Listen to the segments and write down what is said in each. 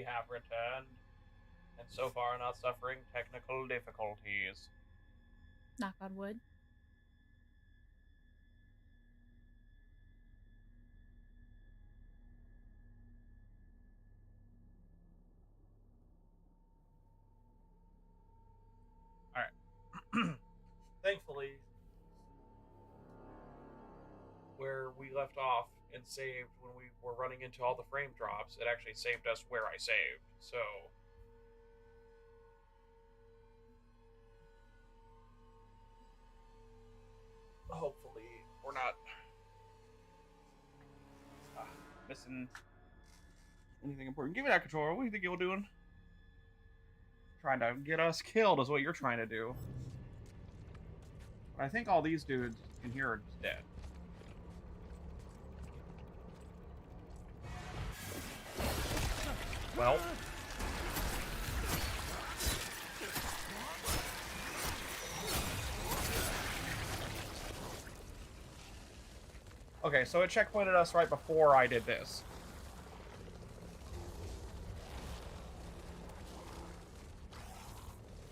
Have returned, and so far not suffering technical difficulties. Knock on wood. Alright. Thankfully, where we left off and saved when we were running into all the frame drops, it actually saved us where I saved, so... hopefully, we're not... missing anything important. Give me that controller. What do you think you're doing? Trying to get us killed is what you're trying to do. But I think all these dudes in here are just dead. Well. Okay, so it checkpointed us right before I did this.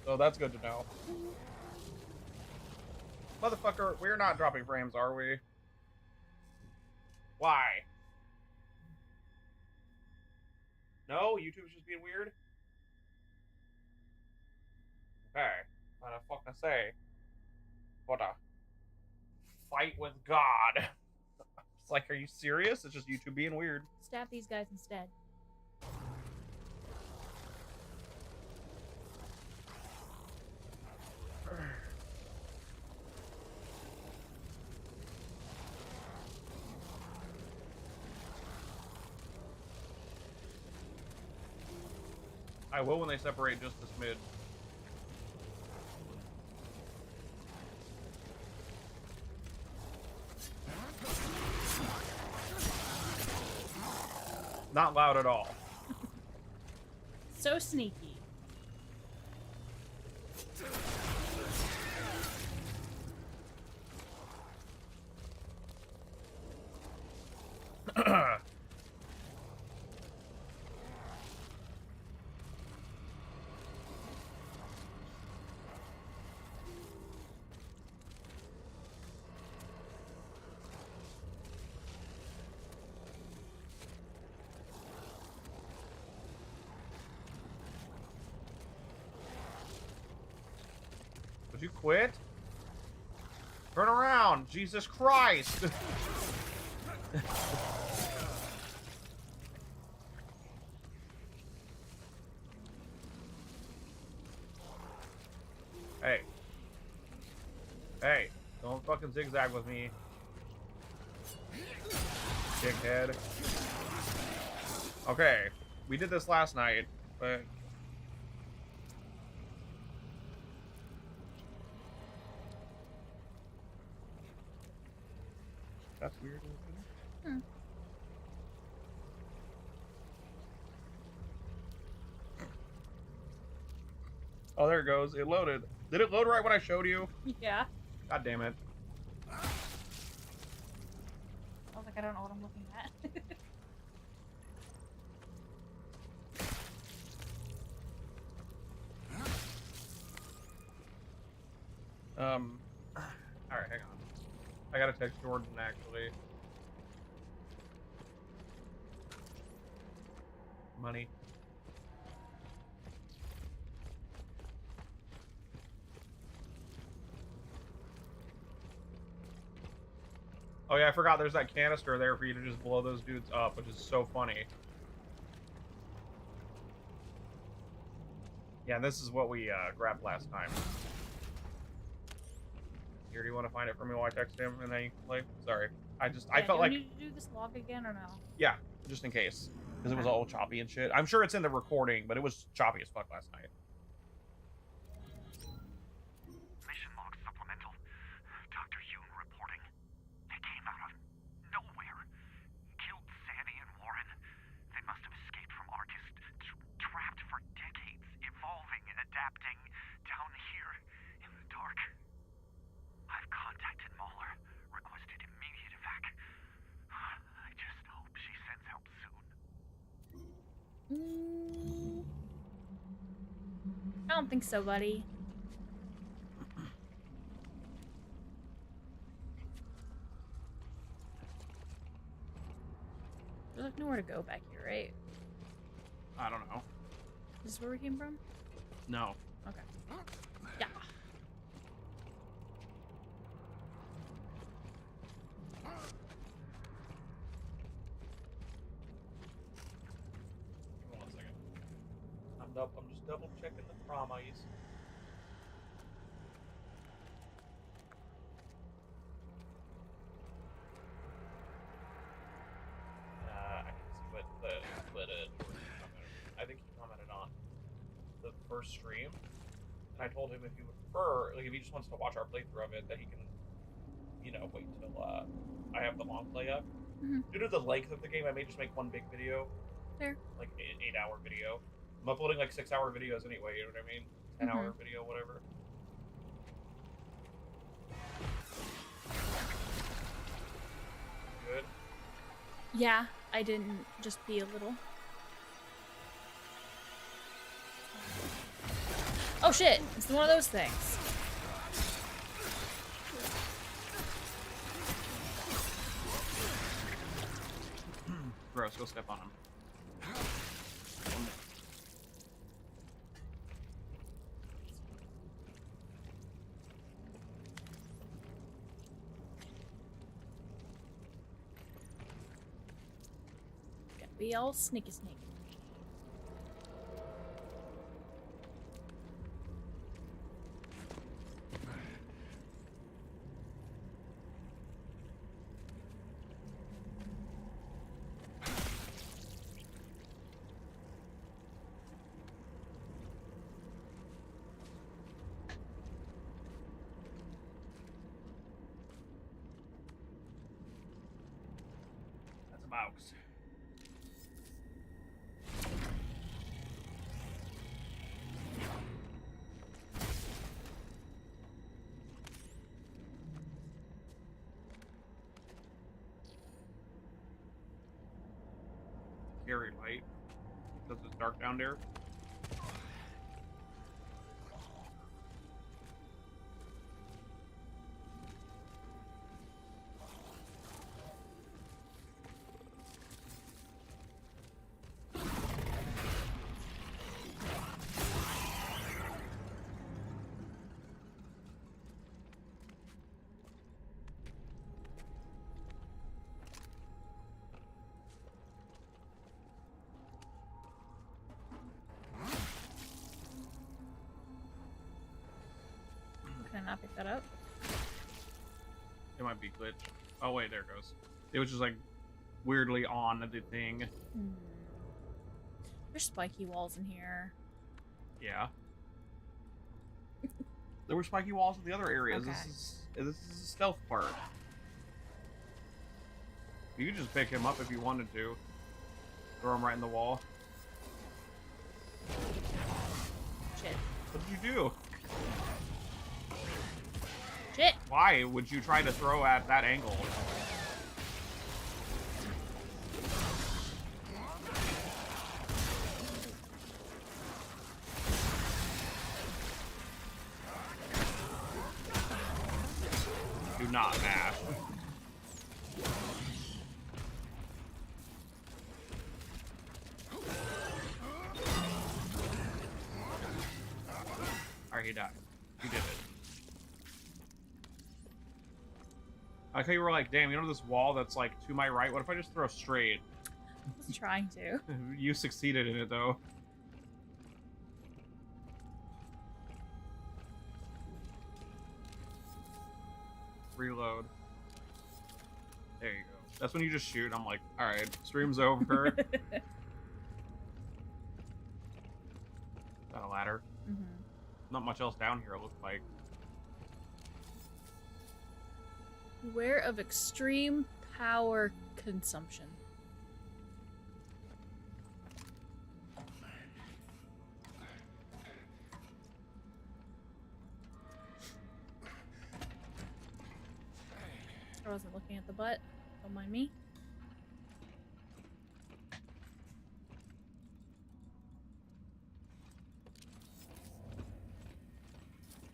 So that's good to know. Motherfucker, we're not dropping frames, are we? Why? No? YouTube's just being weird? Okay. What the fuck to say? What a fight with God. It's like, are you serious? It's just YouTube being weird. Stab these guys instead. I will when they separate just this mid. Not loud at all. So sneaky. Would you quit? Turn around! Jesus Christ! Hey. Hey. Don't fucking zigzag with me. Dickhead. Okay. We did this last night, but... That's weird. Hmm. Oh, there it goes. It loaded. Did it load right when I showed you? Yeah. God damn it. I was like, I don't know what I'm looking at. Alright, hang on. I gotta text Jordan, actually. Money. Oh yeah, I forgot there's that canister there for you to just blow those dudes up, which is so funny. Yeah, this is what we grabbed last time. Here, do you want to find it for me while I text him and then you can play? Sorry. I felt like... Do you need to do this log again or no? Yeah, just in case. Because it was all choppy and shit. I'm sure it's in the recording, but it was choppy as fuck last night. Mission log supplemental. Dr. Yoon reporting. They came out of nowhere. Killed Sandy and Warren. They must have escaped from Arcus, trapped for decades, evolving, adapting, down here in the dark. I've contacted Mahler, requested immediate evac. I just hope she sends help soon. I don't think so, buddy. There's like nowhere to go back here, right? I don't know. Is this where we came from? No. Okay. Yeah. Give me 1 second. I'm just double checking the promise. I can see what I think he commented on the first stream, and I told him if he would prefer, like if he just wants to watch our playthrough of it, that he can, you know, wait till I have the long play up. Due to the length of the game, I may just make one big video. Fair. Like an 8-hour video. I'm uploading like 6-hour videos anyway, you know what I mean? 10-hour video, whatever. Good. Yeah, I didn't just be a little. Oh shit! It's one of those things. Gross, go step on him. Gotta be all sneaky sneaky. That's a mouse. Scary light. Because it's dark down there. Can I not pick that up? It might be glitch. Oh wait, there it goes. It was just like weirdly on the thing. There's spiky walls in here. Yeah. There were spiky walls in the other areas. Okay. This is the stealth part. You could just pick him up if you wanted to. Throw him right in the wall. Shit. What did you do? Shit. Why would you try to throw at that angle? Do not mash. Alright, he died. You did it. I like how you were like, damn, you know this wall that's like to my right? What if I just throw straight? I was trying to. You succeeded in it though. Reload. There you go. That's when you just shoot. I'm like, alright, stream's over. Got a ladder. Mm-hmm. Not much else down here, it looks like. Beware of extreme power consumption. I wasn't looking at the butt. Don't mind me.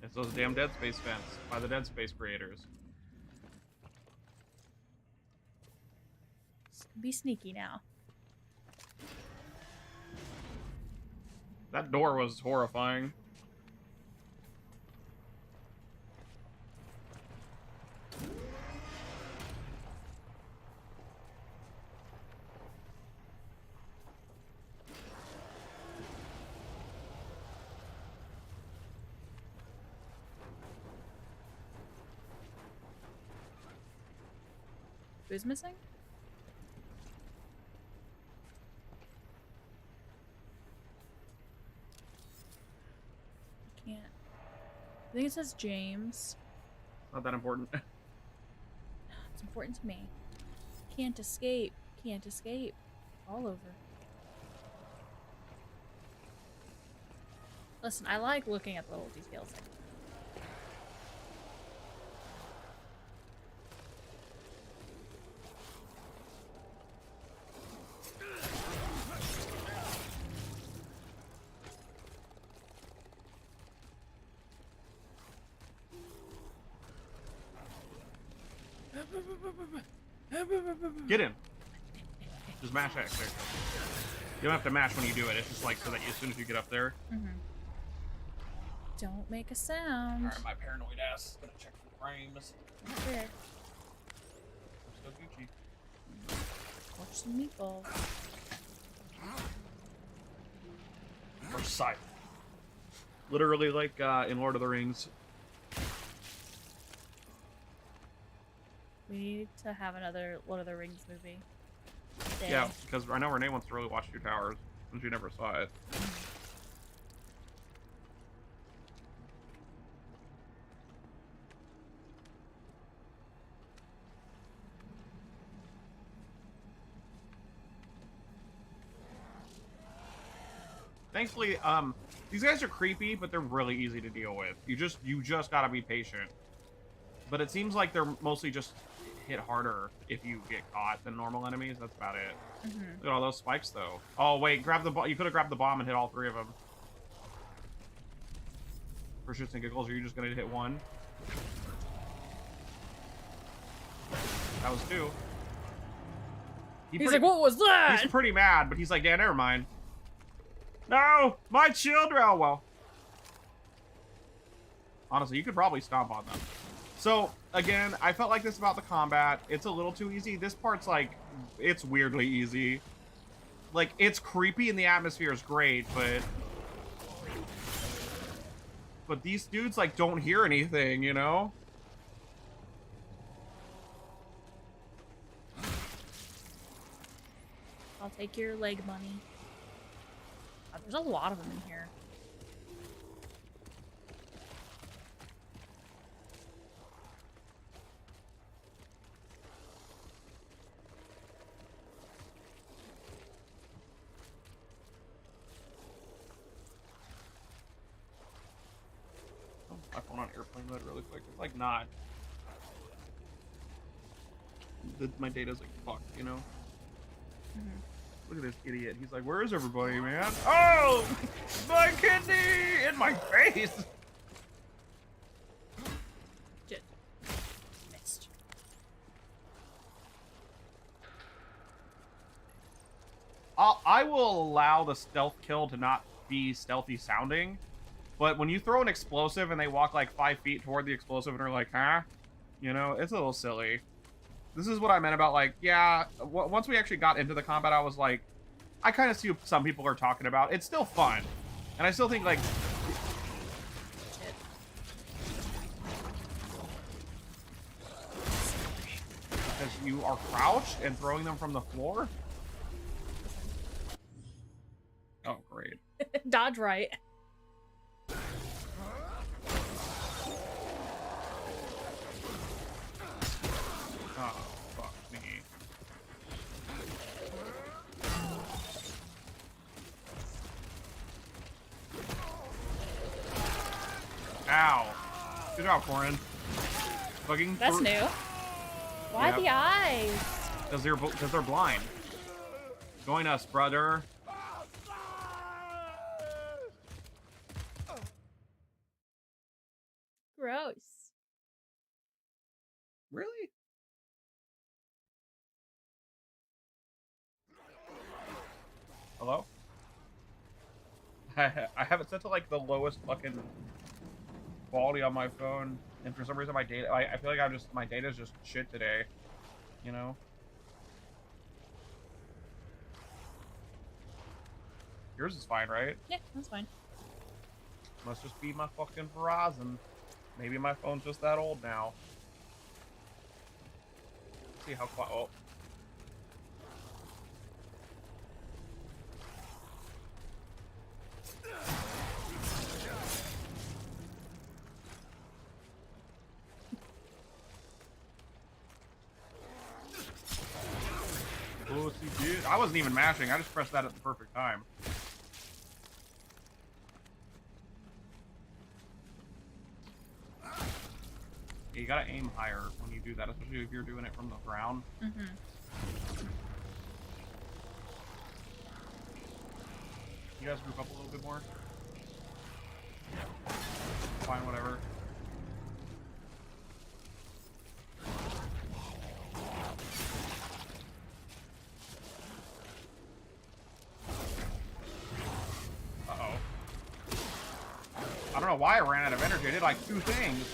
It's those damn Dead Space vents by the Dead Space creators. This can be sneaky now. That door was horrifying. Who's missing? I can't. I think it says James. Not that important. It's important to me. Can't escape. Can't escape. All over. Listen, I like looking at the little details. Get him. Just mash X. There you go. You don't have to mash when you do it. It's just like so that as soon as you get up there. Mm-hmm. Don't make a sound. Alright, my paranoid ass is gonna check for frames. Okay. I'm still Gucci. Watch some meatballs. Or silent. Literally like in Lord of the Rings. We need to have another Lord of the Rings movie. Today. Yeah, because I know Renee wants to really watch Two Towers, and she never saw it. Thankfully, these guys are creepy, but they're really easy to deal with. You just gotta be patient. But it seems like they're mostly just hit harder if you get caught than normal enemies. That's about it. Mm-hmm. Look at all those spikes, though. Oh, wait, grab the bomb. You could have grabbed the bomb and hit all three of them. For shits and giggles, are you just gonna hit one? That was two. He's like, what was that? He's pretty mad, but he's like, yeah, never mind. No! My children! Oh, well. Honestly, you could probably stomp on them. So, again, I felt like this about the combat. It's a little too easy. This part's, like, it's weirdly easy. Like, it's creepy and the atmosphere is great, but these dudes, like, don't hear anything, you know? I'll take your leg money. Oh, there's a lot of them in here. my phone on airplane mode really quick. It's like not. My data's like fucked, you know? Look at this idiot. He's like, where is everybody, man? Oh! My kidney! In my face! Shit. Missed. I will allow the stealth kill to not be stealthy sounding, but when you throw an explosive and they walk like 5 feet toward the explosive and are like, huh? You know, it's a little silly. This is what I meant about, like, yeah, once we actually got into the combat, I was like, I kind of see what some people are talking about. It's still fun. And I still think, like... Shit. Because you are crouched and throwing them from the floor? Oh, great. Dodge right. Oh, fuck me. Ow. Good job, Corrin. Fucking That's new. Why Yep. the eyes? Because they're blind. Join us, brother. Gross. Really? Hello? I have it set to like the lowest fucking quality on my phone, and for some reason my data, I feel like my data's just shit today, you know? Yours is fine, right? Yeah, that's fine. Must just be my fucking Verizon. Maybe my phone's just that old now. Let's see how quiet. Oh. Pussy bitch. I wasn't even mashing. I just pressed that at the perfect time. Yeah, you gotta aim higher when you do that, especially if you're doing it from the ground. You guys group up a little bit more? Fine, whatever. Uh-oh. I don't know why I ran out of energy. I did like 2 things.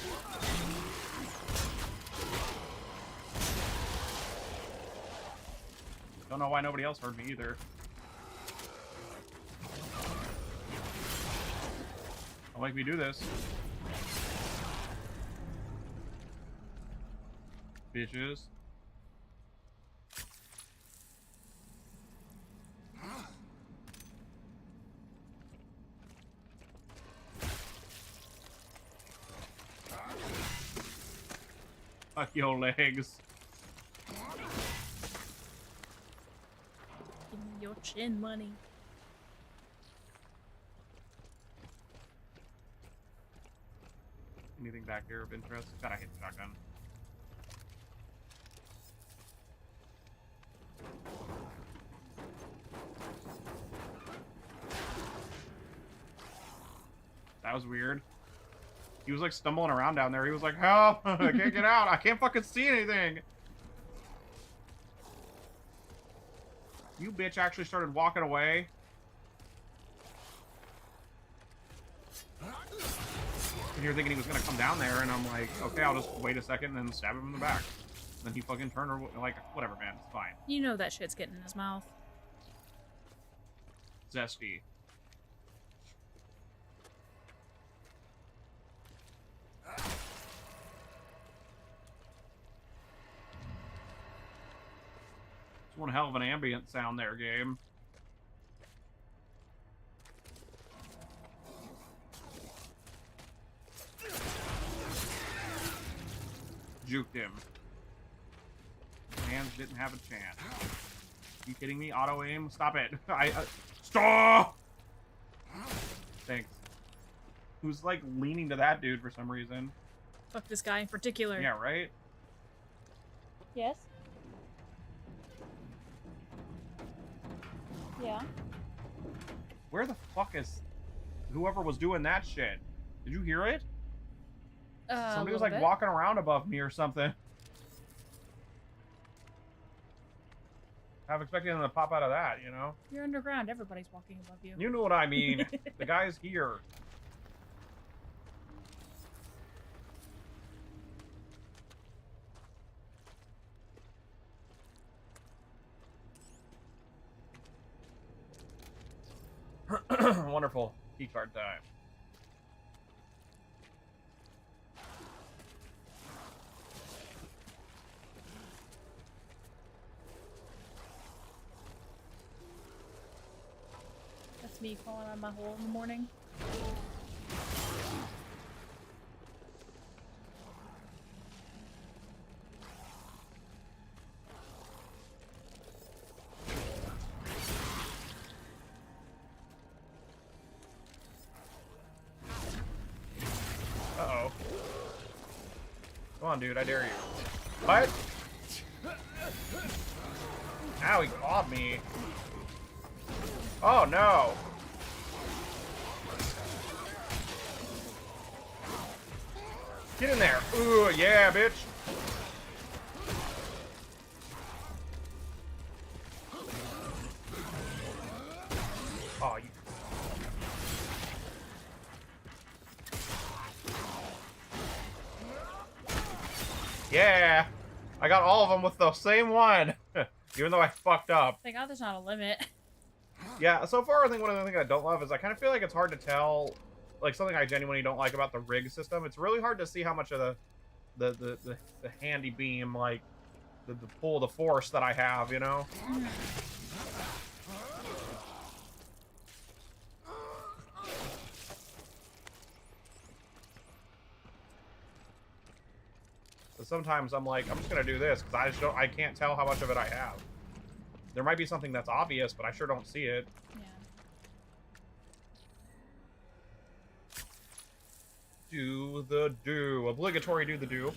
Don't know why nobody else heard me either. Don't make me do this. Bitches. Fuck your legs. Give me your chin money. Anything back here of interest? God, I hate the shotgun. That was weird. He was like stumbling around down there. He was like, help! I can't get out. I can't fucking see anything. You bitch actually started walking away. And you're thinking he was gonna come down there, and I'm like, okay, I'll just wait a second and then stab him in the back. And then he fucking turned, or like, whatever, man, it's fine. You know that shit's getting in his mouth. Zesty. It's one hell of an ambient sound there, game. Juked him. Hands didn't have a chance. You kidding me? Auto aim? Stop it! Stop! Thanks. who's like leaning to that dude for some reason. Fuck this guy in particular. Yeah, right? Yes? Yeah. Where the fuck is whoever was doing that shit? Did you hear it? Somebody was like walking around above me or something. I'm expecting them to pop out of that, you know? You're underground. Everybody's walking above you. You know what I mean. The guy's here. Wonderful. Keycard time. That's me falling out of my hole in the morning. Uh-oh. Come on, dude. I dare you. What? Ow, he clawed me. Oh, no. Get in there. Ooh, yeah, bitch. Oh, you... Yeah. I got all of them with the same one. Even though I fucked up. Thank God there's not a limit. Yeah, so far I think one of the things I don't love is I kind of feel like it's hard to tell, like something I genuinely don't like about the rig system. It's really hard to see how much of the handy beam, like the pull of the force that I have, you know? So sometimes I'm like, I'm just gonna do this because I can't tell how much of it I have. There might be something that's obvious, but I sure don't see it. Yeah. Do the do. Obligatory do the do.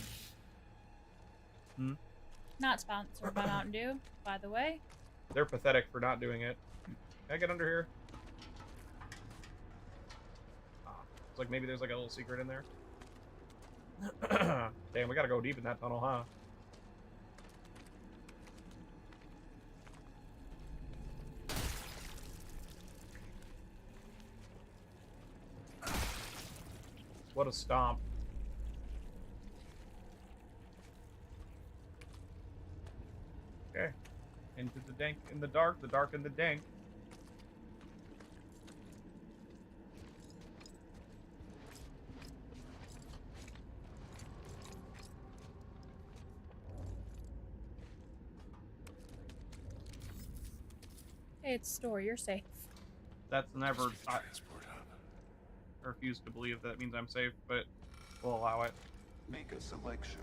Hmm? Not sponsored by Mountain Dew, by the way. They're pathetic for not doing it. Can I get under here? It's like maybe there's like a little secret in there. Damn, we gotta go deep in that tunnel, huh? What a stomp. Okay. Into the dank in the dark in the dank. Hey, it's a store. You're safe. That's never... I Transport hub. refuse to believe that means I'm safe, but we'll allow it. Make a selection.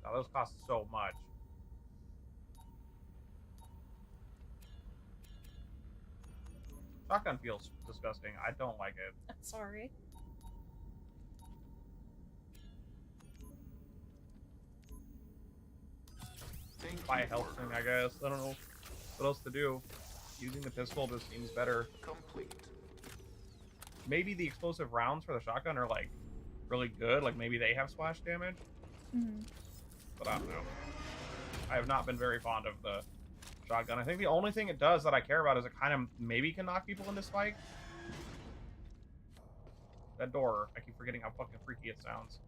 Now those cost so much. Shotgun feels disgusting. I don't like it. Sorry. Buy a health thing, I guess. I don't know what else to do. Using the pistol just seems better. Complete. Maybe the explosive rounds for the shotgun are like really good. Like maybe they have splash damage. Mm-hmm. But I don't know. I have not been very fond of the shotgun. I think the only thing it does that I care about is it kind of maybe can knock people into spike. That door, I keep forgetting how fucking freaky it sounds.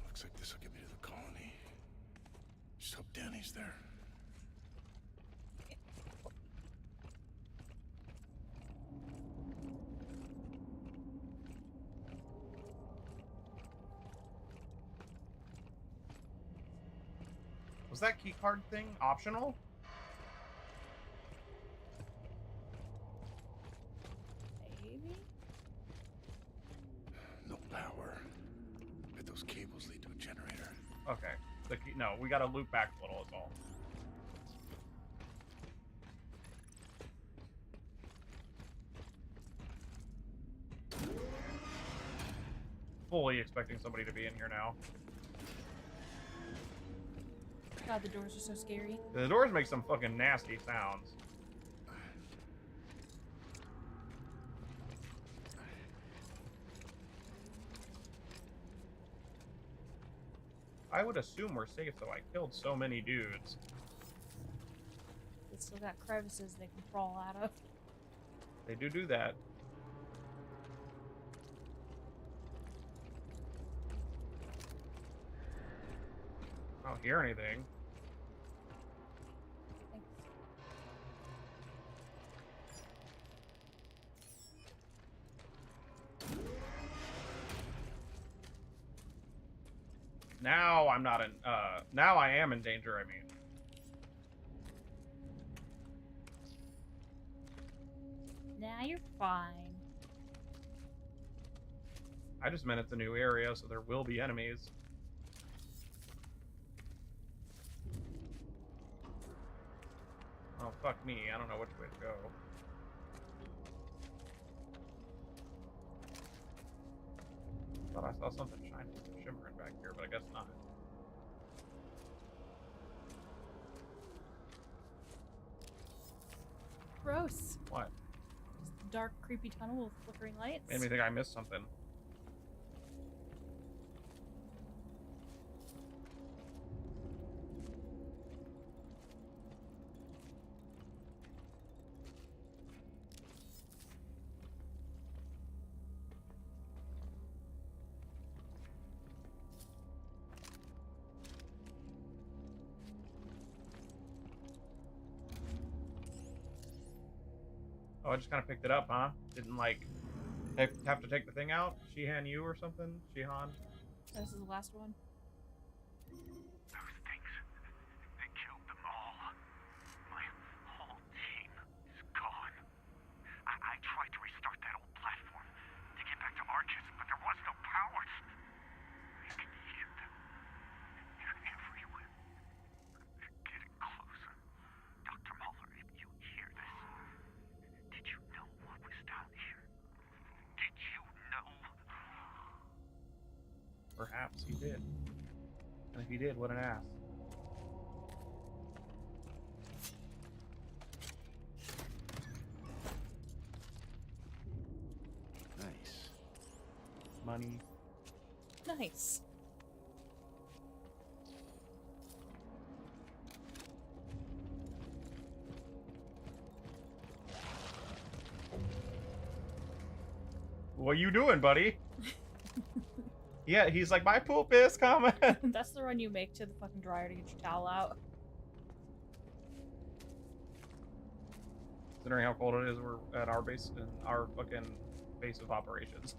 Looks like this will get me to the colony. Just hope Danny's there. Was that keycard thing optional? Maybe? No power. Bet those cables lead to a generator. Okay. The key, no, know. We gotta loop back a little, is all. Fully expecting somebody to be in here now. God, the doors are so scary. The doors make some fucking nasty sounds. I would assume we're safe, though. I killed so many dudes. They still got crevices they can crawl out of. They do that. I don't hear anything. Thanks. Now I'm not in, now I am in danger, I mean. Nah, you're fine. I just meant it's a new area, so there will be enemies. Oh, fuck me. I don't know which way to go. Thought I saw something shining, shimmering back here, but I guess not. Gross. What? Just a dark, creepy tunnel with flickering lights. Made me think I missed something. Oh, I just kind of picked it up, huh? Didn't, like, have to take the thing out? Shihan Yu or something? Shihan? This is the last one. Those things, they killed them all. My whole team is gone. I tried to restart that old platform to get back to Arches, but there was no power. I can hear them. They're everywhere. They're getting closer. Dr. Muller, if you hear this, did you know what was down here? Did you know? Perhaps he did. And if he did, what an ass. Nice. Money. Nice. What you doing, buddy? Yeah, he's like, my poop is coming. That's the run you make to the fucking dryer to get your towel out. Considering how cold it is, we're at our base, in our fucking base of operations.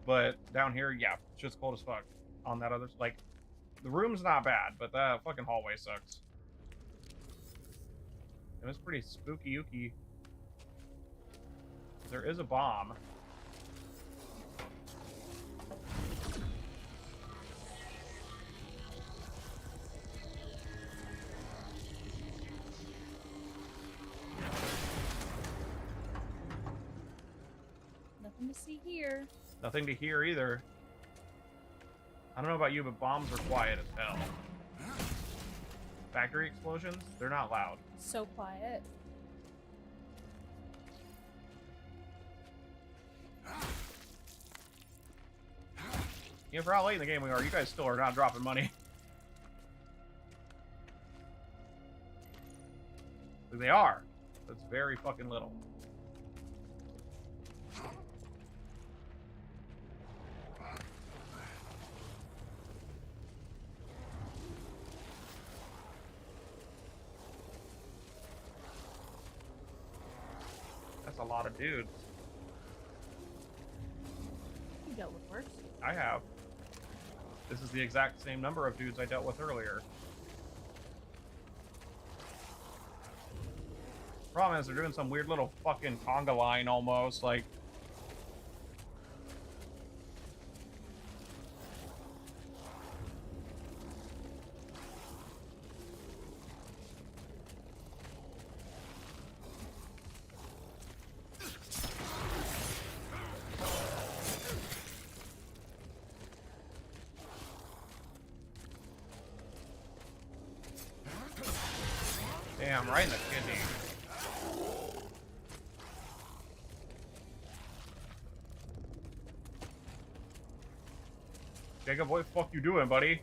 But down here, yeah, it's just cold as fuck. On that other, like, the room's not bad, but that fucking hallway sucks. And it's pretty spooky-ooky. There is a bomb. Nothing to see here. Nothing to hear either. I don't know about you, but bombs are quiet as hell. Factory explosions, they're not loud. So quiet. You know, for how late in the game we are, you guys still are not dropping money. They are. That's very fucking little. That's a lot of dudes. You dealt with worse. I have. This is the exact same number of dudes I dealt with earlier. Problem is, they're doing some weird little fucking conga line almost, like... Damn, right in the kidney. Jacob, what the fuck you doing, buddy?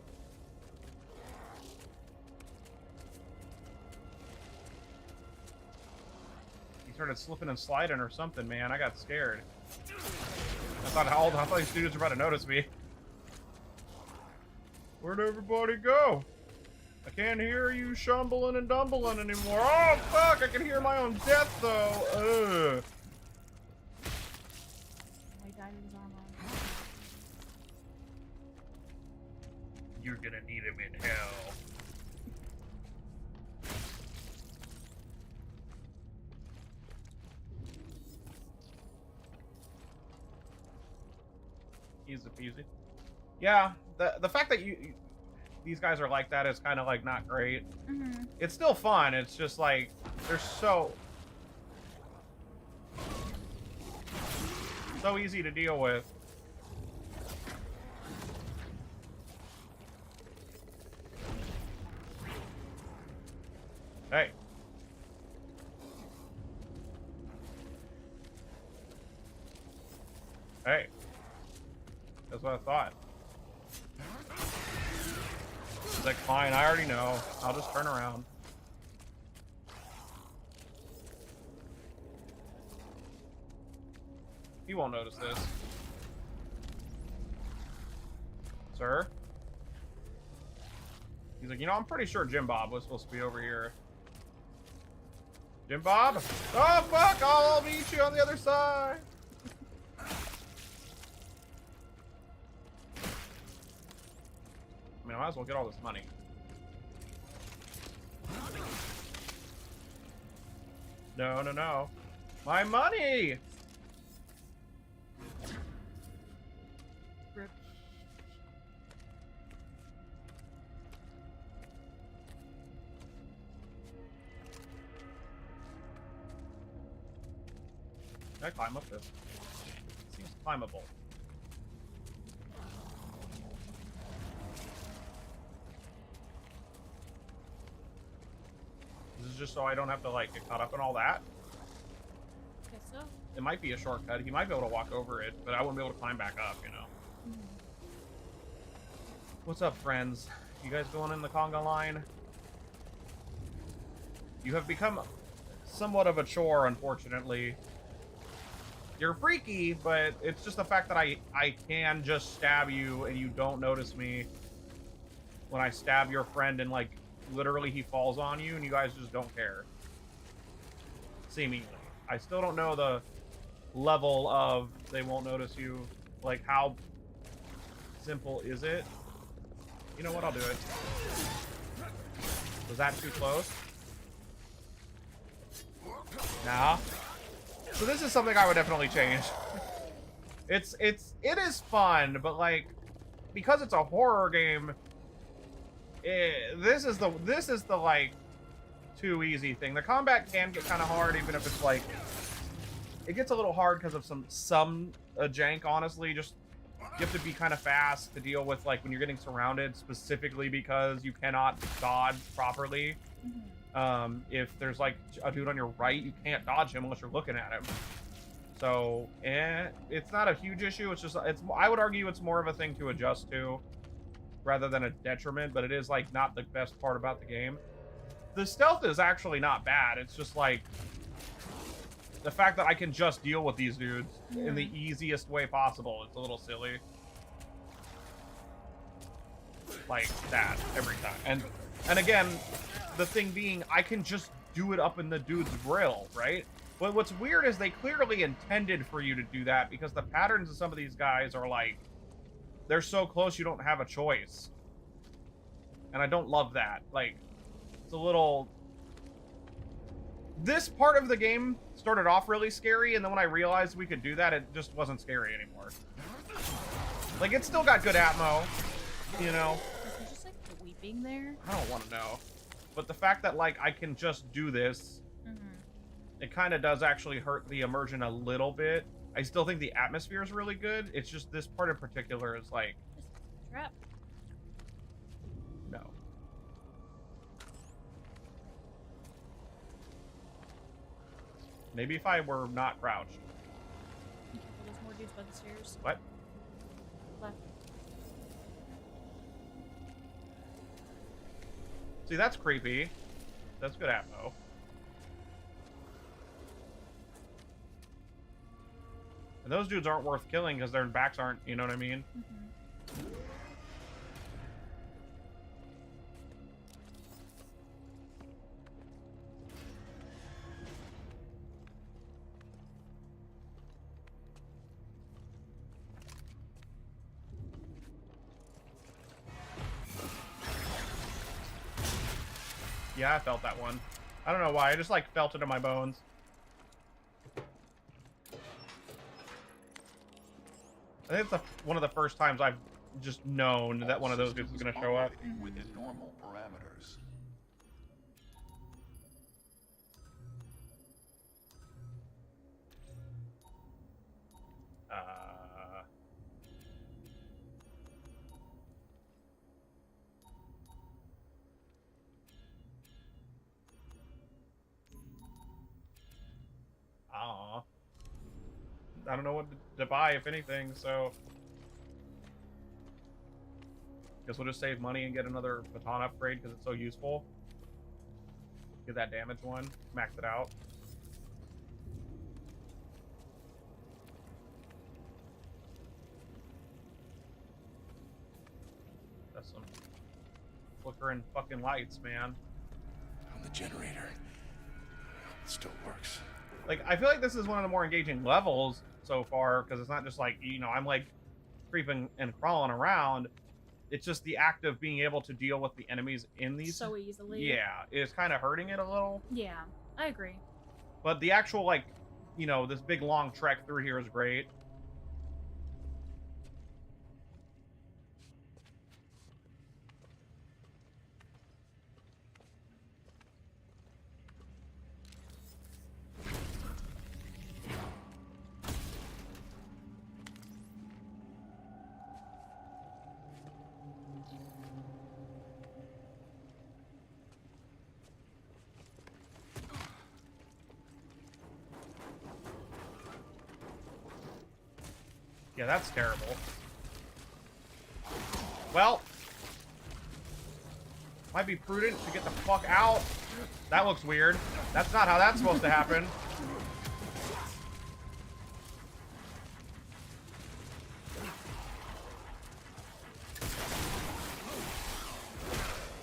He started slipping and sliding or something, man. I got scared. I thought these students were about to notice me. Where'd everybody go? I can't hear you shumbling and dumbling anymore. Oh, fuck! I can hear my own death, though. Ugh. I died with his arm on. You're gonna need him in hell. Easy peasy. Yeah, the fact that these guys are like that is kind of like not great. Mm-hmm. It's still fun. It's just like they're so easy to deal with. Hey. Hey. That's what I thought. He's like, fine, I already know. I'll just turn around. He won't notice this. Sir? He's like, you know, I'm pretty sure Jim Bob was supposed to be over here. Jim Bob? Oh, fuck! I'll meet you on the other side! I mean, I might as well get all this money. No, no, no. My money! Rip. Can I climb up this? Seems climbable. This is just so I don't have to, like, get caught up in all that. Guess so. It might be a shortcut. He might be able to walk over it, but I wouldn't be able to climb back up, you know? Mm-hmm. What's up, friends? You guys going in the conga line? You have become somewhat of a chore, unfortunately. You're freaky, but it's just the fact that I can just stab you and you don't notice me when I stab your friend and, like, literally he falls on you and you guys just don't care. Seemingly. I still don't know the level of they won't notice you. Like, how simple is it? You know what? I'll do it. Was that too close? Nah. So this is something I would definitely change. It is fun, but like, because it's a horror game, this is the like too easy thing. The combat can get kind of hard, even if it's like, it gets a little hard because of some jank. Honestly, just you have to be kind of fast to deal with, like, when you're getting surrounded, specifically because you cannot dodge properly. Mm-hmm. If there's like a dude on your right, you can't dodge him unless you're looking at him. So, it's not a huge issue. It's just, I would argue it's more of a thing to adjust to rather than a detriment, but it is like not the best part about the game. The stealth is actually not bad. It's just like the fact that I can just deal with these dudes in the easiest way possible. It's a little silly. Like that every time. And again, the thing being, I can just do it up in the dude's grill, right? But what's weird is they clearly intended for you to do that, because the patterns of some of these guys are like, they're so close you don't have a choice. And I don't love that. Like, it's a little... This part of the game started off really scary, and then when I realized we could do that, it just wasn't scary anymore. Like, it's still got good atmo, you know? Is there just like weeping there? I don't want to know. But the fact that, like, I can just do this, it kind of does actually hurt the immersion a little bit. I still think the atmosphere is really good. It's just this part in particular is like... Just trap. No. Maybe if I were not crouched. Okay, well, there's more dudes by the stairs. What? Left. See, that's creepy. That's good ammo. And those dudes aren't worth killing because their backs aren't, you know what I mean? Mm-hmm. Yeah, I felt that one. I don't know why. I just, like, felt it in my bones. I think it's one of the first times I've just known that one of those dudes is going to show up. Within normal parameters. I don't know what to buy, if anything, so... Guess we'll just save money and get another baton upgrade because it's so useful. Get that damage one, max it out. That's some flickering fucking lights, man. On the generator. It still works. Like, I feel like this is one of the more engaging levels so far, because it's not just like, you know, I'm like creeping and crawling around. It's just the act of being able to deal with the enemies in these So easily. Yeah, it's kind of hurting it a little. Yeah, I agree. But the actual, like, you know, this big long trek through here is great. Yeah, that's terrible. Well, might be prudent to get the fuck out. That looks weird. That's not how that's supposed to happen.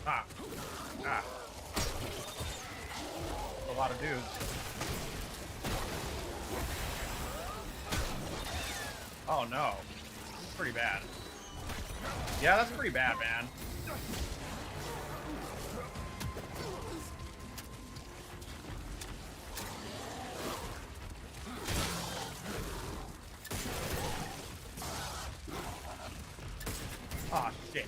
Ah. Ah. A lot of dudes. Oh no. This is pretty bad. Yeah, that's pretty bad, man. Oh shit.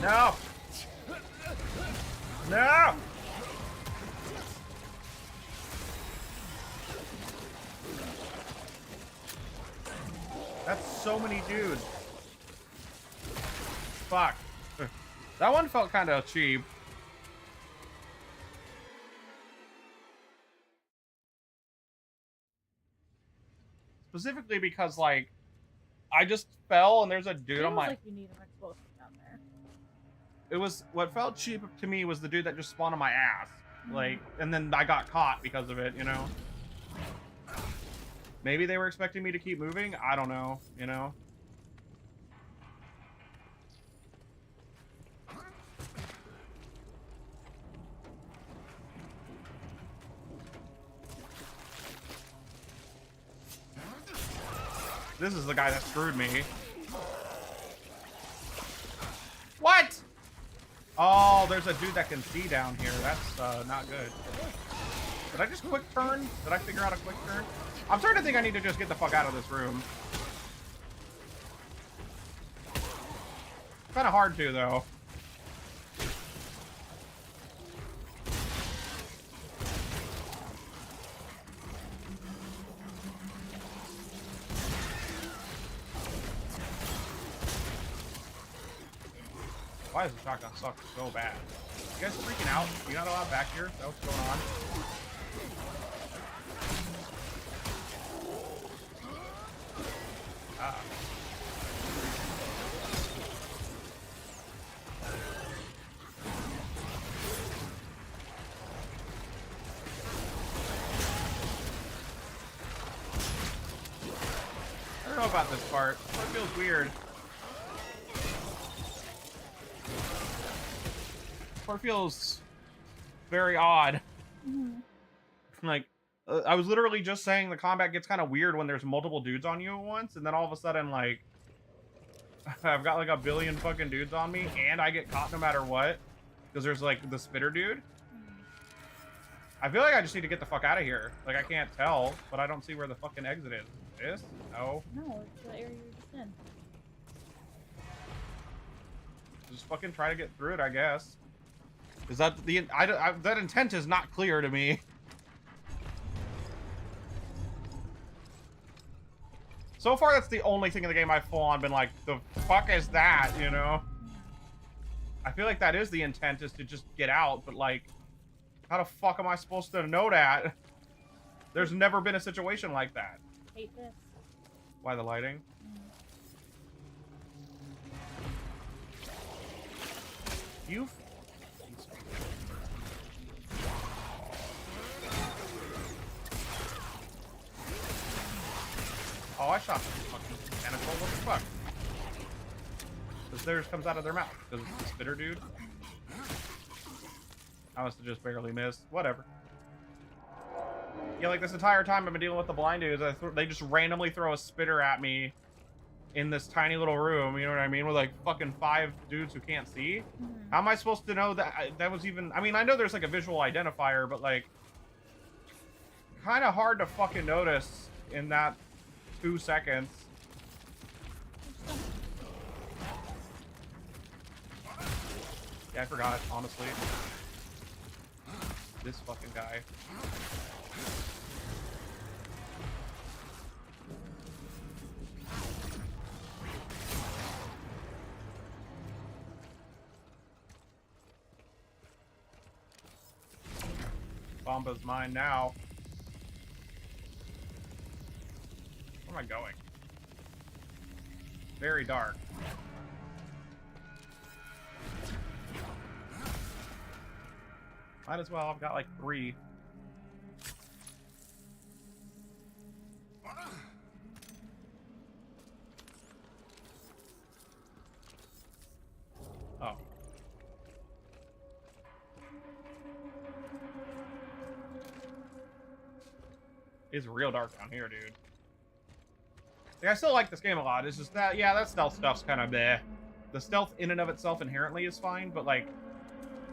No! No! That's so many dudes. Fuck. That one felt kind of cheap. Specifically because, like, I just fell and there's a dude on my... like you need an explosive down there. It was... What felt cheap to me was the dude that just spawned on my ass. Like, and then I got caught because of it, you know? Maybe they were expecting me to keep moving? I don't know, you know? This is the guy that screwed me. What? Oh, there's a dude that can see down here. That's not good. Did I just quick turn? Did I figure out a quick turn? I'm starting to think I need to just get the fuck out of this room. Kind of hard to, though. Why does the shotgun suck so bad? You guys freaking out? You not allowed back here? Is that what's going on? Ah. I don't know about this part. This part feels weird. This part feels very odd. Like, I was literally just saying the combat gets kind of weird when there's multiple dudes on you at once, and then all of a sudden, like, I've got like a billion fucking dudes on me, and I get caught no matter what, because there's like the spitter dude. I feel like I just need to get the fuck out of here. Like, I can't tell, but I don't see where the fucking exit is. This? No. No, it's the area you're just in. Just fucking try to get through it, I guess. Is that the... that intent is not clear to me. So far, that's the only thing in the game I've full-on been like, the fuck is that, you know? I feel like that is the intent, is to just get out, but like, how the fuck am I supposed to know that? There's never been a situation like that. Hate this. Why the lighting? You... Oh, I shot them fucking tentacle. What the fuck? Because theirs comes out of their mouth. Because it's the spitter dude. I must have just barely missed. Whatever. Yeah, like this entire time I've been dealing with the blind dudes, they just randomly throw a spitter at me in this tiny little room, you know what I mean? With like fucking 5 dudes who can't see. How am I supposed to know that that was even... I mean, I know there's like a visual identifier, but like... kind of hard to fucking notice in that 2 seconds. Yeah, I forgot, honestly. This fucking guy. Bomba's mine now. Where am I going? Very dark. Might as well. I've got like 3. Oh. It's real dark down here, dude. Like, I still like this game a lot. It's just that, yeah, that stealth stuff's kind of bleh. The stealth in and of itself inherently is fine, but like,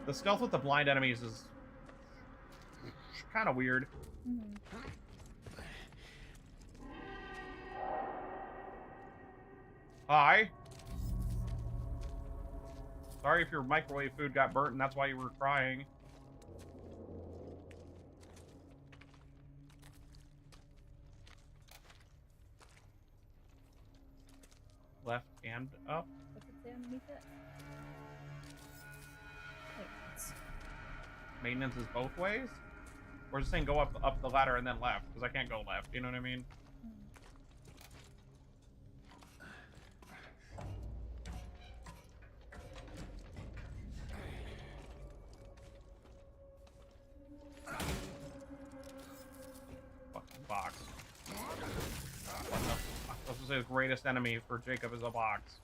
the stealth with the blind enemies is kind of weird. Hi. Sorry if your microwave food got burnt and that's why you were crying. Left and up. What's it say underneath it? Maintenance is both ways? Or is it saying go up the ladder and then left? Because I can't go left, you know what I mean? Fucking box. What the fuck? I was supposed to say the greatest enemy for Jacob is a box.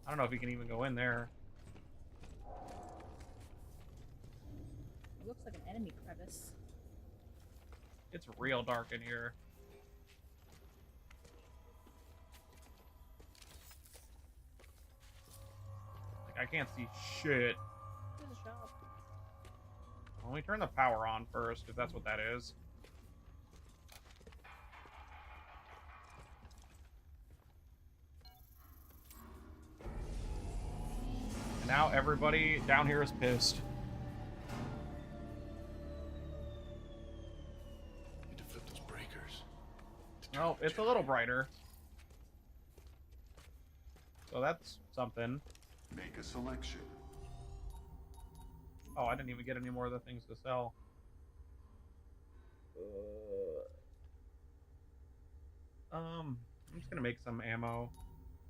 I don't know if he can even go in there. It looks like an enemy crevice. It's real dark in here. Like, I can't see shit. There's a shop. Let me turn the power on first, if that's what that is. Now everybody down here is pissed. Need to flip those breakers. Oh, it's a little brighter. So that's something. Make a selection. Oh, I didn't even get any more of the things to sell. I'm just gonna make some ammo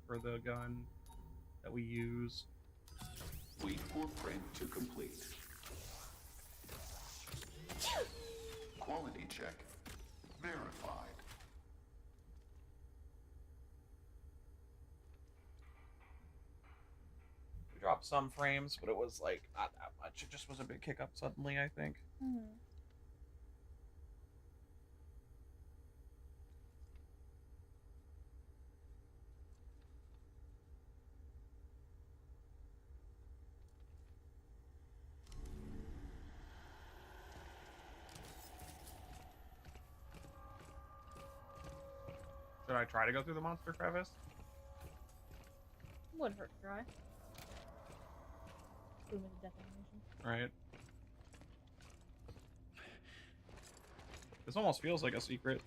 for the gun that we use. Wait for print to complete. Quality check verified. We dropped some frames, but it was like not that much. It just was a big hiccup suddenly, I think. Should I try to go through the monster crevice? Wouldn't hurt to try. Put him in the death animation. Right. This almost feels like a secret.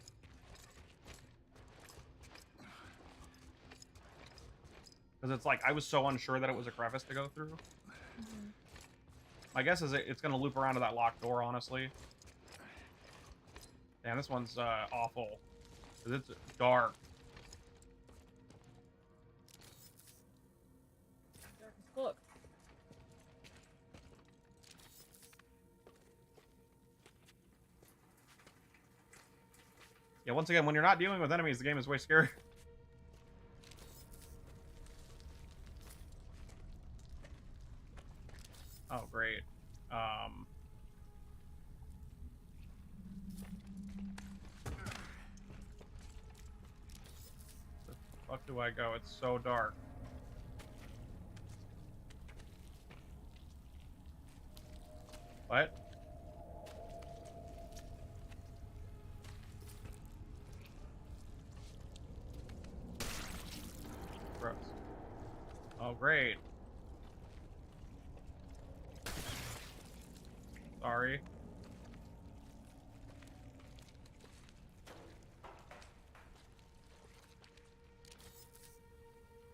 Because it's like, I was so unsure that it was a crevice to go through. My guess is it's going to loop around to that locked door, honestly. Damn, this one's awful. Because it's dark. Dark as fuck. Yeah, once again, when you're not dealing with enemies, the game is way scarier. Oh, great. Where the fuck do I go? It's so dark. What? Gross. Oh, great. Sorry.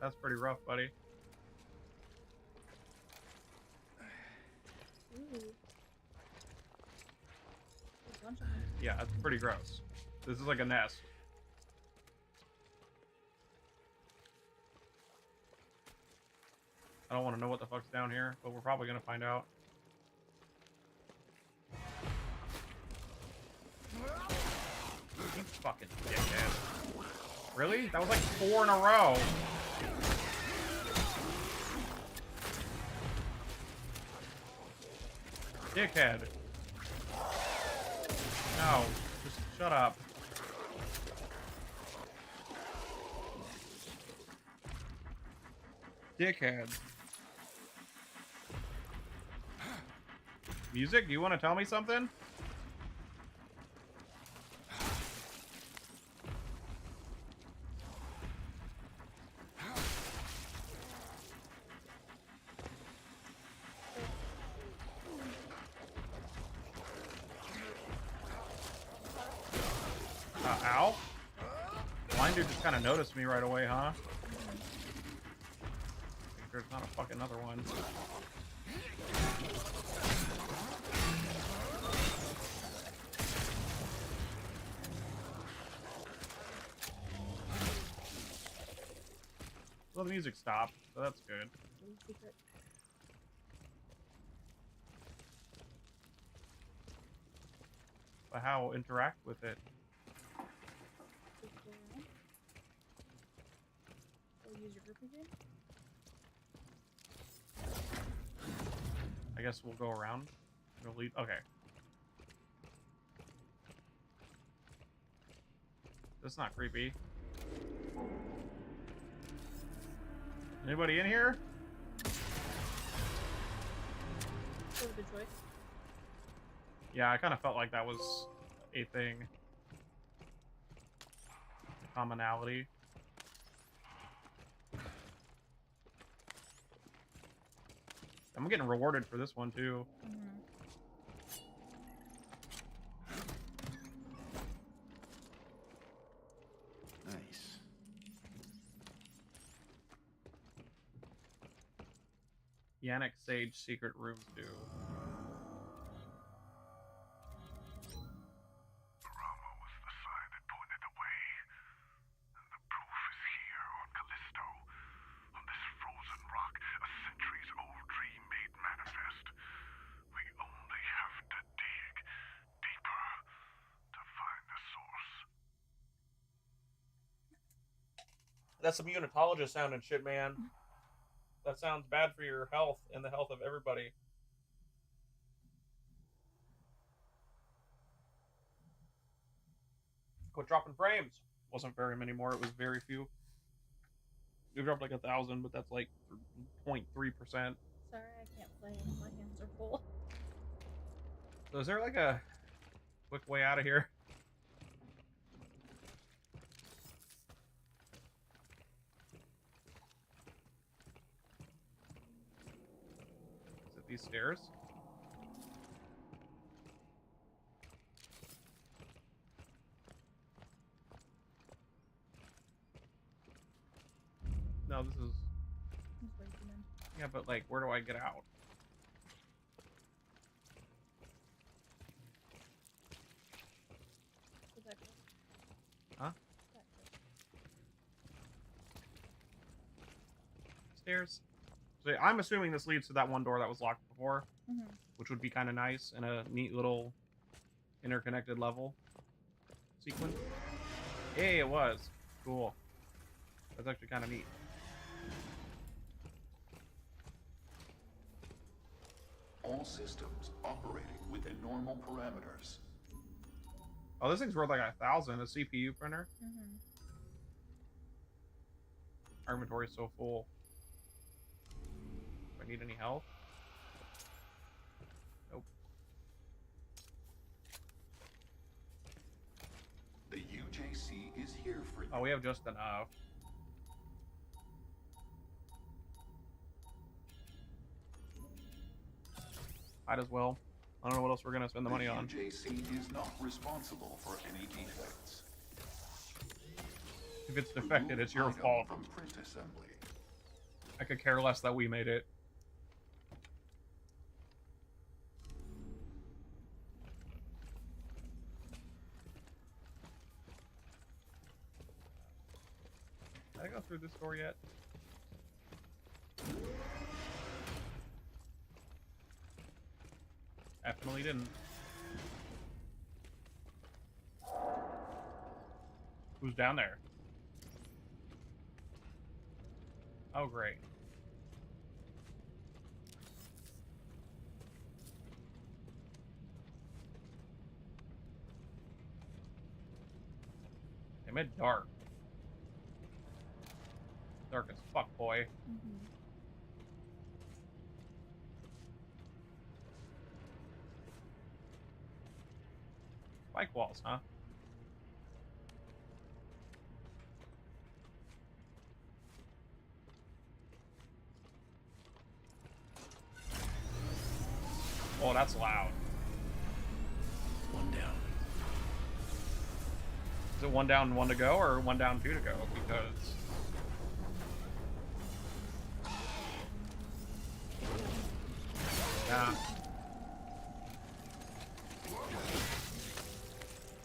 That's pretty rough, buddy. Ooh. There's a bunch of them. Yeah, that's pretty gross. This is like a nest. I don't want to know what the fuck's down here, but we're probably gonna find out. You fucking dickhead. Really? That was like 4 in a row. Dickhead. No, just shut up. Dickhead. Music, do you want to tell me something? Ow. Blind dude just kind of noticed me right away, huh? There's not a fucking another one. Well, the music stopped, so that's good. Secret. But how interact with it? Just go around. Or use your grip again. I guess we'll go around. We'll lead. Okay. That's not creepy. Anybody in here? That was a good choice. Yeah, I kind of felt like that was a thing. Commonality. I'm getting rewarded for this one too. Nice. Yannick Sage Secret Room 2. Rama was the sign that pointed the way. And the proof is here on Callisto. On this frozen rock, a centuries-old dream made manifest. We only have to dig deeper to find the source. That's some unitologist sounding shit, man. That sounds bad for your health and the health of everybody. Quit dropping frames. Wasn't very many more. It was very few. We dropped like 1,000, but that's like 0.3%. Sorry, I can't play. My hands are full. So is there like a quick way out of here? Is it these stairs? No, this is... Yeah, but like, where do I get out? Huh? Stairs? So I'm assuming this leads to that one door that was locked before, which would be kind of nice and a neat little interconnected level sequence. Hey, it was. Cool. That's actually kind of neat. All systems operating within normal parameters. Oh, this thing's worth like 1,000. A CPU printer. Our inventory's so full. Do I need any help? Nope. The UJC is here for you. Oh, we have just enough. Might as well. I don't know what else we're gonna spend the money on. The UJC is not responsible for any defects. If it's defected, it's your Item fault. From print assembly. I could care less that we made it. Did I go through this door yet? Definitely didn't. Who's down there? Oh, great. They made dark. Dark as fuck, boy. Spike walls, huh? Oh, that's loud. One down. Is it one down, one to go, or one down, two to go? Because... Nah.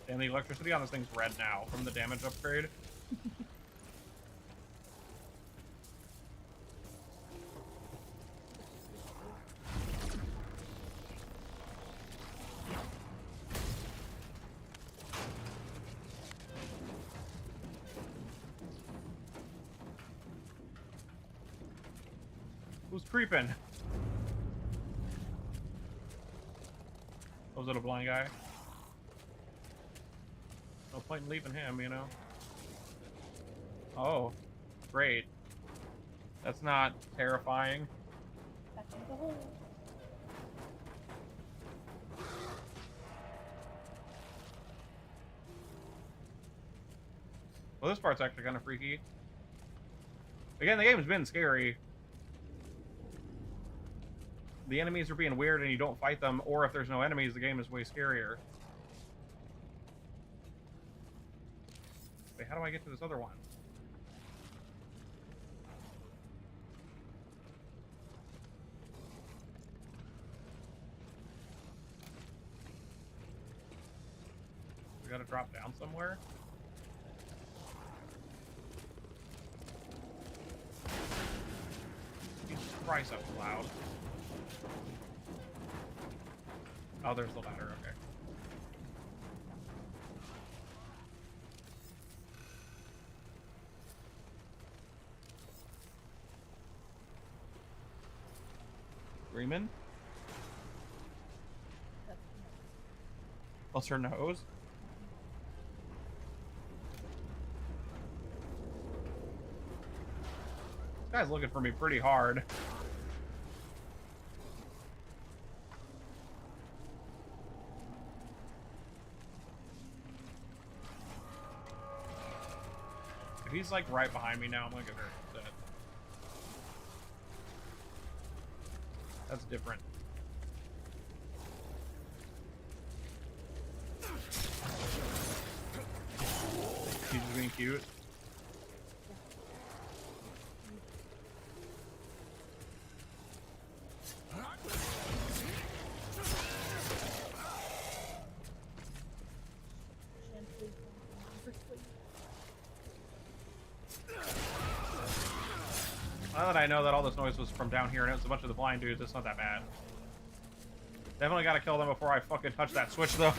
And the electricity on this thing's red now from the damage upgrade. Who's creeping? Was it a blind guy? No point in leaving him, you know? Oh, great. That's not terrifying. Back in the hole. Well, this part's actually kind of freaky. Again, the game's been scary. the enemies are being weird and you don't fight them, or if there's no enemies, the game is way scarier. Wait, how do I get to this other one? We gotta drop down somewhere? Jesus Christ, that was loud. Oh, there's the ladder, okay. Screaming? Plus her nose? This guy's looking for me pretty hard. If he's like right behind me now, I'm gonna get very upset. That's different. He's just being cute. Now that I know that all this noise was from down here and it was a bunch of the blind dudes, it's not that bad. Definitely gotta kill them before I fucking touch that switch, though.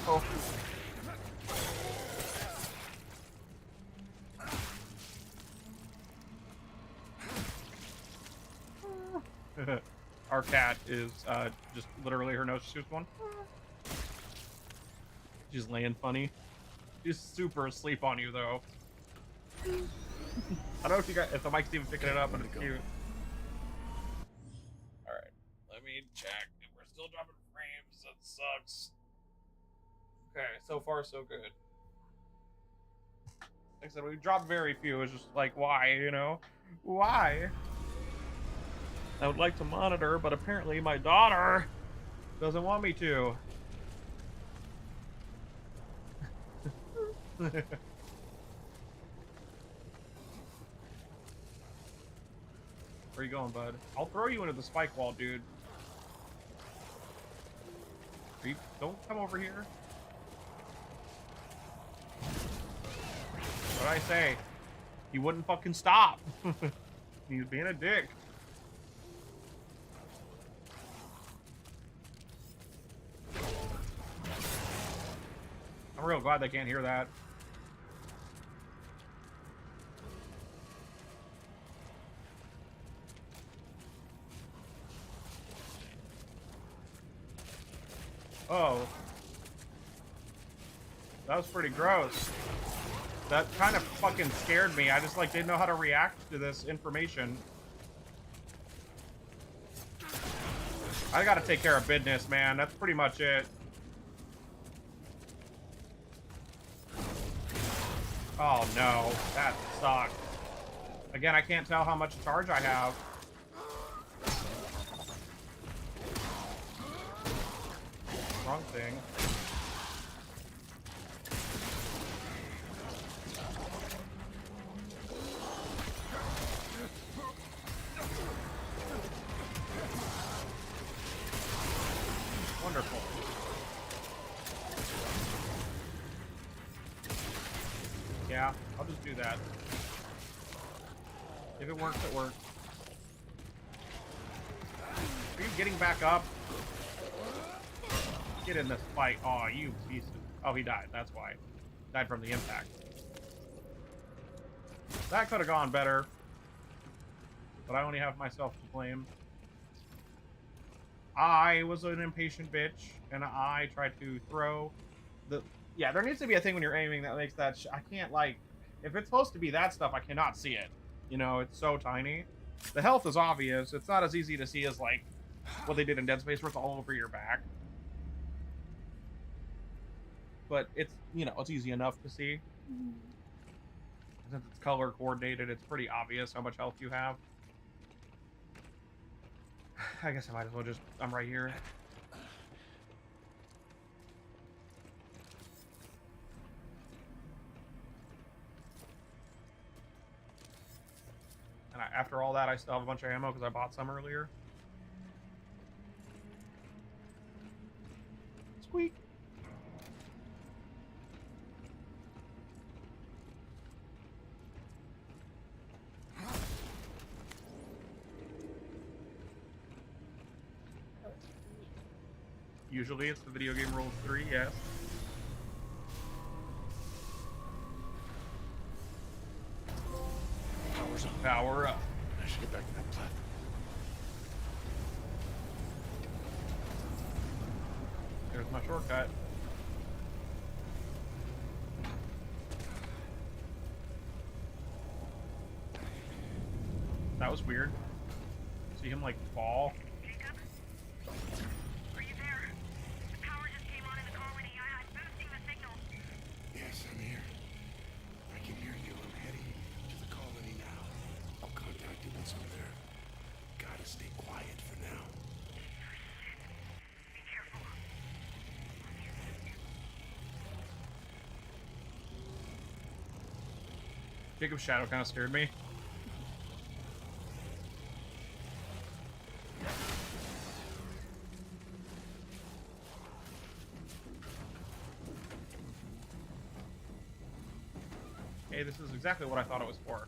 Our cat is just literally her nose shoots one. She's laying funny. She's super asleep on you, though. I don't know if you got if the mic's even picking it up, but it's cute. Alright, let me check. We're still dropping frames. That sucks. Okay, so far so good. Like I said, we dropped very few. It's just like, why, you know? Why? I would like to monitor, but apparently my daughter doesn't want me to. Where you going, bud? I'll throw you into the spike wall, dude. Don't come over here. What'd I say? He wouldn't fucking stop. He's being a dick. I'm real glad they can't hear that. Oh. That was pretty gross. That kind of fucking scared me. I just, like, didn't know how to react to this information. I gotta take care of business, man. That's pretty much it. Oh, no. That sucked. Again, I can't tell how much charge I have. Wrong thing. Wonderful. Yeah, I'll just do that. If it works, it works. Are you getting back up? Get in this fight. Aw, you piece of... Oh, he died. That's why. Died from the impact. That could have gone better. But I only have myself to blame. I was an impatient bitch, and I tried to throw the... Yeah, there needs to be a thing when you're aiming that makes that... I can't, like... If it's supposed to be that stuff, I cannot see it. You know, it's so tiny. The health is obvious. It's not as easy to see as, like, what they did in Dead Space, where it's all over your back. But it's, you know, it's easy enough to see. Mm-hmm. Since it's color coordinated, it's pretty obvious how much health you have. I guess I might as well just... I'm right here. And after all that, I still have a bunch of ammo because I bought some earlier. Squeak. Usually it's the video game rule of 3, yes. Power's on. Power up. I should get back to that platform. There's my shortcut. That was weird. See him like fall. Jacob? Are you there? The power just came on in the colony. I'm boosting the signal. Yes, I'm here. I can hear you. I'm heading to the colony now. I'll contact you once I'm there. Gotta stay quiet for now. Be careful. Jacob's shadow kind of scared me. Hey, this is exactly what I thought it was for.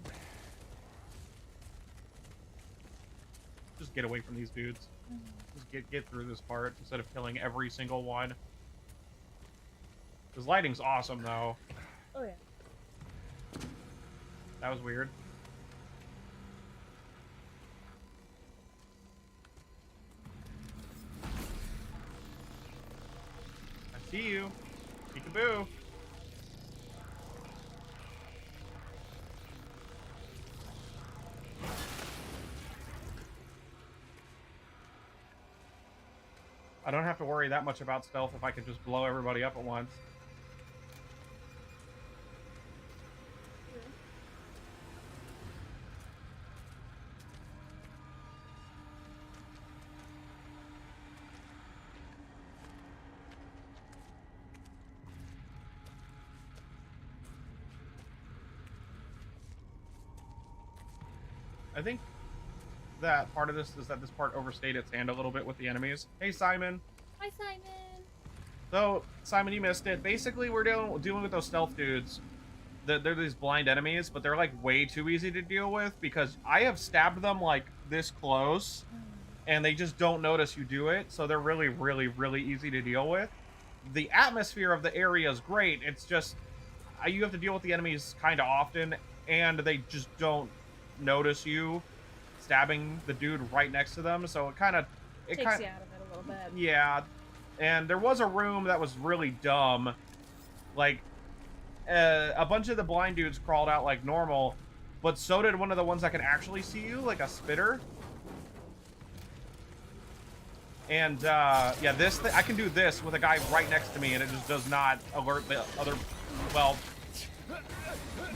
Just get away from these dudes. Just get through this part instead of killing every single one. This lighting's awesome, though. Oh, yeah. That was weird. I see you. Peekaboo. I don't have to worry that much about stealth if I can just blow everybody up at once. I think that part of this is that this part overstayed its hand a little bit with the enemies. Hey, Simon. Hi, Simon. So, Simon, you missed it. Basically, we're dealing with those stealth dudes. They're these blind enemies, but they're like way too easy to deal with because I have stabbed them like this close, and they just don't notice you do it. So they're really, really, really easy to deal with. The atmosphere of the area is great. It's just you have to deal with the enemies kind of often, and they just don't notice you stabbing the dude right next to them, so it kind of Takes you out of it a little bit. yeah. And there was a room that was really dumb, like a bunch of the blind dudes crawled out like normal, but so did one of the ones that can actually see you, like a spitter. And yeah, this I can do this with a guy right next to me, and it just does not alert the other. Well,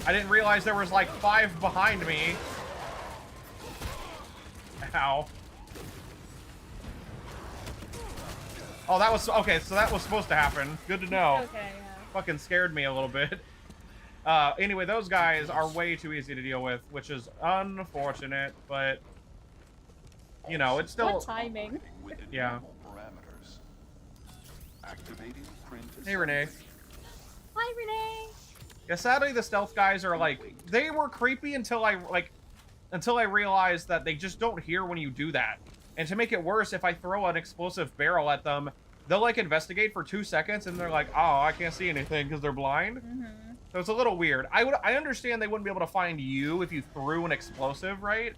I didn't realize there was like 5 behind me. Ow. Oh, that was okay. So that was supposed to happen. Good to know. Okay, yeah. Fucking scared me a little bit. Anyway, those guys are way too easy to deal with, which is unfortunate, but you know, it's still. What timing? Yeah. Parameters. Activating print. Hey, Renee. Hi, Renee. Yeah, sadly, the stealth guys are like, they were creepy until I realized that they just don't hear when you do that. And to make it worse, if I throw an explosive barrel at them, they'll like investigate for 2 seconds and they're like, oh, I can't see anything because they're blind. Mm-hmm. So it's a little weird. I understand they wouldn't be able to find you if you threw an explosive, right?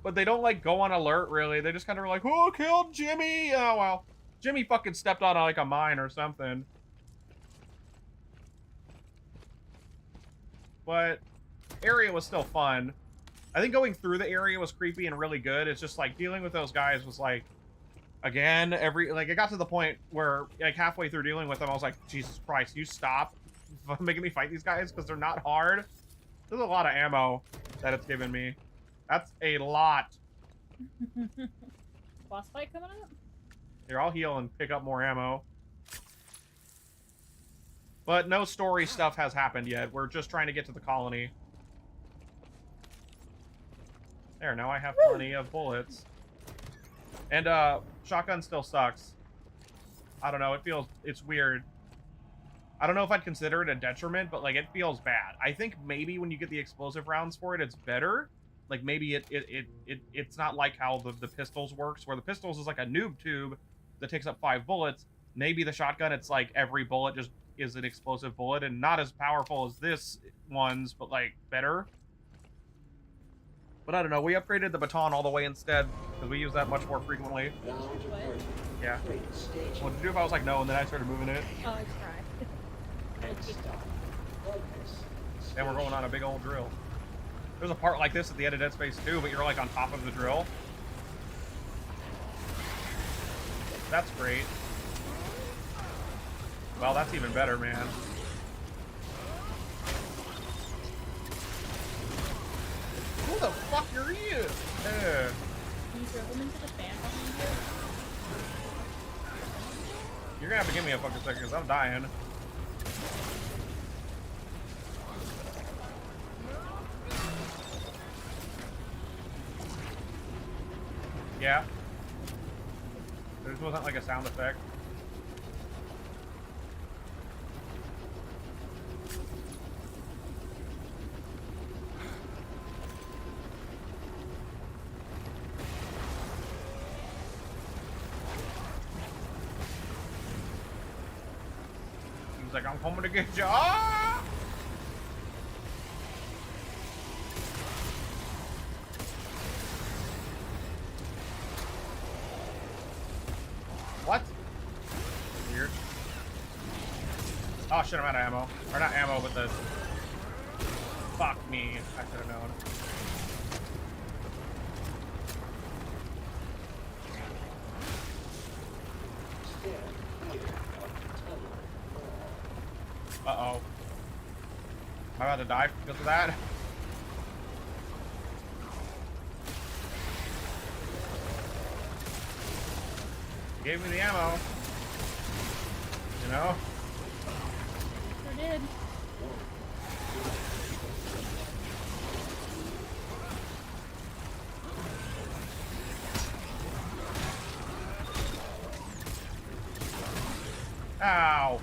But they don't like go on alert really. They just kind of like, oh, killed Jimmy. Oh, well, Jimmy fucking stepped on like a mine or something. But area was still fun. I think going through the area was creepy and really good. It's just like dealing with those guys was like, again, it got to the point where like halfway through dealing with them, I was like, Jesus Christ, you stop making me fight these guys because they're not hard. There's a lot of ammo that it's given me. That's a lot. boss fight coming up? Here, I'll heal and pick up more ammo. But no story stuff has happened yet. We're just trying to get to the colony. There, now I have plenty of bullets. And, shotgun still sucks. I don't know, it's weird. I don't know if I'd consider it a detriment, but, like, it feels bad. I think maybe when you get the explosive rounds for it, it's better. Like, maybe it's not like how the pistols works, where the pistols is like a noob tube that takes up 5 bullets. Maybe the shotgun, it's like every bullet just is an explosive bullet, and not as powerful as this one's, but, like, better. But I don't know, we upgraded the baton all the way instead, because we use that much more frequently. What? Yeah. What to do if I was like, no, and then I started moving it? Oh, I tried. And we're going on a big old drill. There's a part like this at the end of Dead Space 2, but you're like on top of the drill. That's great. Well, that's even better, man. Who the fuck are you? Can you throw them into the fan behind you? You're gonna have to give me a fucking second, because I'm dying. Yeah. This wasn't like a sound effect. He's like, I'm coming to get you. Ah! What? Weird. Oh shit, I'm out of ammo. Or not ammo, but the... Fuck me. I should have known. Uh-oh. Am I about to die because of that? Gave me the ammo. You know? Sure did. Ow.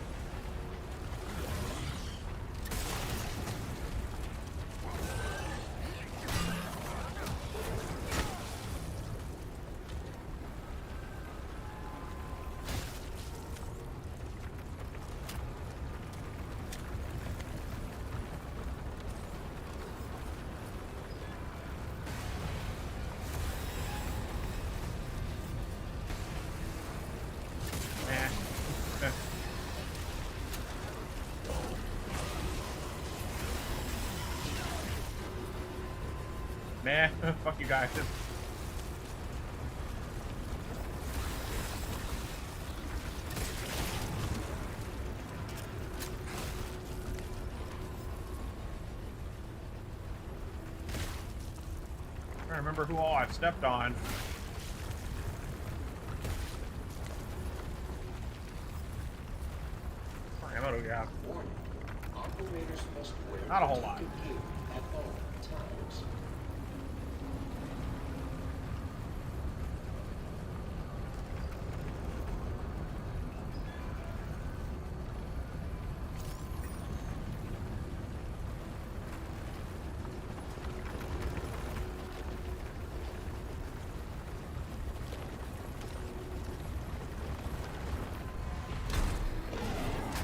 Nah, fuck you guys. I remember who all I've stepped on. What ammo do we have? Not a whole lot.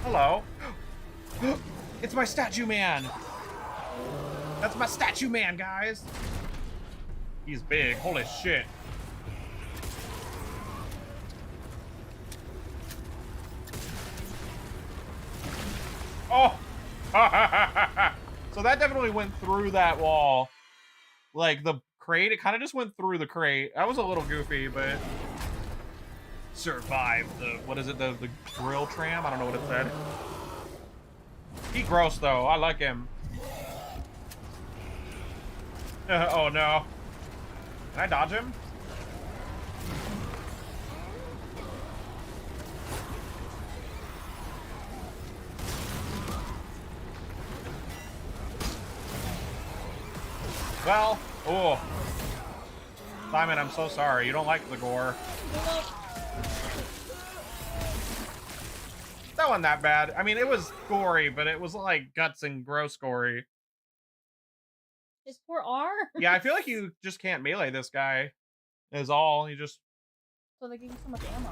Hello. It's my statue man. That's my statue man, guys. He's big. Holy shit. Oh. So that definitely went through that wall. Like the crate, it kind of just went through the crate. That was a little goofy, but survived the, what is it, the drill tram? I don't know what it said. He gross though. I like him. Oh no. Can I dodge him? Well, oh. Simon, I'm so sorry. You don't like the gore. That wasn't that bad. I mean, it was gory, but it was like guts and gross gory. His poor arm. Yeah, I feel like you just can't melee this guy. Is all. You just... So they gave you so much ammo.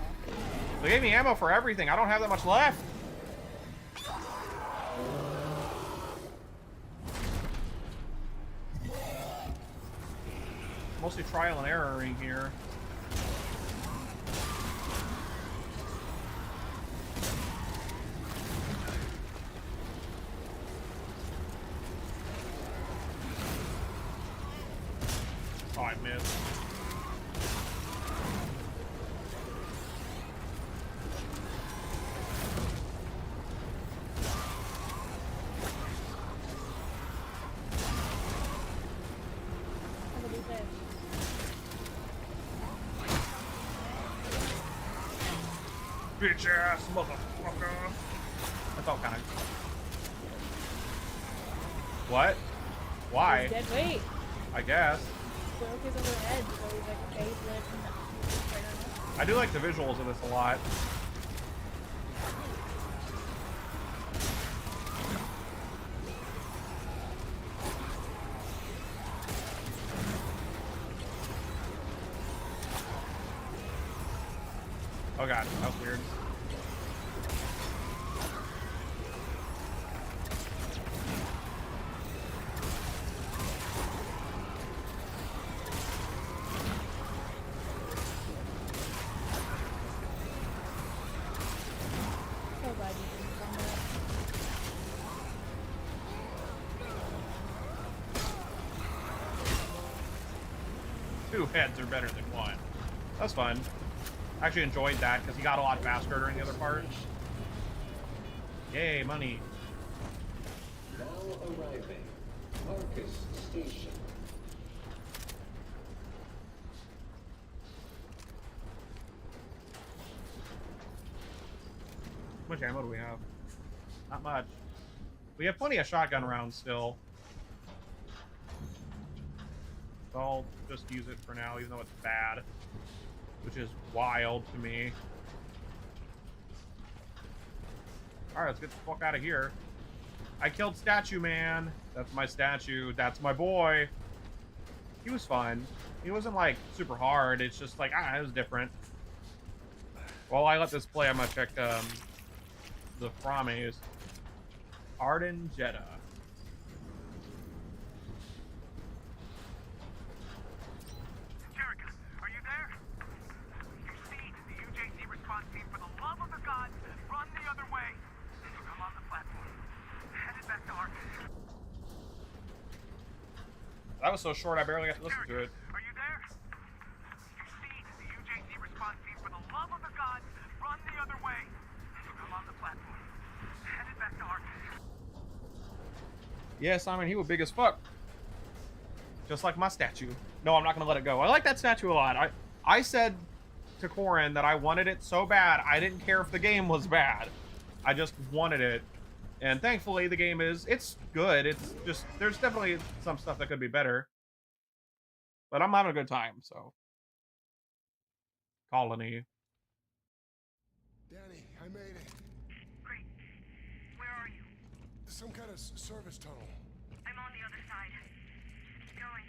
They gave me ammo for everything. I don't have that much left. Mostly trial and erroring here. Oh, I missed. Bitch ass motherfucker. That felt kind of... What? Why? He's dead weight. I guess. Broke his overhead, so he's like, okay, he's lived and I do like the visuals of this a lot. Oh god, that was weird. so glad you didn't come back. Two heads are better than one. That's fun. I actually enjoyed that because he got a lot faster during the other part. Yay, money. Now arriving. Marcus Station. How much ammo do we have? Not much. We have plenty of shotgun rounds still. So I'll just use it for now, even though it's bad. Which is wild to me. Alright, let's get the fuck out of here. I killed Statue Man. That's my statue. That's my boy. He was fun. He wasn't, like, super hard. It's just, like, it was different. While I let this play, I'm gonna check, the Frames. Arden Jeddah. Jerica, are you there? You see the UJC response team, for the love of the gods, run the other way. I'm on the platform. Headed back to Arcus. That was so short, I barely got to listen to it. Are you there? You see the UJC response team, for the love of the gods, run the other way. I'm on the platform. Headed back to Arcus. Yeah, Simon, he was big as fuck. Just like my statue. No, I'm not gonna let it go. I like that statue a lot. I said to Corrin that I wanted it so bad, I didn't care if the game was bad. I just wanted it. And thankfully, the game it's good. It's just, there's definitely some stuff that could be better. But I'm having a good time, so. Colony. Danny, I made it. Great. Where are you? Some kind of service tunnel. I'm on the other side. Keep going.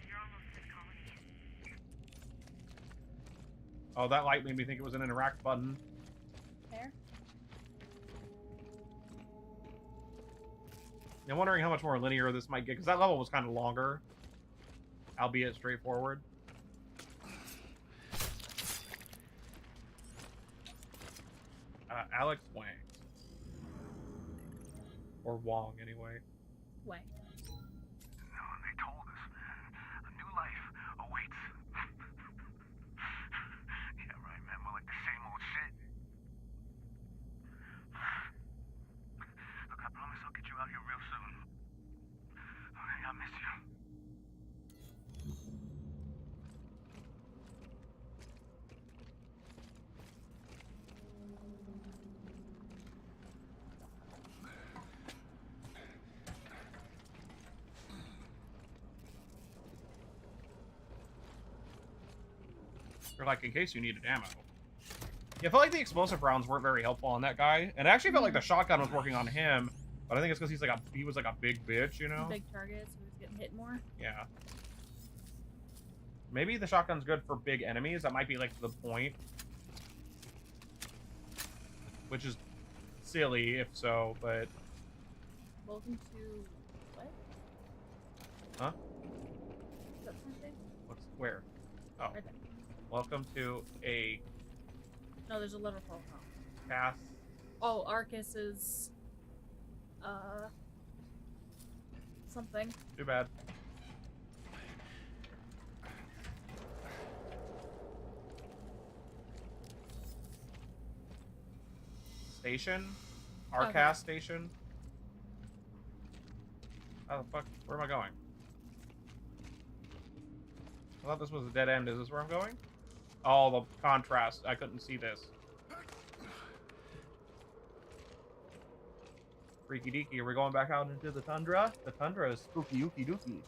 You're almost to the colony. Oh, that light made me think it was an interact button. There. I'm wondering how much more linear this might get, because that level was kind of longer, albeit straightforward. Alex Wang. Or Wong, anyway. Way. No, they told us, man. A new life awaits. Yeah, right, man. We're like the same old shit. Look, I promise I'll get you out here real soon. Okay, I miss you. Or, like, in case you needed ammo. Yeah, I felt like the explosive rounds weren't very helpful on that guy. And I actually felt like the shotgun was working on him. But I think it's because he was like a big bitch, you know? Big target, so he's getting hit more. Yeah. Maybe the shotgun's good for big enemies. That might be, like, the point. Which is silly, if so, but... Welcome to... what? Huh? Is that something? What's... where? Oh. Right there. Welcome to a... No, there's a letter profile. path. Oh, Arcus is... something. Too bad. Station? Arcas Okay. station? How the fuck? Where am I going? I thought this was a dead end. Is this where I'm going? Oh, the contrast. I couldn't see this. Freaky deaky. Are we going back out into the tundra? The tundra is spooky ooky dooky.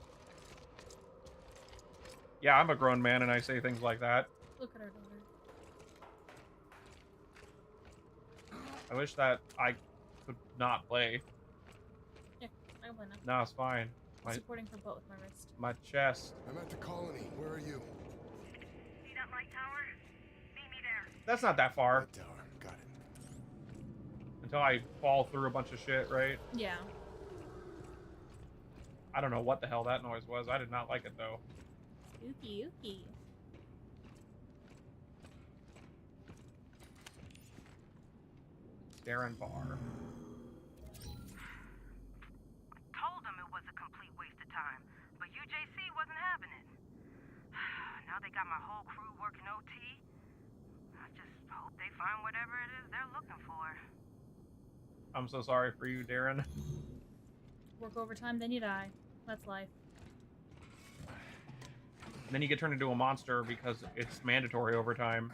Yeah, I'm a grown man and I say things like that. Look at our daughter. I wish that I could not play. Yeah, I can play now. No, it's fine. I'm supporting her butt with my wrist. My chest. I'm at the colony. Where are you? See that light tower? Meet me there. That's not that far. Red tower. Got it. Until I fall through a bunch of shit, right? Yeah. I don't know what the hell that noise was. I did not like it, though. Ookie ookie. Darren Bar. Told him it was a complete waste of time, but UJC wasn't having it. Now they got my whole crew working OT. I just hope they find whatever it is they're looking for. I'm so sorry for you, Darren. Work overtime, then you die. That's life. And then you get turned into a monster because it's mandatory overtime.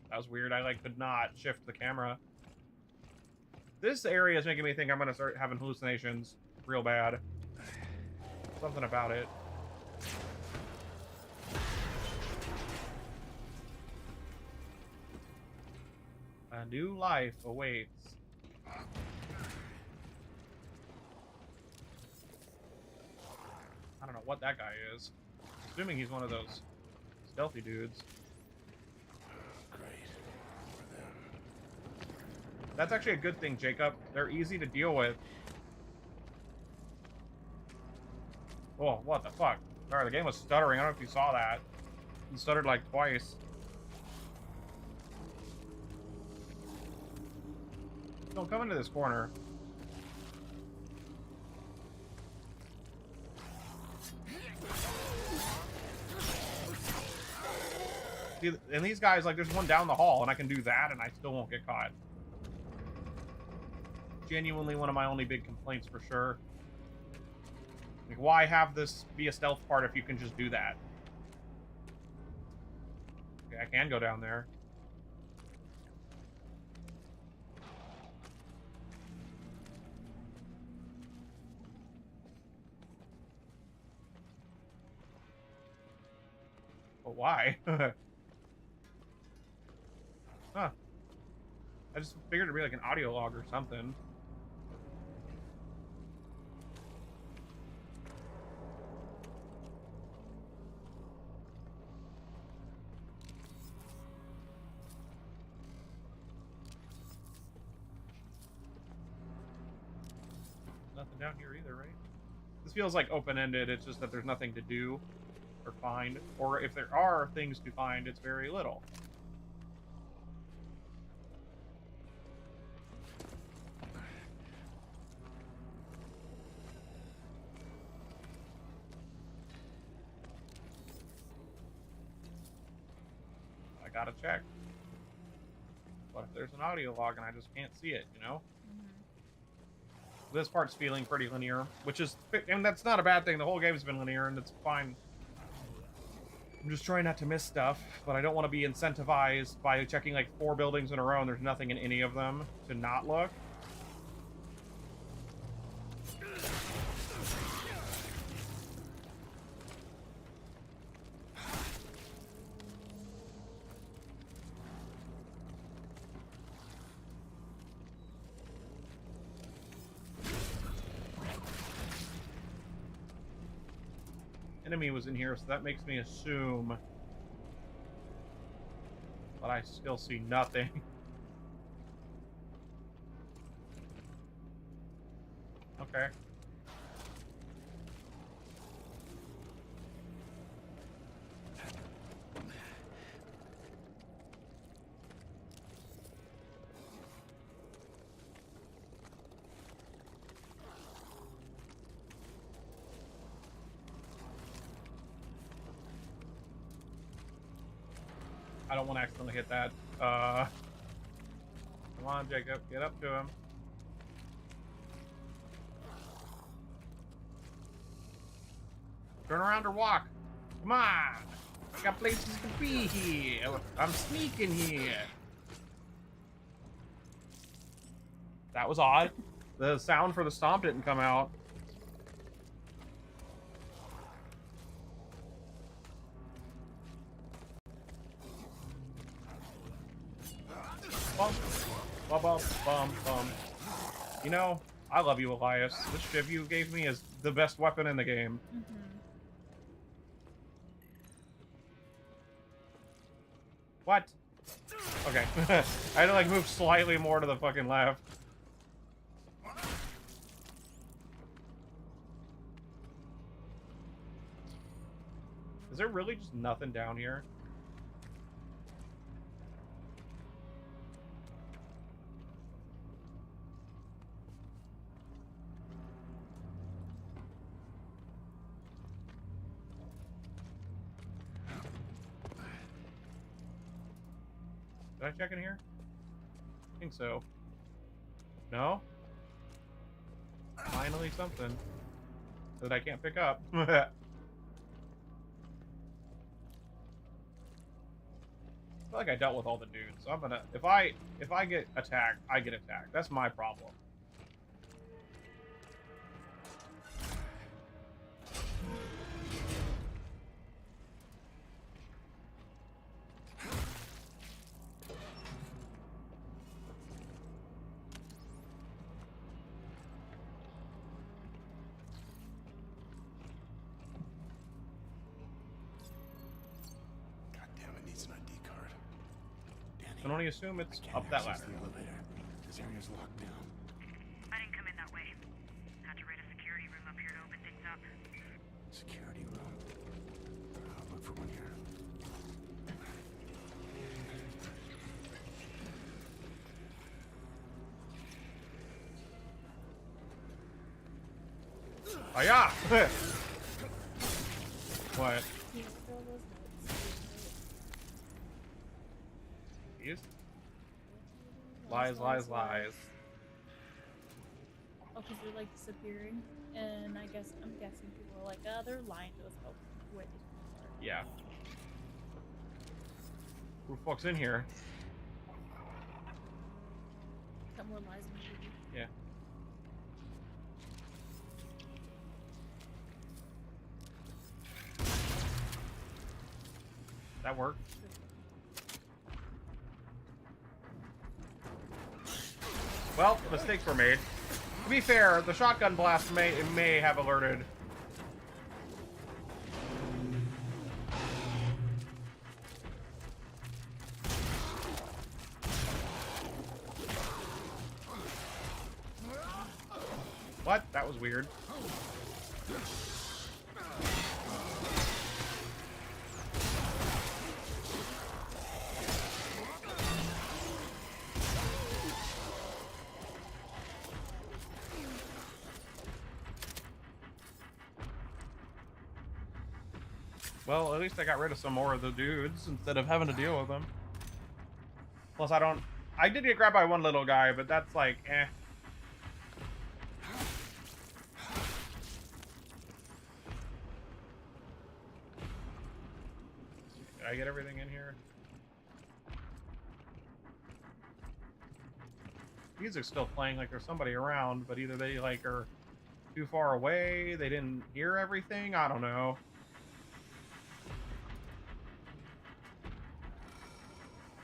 That was weird. I like could not shift the camera. This area is making me think I'm gonna start having hallucinations real bad. Something about it. A new life awaits. I don't know what that guy is. Assuming he's one of those stealthy dudes. Great. For them. That's actually a good thing, Jacob. They're easy to deal with. Oh, what the fuck? Sorry, the game was stuttering. I don't know if you saw that. He stuttered like twice. Don't come into this corner. See, and these guys, like, there's one down the hall, and I can do that, and I still won't get caught. Genuinely one of my only big complaints, for sure. Like, why have this be a stealth part if you can just do that? Okay, I can go down there. But why? Huh. I just figured it'd be like an audio log or something. Nothing down here either, right? This feels like open-ended. It's just that there's nothing to do or find. Or if there are things to find, it's very little. I gotta check. What if there's an audio log and I just can't see it, you know? This part's feeling pretty linear, which is, and that's not a bad thing. The whole game's been linear, and it's fine. I'm just trying not to miss stuff, but I don't want to be incentivized by checking like 4 buildings in a row and there's nothing in any of them to not look. enemy was in here, so that makes me assume. But I still see nothing. Okay. I don't want to accidentally hit that. Come on, Jacob. Get up to him. Turn around or walk. Come on. I got places to be here. I'm sneaking here. That was odd. The sound for the stomp didn't come out. Bum, bum, bum, bum, bum. You know, I love you, Elias. This shiv you gave me is the best weapon in the game. What? Okay. I had to like move slightly more to the fucking left. Is there really just nothing down here? Did I check in here? I think so. No? Finally something that I can't pick up. I feel like I dealt with all the dudes, so I'm gonna if I get attacked, I get attacked. That's my problem. I can only assume it's up that ladder. The elevator. This area's locked down. I didn't come in that way. Had to raid a security room up here to open things up. Security room. I'll look for one here. Oh yeah! What? These? Lies, lies, lies. Oh, because they're like disappearing, and I'm guessing people are like, oh, they're lying to us about where these people are. Yeah. Who the fuck's in here? Got more lies than truth. Yeah. That worked. Well, mistakes were made. To be fair, the shotgun blast may have alerted. What? That was weird. Well, at least I got rid of some more of the dudes instead of having to deal with them. Plus, I did get grabbed by one little guy, but that's like, eh. Did I get everything in here? Music's still playing like there's somebody around, but either they like are too far away, they didn't hear everything, I don't know.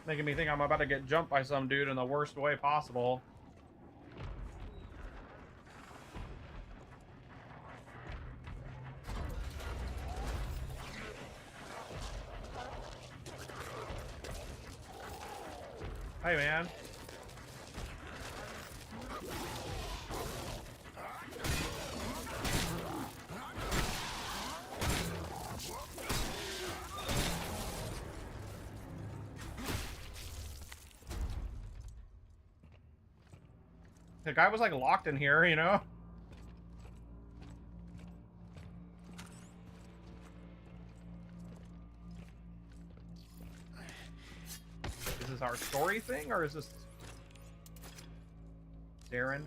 Making me think I'm about to get jumped by some dude in the worst way possible. Hey, man. The guy was like locked in here, you know? Is this our story thing, or is this Darren?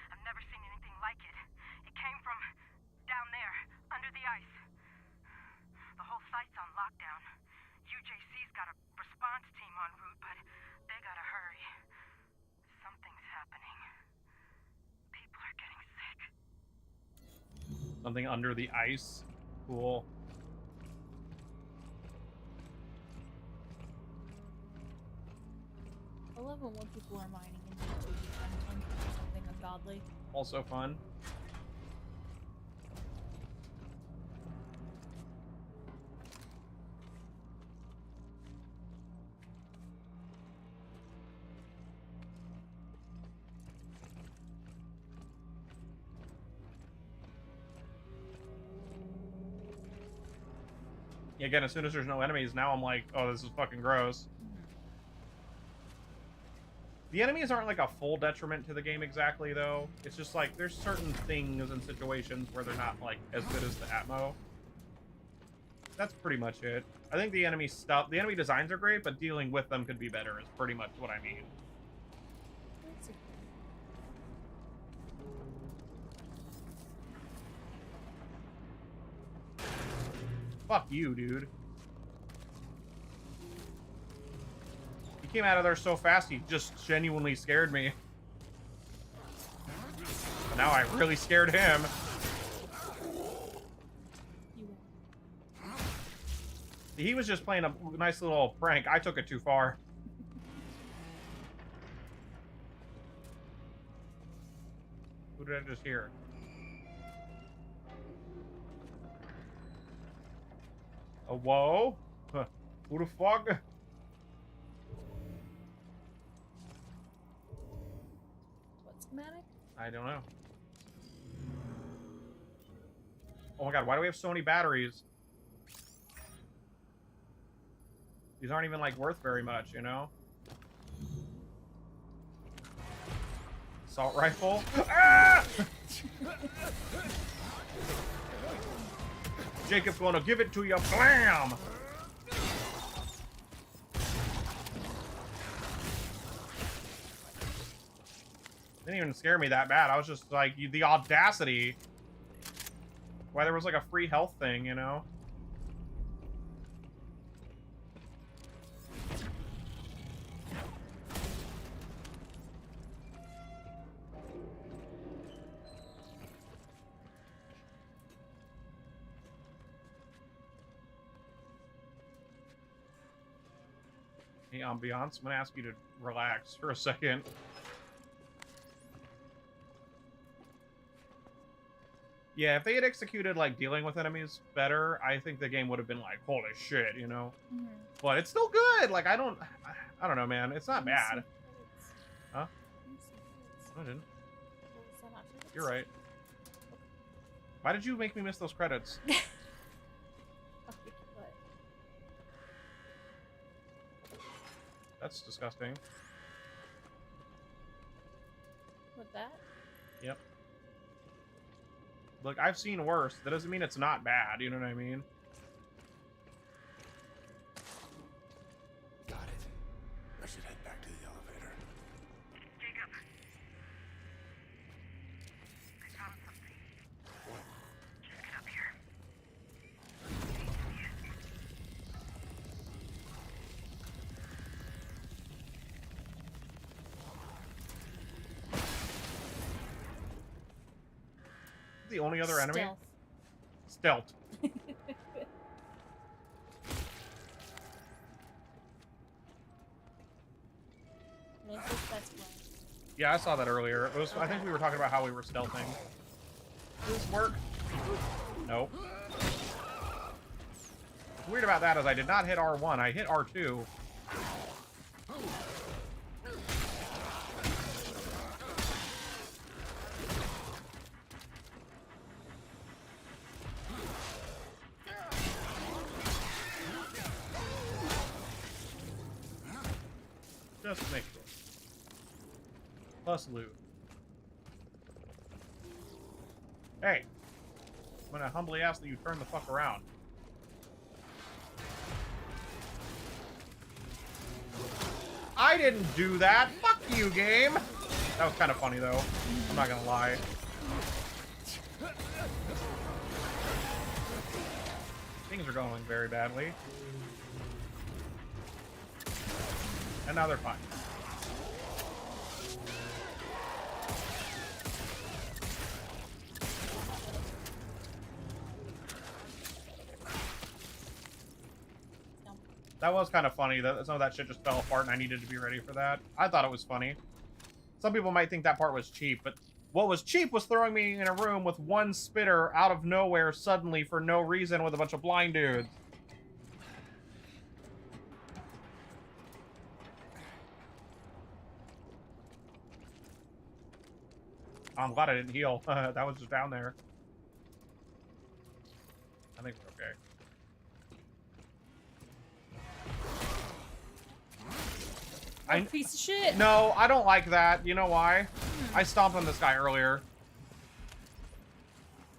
I've never seen anything like it. It came from down there, under the ice. The whole site's on lockdown. UJC's got a response team en route, but they gotta hurry. Something's happening. People are getting sick. Something under the ice. Cool. I love it when people are mining and need to be content or something ungodly. Also fun. Yeah, again, as soon as there's no enemies, now I'm like, oh, this is fucking gross. The enemies aren't like a full detriment to the game exactly, though. It's just like there's certain things and situations where they're not like as good as the Atmo. That's pretty much it. I think the enemy stuff, the enemy designs are great, but dealing with them could be better is pretty much what I mean. Fuck you, dude. He came out of there so fast, he just genuinely scared me. But now I really scared him. He was just playing a nice little prank. I took it too far. Who did I just hear? A whoa? Huh. Who the fuck? What schematic? I don't know. Oh my god, why do we have so many batteries? These aren't even, like, worth very much, you know? Assault rifle? Ah! Jacob's gonna give it to you. Blam! Didn't even scare me that bad. I was just like, the audacity. Why there was like a free health thing, you know? Hey, ambiance, I'm gonna ask you to relax for a second. Yeah, if they had executed, like, dealing with enemies better, I think the game would have been like, holy shit, you know? Mm-hmm. But it's still good! Like, I don't know, man. It's not bad. Huh? I didn't. You're right. Why did you make me miss those credits? That's disgusting. With that? Yep. Look, I've seen worse. That doesn't mean it's not bad, you know what I mean? Got it. I should head back to the elevator. Jacob. I found something. What? Just get up here. The only other enemy? Stealth. Stealth. Yeah, I saw that earlier. It was, I think we were talking about how we were stealthing. Does this work? Nope. What's weird about that is I did not hit R1. I hit R2. Just make sure. Plus loot. Hey, I'm gonna humbly ask that you turn the fuck around. I didn't do that! Fuck you, game! That was kind of funny, though. I'm not gonna lie. Things are going very badly. And now they're fine. That was kind of funny. That some of that shit just fell apart, and I needed to be ready for that. I thought it was funny. Some people might think that part was cheap, but what was cheap was throwing me in a room with one spitter out of nowhere suddenly for no reason with a bunch of blind dudes. I'm glad I didn't heal. That was just down there. I think we're okay. Piece of shit. No, I don't like that. You know why? I stomped on this guy earlier.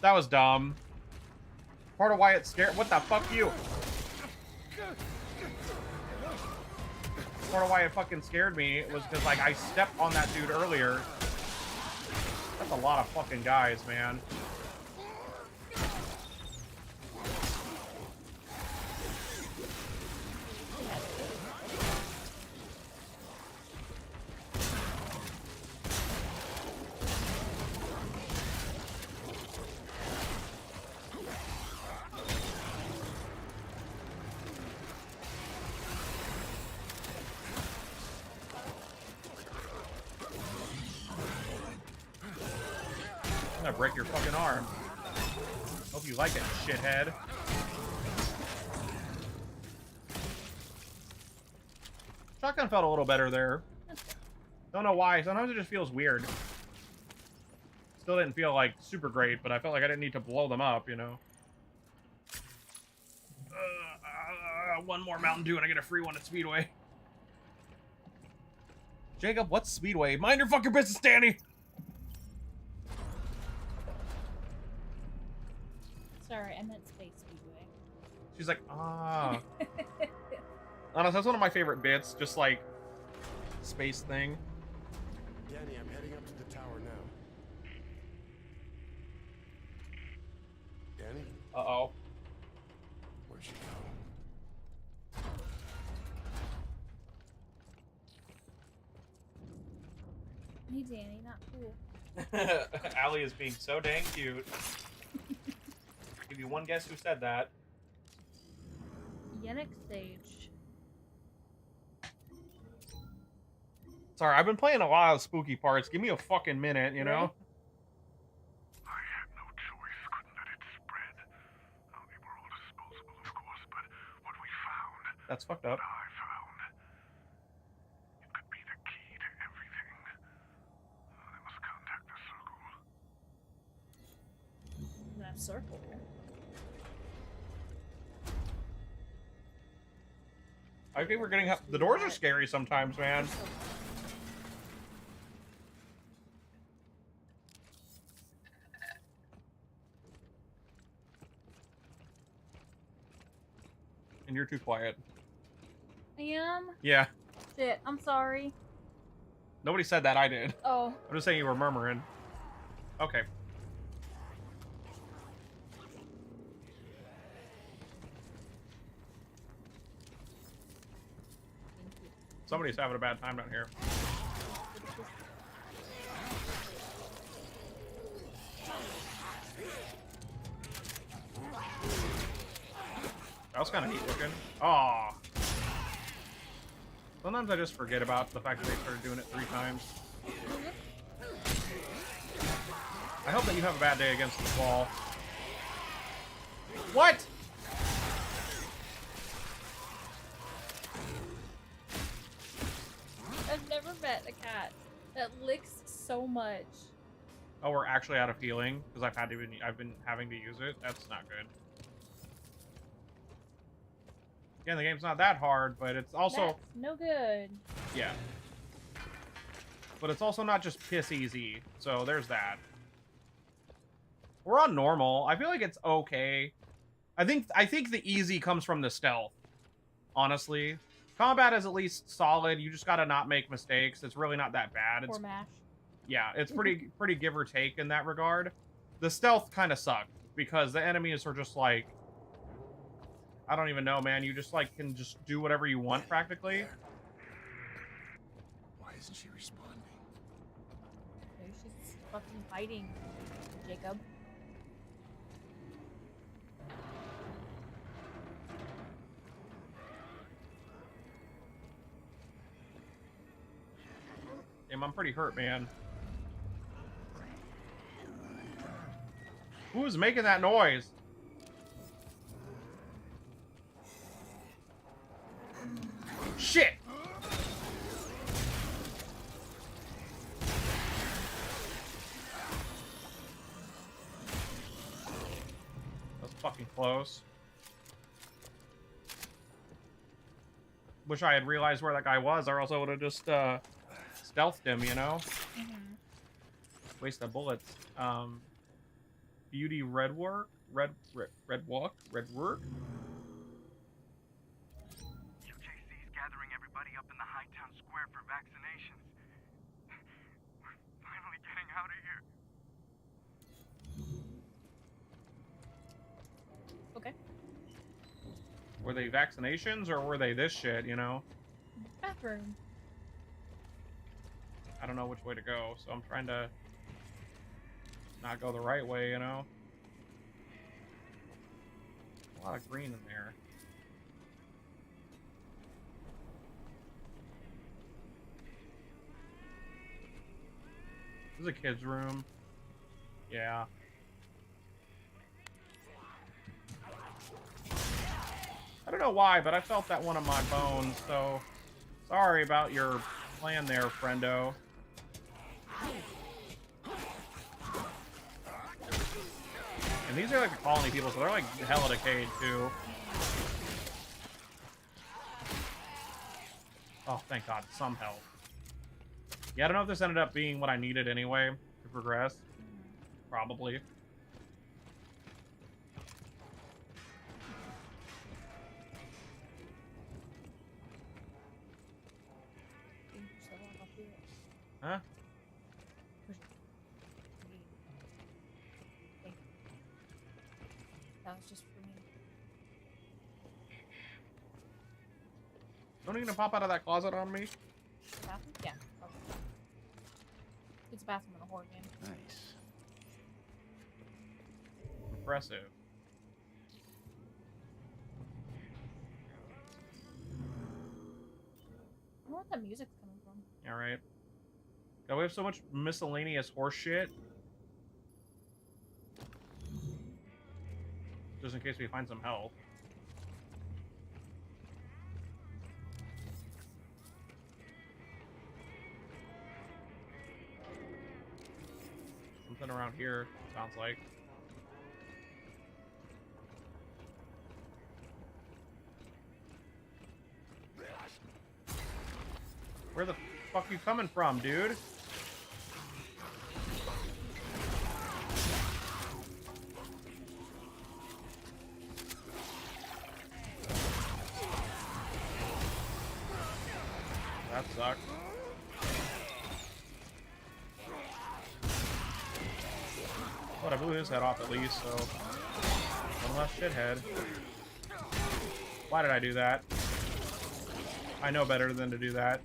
That was dumb. Part of why it scared. What the fuck, you? Part of why it fucking scared me was because, like, I stepped on that dude earlier. That's a lot of fucking guys, man. I'm gonna break your fucking arm. Hope you like it, shithead. Shotgun felt a little better there. Don't know why. Sometimes it just feels weird. Still didn't feel like super great, but I felt like I didn't need to blow them up, you know. One more Mountain Dew and I get a free one at Speedway. Jacob, what's Speedway? Mind your fucking business, Danny! Sorry, I meant Space Speedway. She's like, ah. Honestly, that's one of my favorite bits, just like space thing. Danny, I'm heading up to the tower now. Danny? Uh-oh. Where'd she go? Hey, Danny, not cool. Allie is being so dang cute. Give you one guess who said that. Yennik stage. Sorry, I've been playing a lot of spooky parts. Give me a fucking minute, you know? I had no choice. Couldn't let it spread. They were all disposable, of course, but what we found... That's fucked up. What I found... It could be the key to everything. They must contact the Circle. That circle. I think we're getting... The doors are scary sometimes, man. And you're too quiet. I am? Yeah. Shit, I'm sorry. Nobody said that, I did. Oh. I'm just saying you were murmuring. Okay. Somebody's having a bad time down here. That was kind of neat looking. Aw. Sometimes I just forget about the fact that they started doing it 3 times. I hope that you have a bad day against the wall. What? cat that licks so much. Oh, we're actually out of healing because I've been having to use it. That's not good. Again, the game's not that hard, but it's also That's no good. yeah. But it's also not just piss easy. So there's that. We're on normal. I feel like it's okay. I think the easy comes from the stealth. Honestly, combat is at least solid. You just gotta not make mistakes. It's really not that bad. It's Or mash. yeah, it's pretty give or take in that regard. The stealth kind of sucked because the enemies are just like, I don't even know, man. You just like can just do whatever you want practically. Why isn't she responding? Maybe she's fucking fighting, Jacob. Damn, I'm pretty hurt, man. Who's making that noise? Shit! That's fucking close. Wish I had realized where that guy was, or else I would have just stealthed him, you know? Waste of bullets. Beauty red work? Red work? UJC's gathering everybody up in the Hightown Square for vaccinations. We're finally getting out of here. Okay. Were they vaccinations or were they this shit, you know? Bathroom. I don't know which way to go, so I'm trying to not go the right way, you know? A lot of green in there. This is a kid's room. Yeah. I don't know why, but I felt that one of my bones, so sorry about your plan there, friendo. And these are like the colony people, so they're like hella decayed too. Oh, thank God, some health. Yeah, I don't know if this ended up being what I needed anyway to progress. Probably. Huh? That was just for me. Don't you gonna pop out of that closet on me? The bathroom? Yeah. Probably. It's a bathroom in a horror game. Nice. Impressive. I wonder what that music's coming from. All right. God, we have so much miscellaneous horse shit. Just in case we find some health. Something around here, sounds like. Where the fuck you coming from, dude? That sucks. But I blew his head off at least, so one less shithead. Why did I do that? I know better than to do that.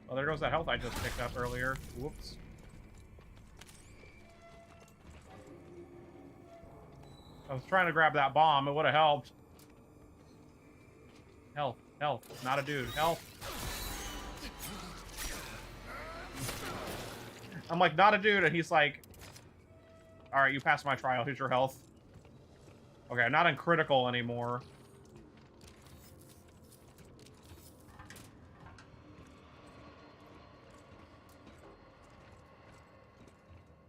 Well, there goes that health I just picked up earlier. Whoops. I was trying to grab that bomb. It would have helped. Health. Health. Not a dude. Health. I'm like, not a dude. And he's like, all right, you passed my trial. Here's your health. Okay, I'm not in critical anymore.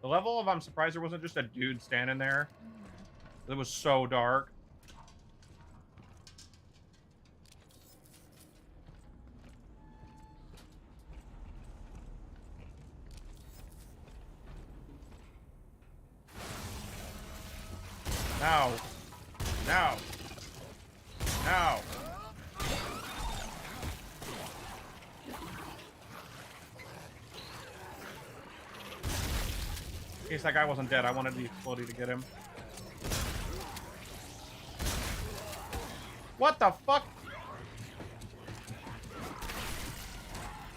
The level of I'm surprised there wasn't just a dude standing there. It was so dark. No. No. No. In case that guy wasn't dead, I wanted the explodey to get him. What the fuck?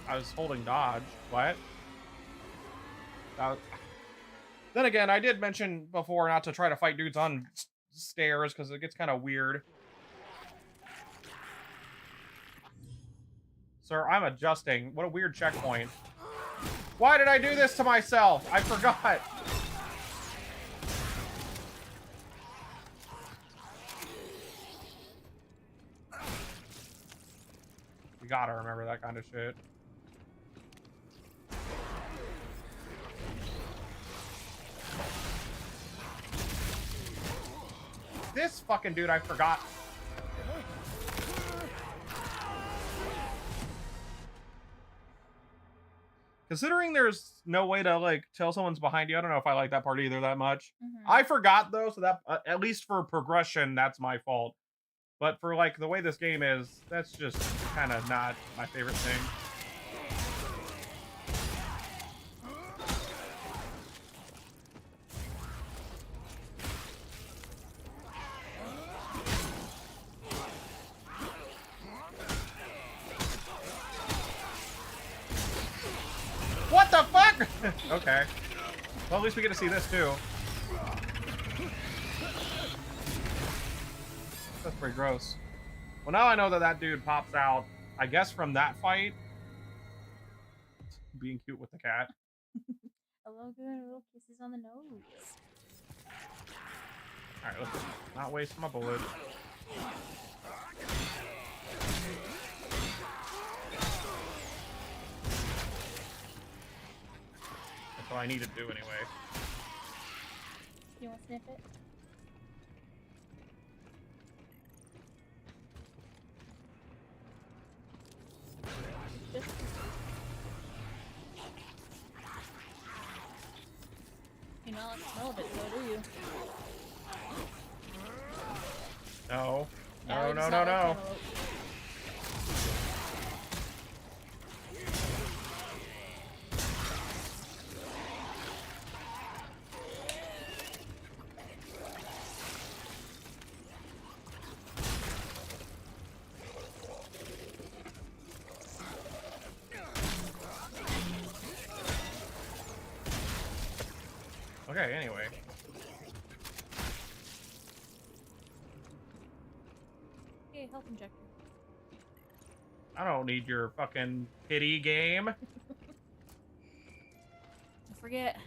I was holding dodge. What? Then again, I did mention before not to try to fight dudes on stairs because it gets kind of weird. Sir, I'm adjusting. What a weird checkpoint. Why did I do this to myself? I forgot. You gotta remember that kind of shit. This fucking dude, I forgot. Considering there's no way to, like, tell someone's behind you, I don't know if I like that part either that much. I forgot, though, so that, at least for progression, that's my fault. But for, like, the way this game is, that's just kind of not my favorite thing. What the fuck? Okay. Well, at least we get to see this, too. That's pretty gross. Well, now I know that that dude pops out, I guess, from that fight. Being cute with the cat. Hello, good little kisses on the nose. Alright, let's not waste my bullet. That's all I need to do anyway. You want to sniff it? You know, I smell of it, so do you? No. Yeah, No, we no, just no, smell like no. cantaloupe. Okay, anyway. Okay, health injector. I don't need your fucking pity game. I forget.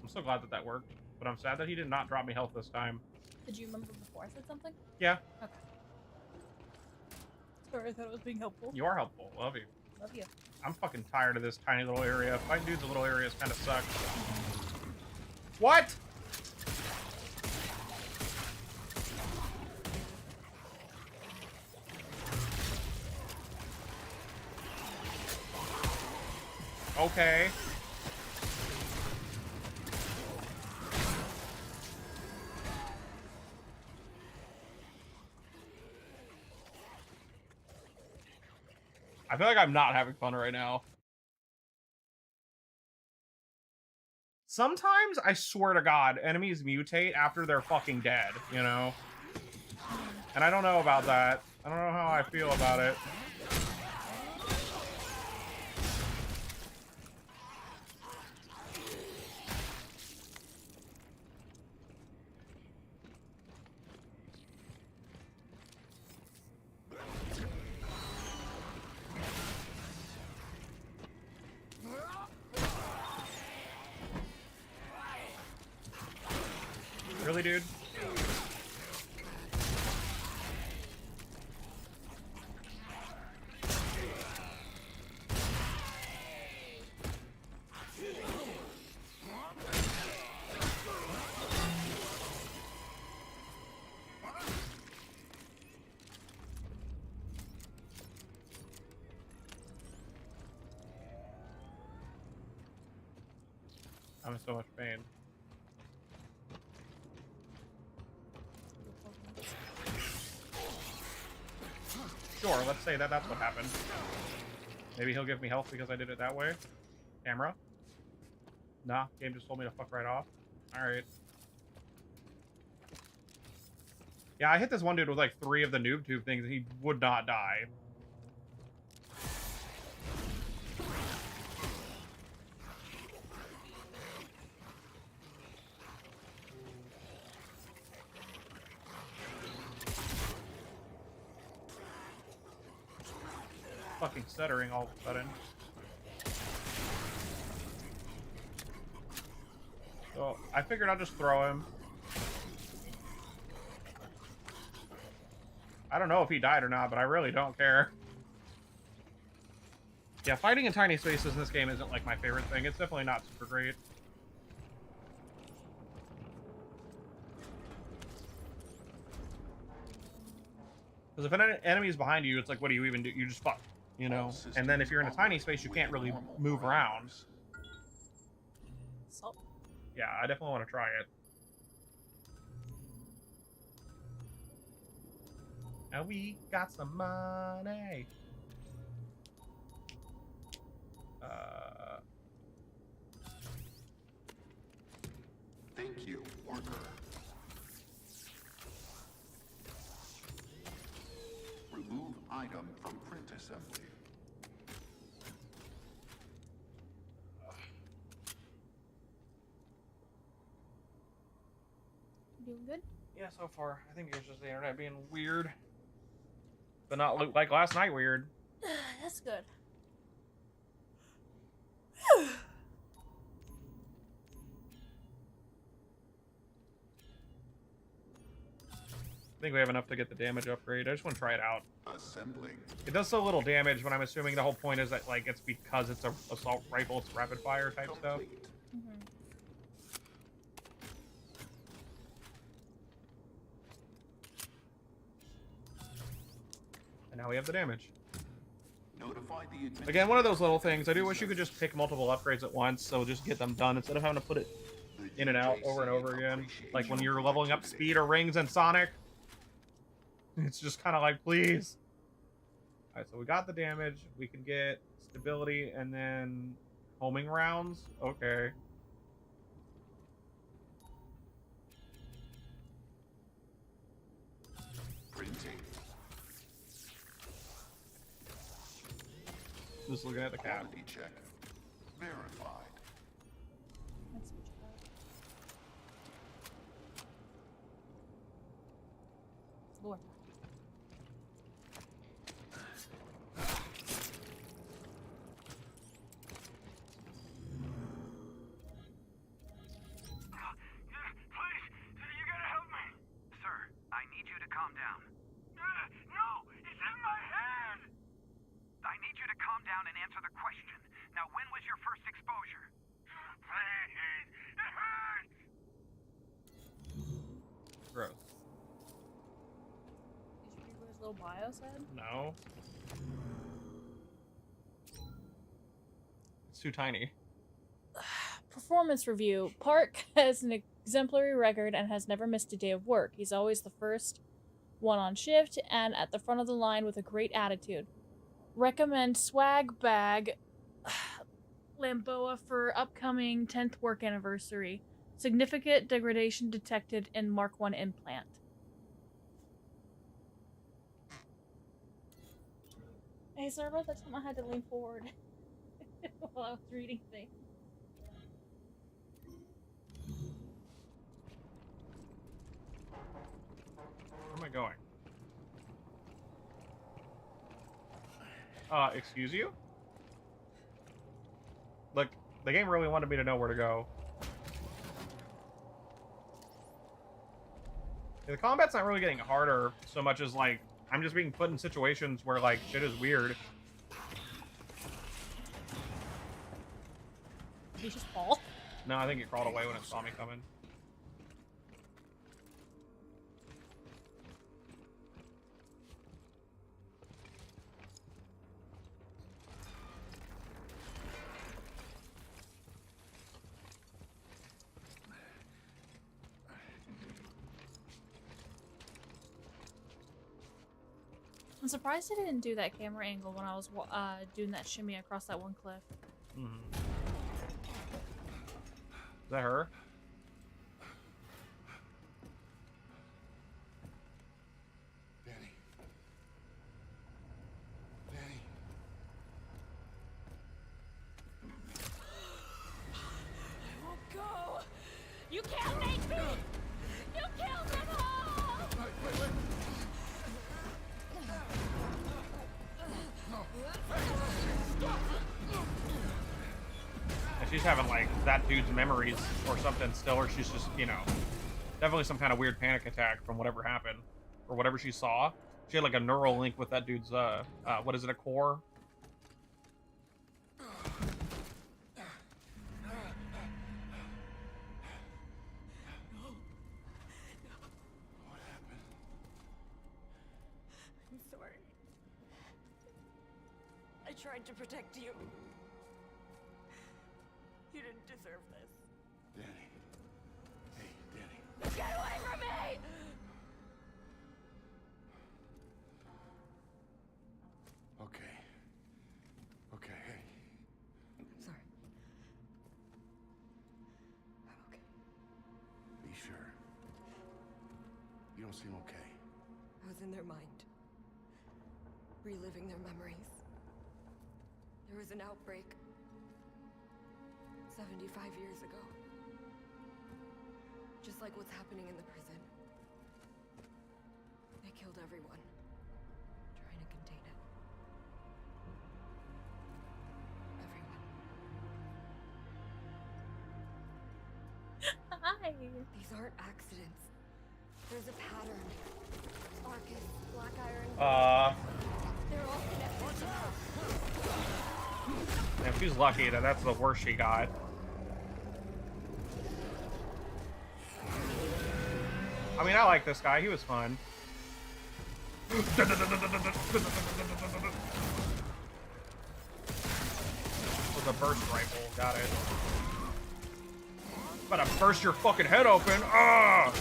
I'm so glad that that worked, but I'm sad that he did not drop me health this time. Did you remember before I said something? Yeah, Okay. Sorry, I thought it was being helpful. you are helpful. Love you. Love you. I'm fucking tired of this tiny little area. Fighting dudes in little areas kind of suck. What? Okay. I feel like I'm not having fun right now. Sometimes, I swear to God, enemies mutate after they're fucking dead, you know? And I don't know about that. I don't know how I feel about it. Really, dude? I'm in so much pain. Sure, let's say that that's what happened. Maybe he'll give me health because I did it that way. Camera? Nah, game just told me to fuck right off. Alright. Yeah, I hit this one dude with like 3 of the noob tube things and he would not die. Fucking stuttering all of a sudden. So I figured I'd just throw him. I don't know if he died or not, but I really don't care. Yeah, fighting in tiny spaces in this game isn't like my favorite thing. It's definitely not super great. Because if an enemy is behind you, it's like, what do you even do? You just fuck, you know? And then if you're in a tiny space, you can't really move around. Salt. Yeah, I definitely want to try it. And we got some money. Thank you, worker. Remove item from print assembly. Doing good? Yeah, so far. I think it's just the internet being weird. But not like last night weird. That's good. I think we have enough to get the damage upgrade. I just want to try it out. Assembling. It does so little damage, but I'm assuming the whole point is that like it's because it's a assault rifle, it's rapid fire type stuff. Complete. Mm-hmm. And now we have the damage. Notify the Again, one of those little things. I do wish you could just pick multiple upgrades at once, so just get them done instead of having to put it in and out over and over again. Like when you're leveling up speed or rings in Sonic. It's just kind of like, please. Alright, so we got the damage. We can get stability and then homing rounds. Okay. Printing. Just looking at the cap. Quality check. Verified. Let's switch it out. Lord. Please, you gotta help me. Sir, I need you to calm down. No, it's in my head. I need you to calm down and answer the question. Now, when was your first exposure? Please, it hurts. Gross. Did you read what his little bio said? No. It's too tiny. Performance review. Park has an exemplary record and has never missed a day of work. He's always the first one on shift and at the front of the line with a great attitude. Recommend swag bag Lamboa for upcoming 10th work anniversary. Significant degradation detected in Mark I implant. Hey, sorry about that time I had to lean forward while I was reading things. Where am I going? Excuse you? Look, the game really wanted me to know where to go. The combat's not really getting harder so much as, like, I'm just being put in situations where, like, shit is weird. Did he just fall? No, I think it crawled away when it saw me coming. I'm surprised I didn't do that camera angle when I was doing that shimmy across that one cliff. Mm-hmm. Is that her? Danny. Danny. I won't go. You can't make me. You killed them all. Wait. And she's having like that dude's memories or something still, or she's just, you know, definitely some kind of weird panic attack from whatever happened or whatever she saw. She had like a neural link with that dude's what is it, a core? What happened? I'm sorry. I tried to protect you. You didn't deserve this. Danny. Hey, Danny. Get away from me! Okay, hey. I'm sorry. I'm okay. Be sure. You don't seem okay. I was in their mind, reliving their memories. There was an outbreak 75 years ago. Just like what's happening in the prison. They killed everyone, trying to contain it. Everyone. Hi. These aren't accidents. There's a pattern. Arcus, Black Iron. They're all connected. Man, she's lucky that that's the worst she got. I mean, I like this guy. He was fun. With a burst rifle. Got it. I'm about to burst your fucking head open. Ah!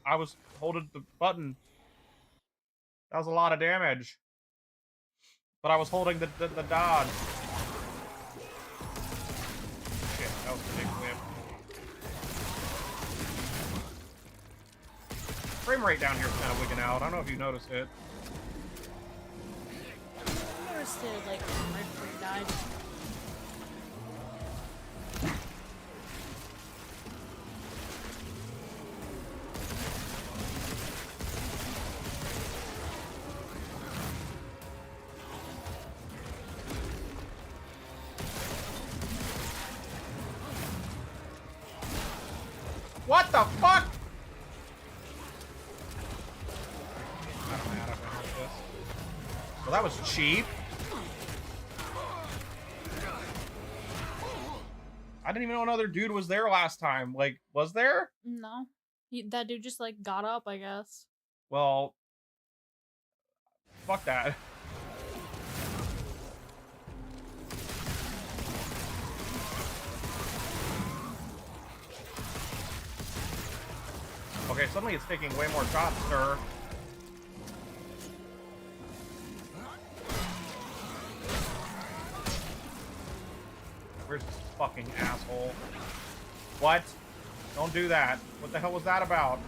I was holding the button. That was a lot of damage. But I was holding the dodge. Shit, that was a big whip. Frame rate down here is kind of wigging out. I don't know if you noticed it. I noticed it like right before he died. What the fuck? I don't know how to finish this. Well, that was cheap. I didn't even know another dude was there last time. Like, was there? No. That dude just like got up, I guess. Well, fuck that. Okay, suddenly it's taking way more shots, sir. Where's this fucking asshole? What? Don't do that. What the hell was that about?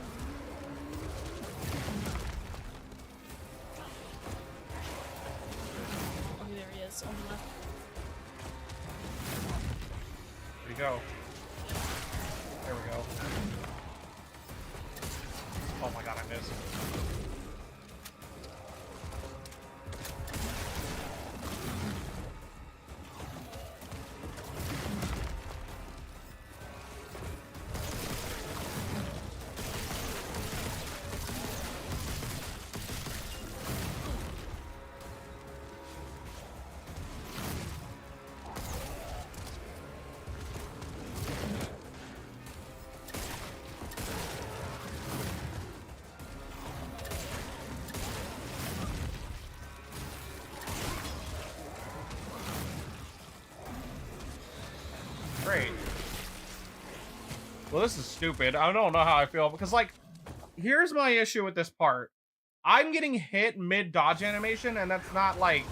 Oh, there he is on the left. There you go. There we go. Oh my god, I missed. Well, this is stupid. I don't know how I feel because, like, here's my issue with this part. I'm getting hit mid-dodge animation, and that's not, like,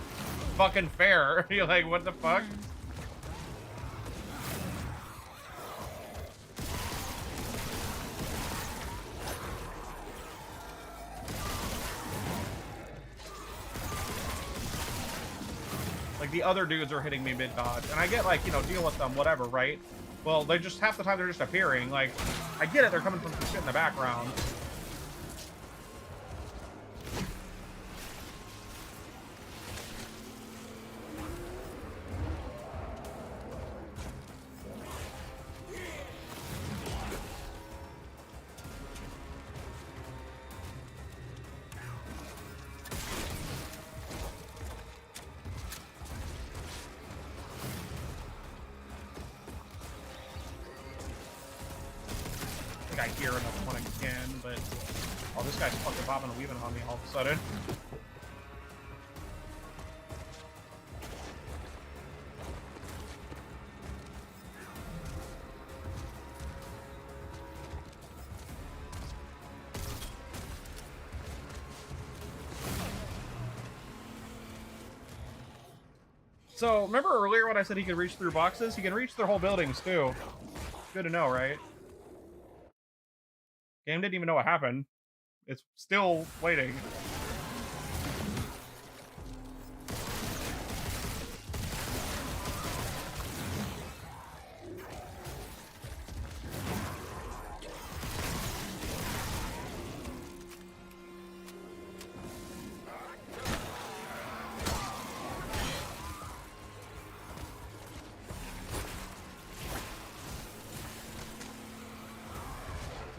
fucking fair. You're like, what the fuck? Like, the other dudes are hitting me mid-dodge. And I get, like, you know, deal with them, whatever, right? Well, they just, half the time, they're just appearing. Like, I get it, they're coming from some shit in the background. I hear another one again, but oh, this guy's fucking bobbing and weaving on me all of a sudden. So, remember earlier when I said he could reach through boxes? He can reach through whole buildings, too. Good to know, right? Game didn't even know what happened. It's still waiting.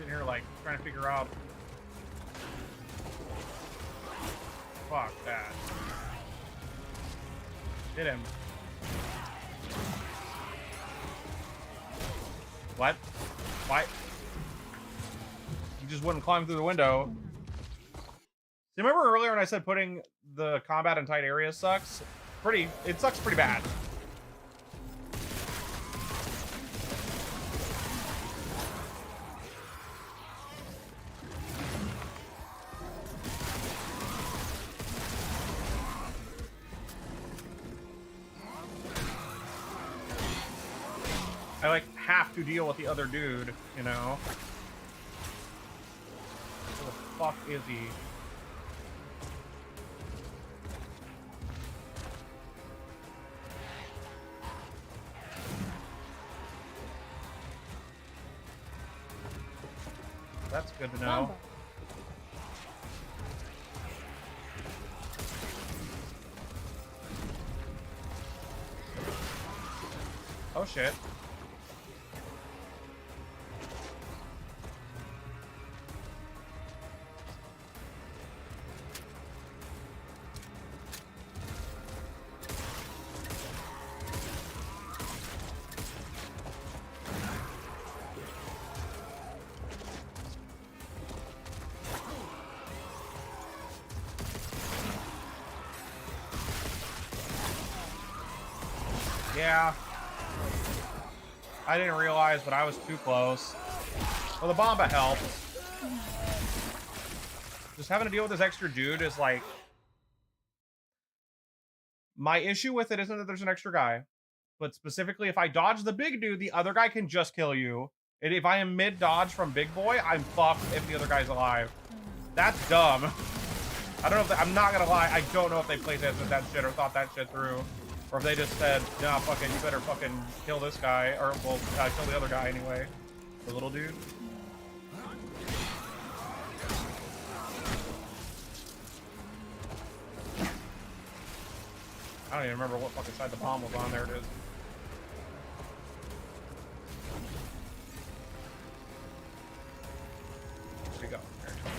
Here, like, trying to figure out. Fuck that. Hit him. What? Why? He just wouldn't climb through the window. Do you remember earlier when I said putting the combat in tight areas sucks? It sucks pretty bad. I, like, have to deal with the other dude, you know? Where the fuck is he? That's good to know. Oh, shit. Yeah. I didn't realize, but I was too close. Well, the bomba helped. Just having to deal with this extra dude is like... My issue with it isn't that there's an extra guy. But specifically, if I dodge the big dude, the other guy can just kill you. And if I am mid-dodge from Big Boy, I'm fucked if the other guy's alive. That's dumb. I don't know if... I'm not gonna lie, I don't know if they played this with that shit or thought that shit through. Or if they just said, nah, fuck it, you better fucking kill this guy. Or, well, kill the other guy anyway. The little dude. I don't even remember what fucking side the bomb was on. There it is. There we go. There it goes.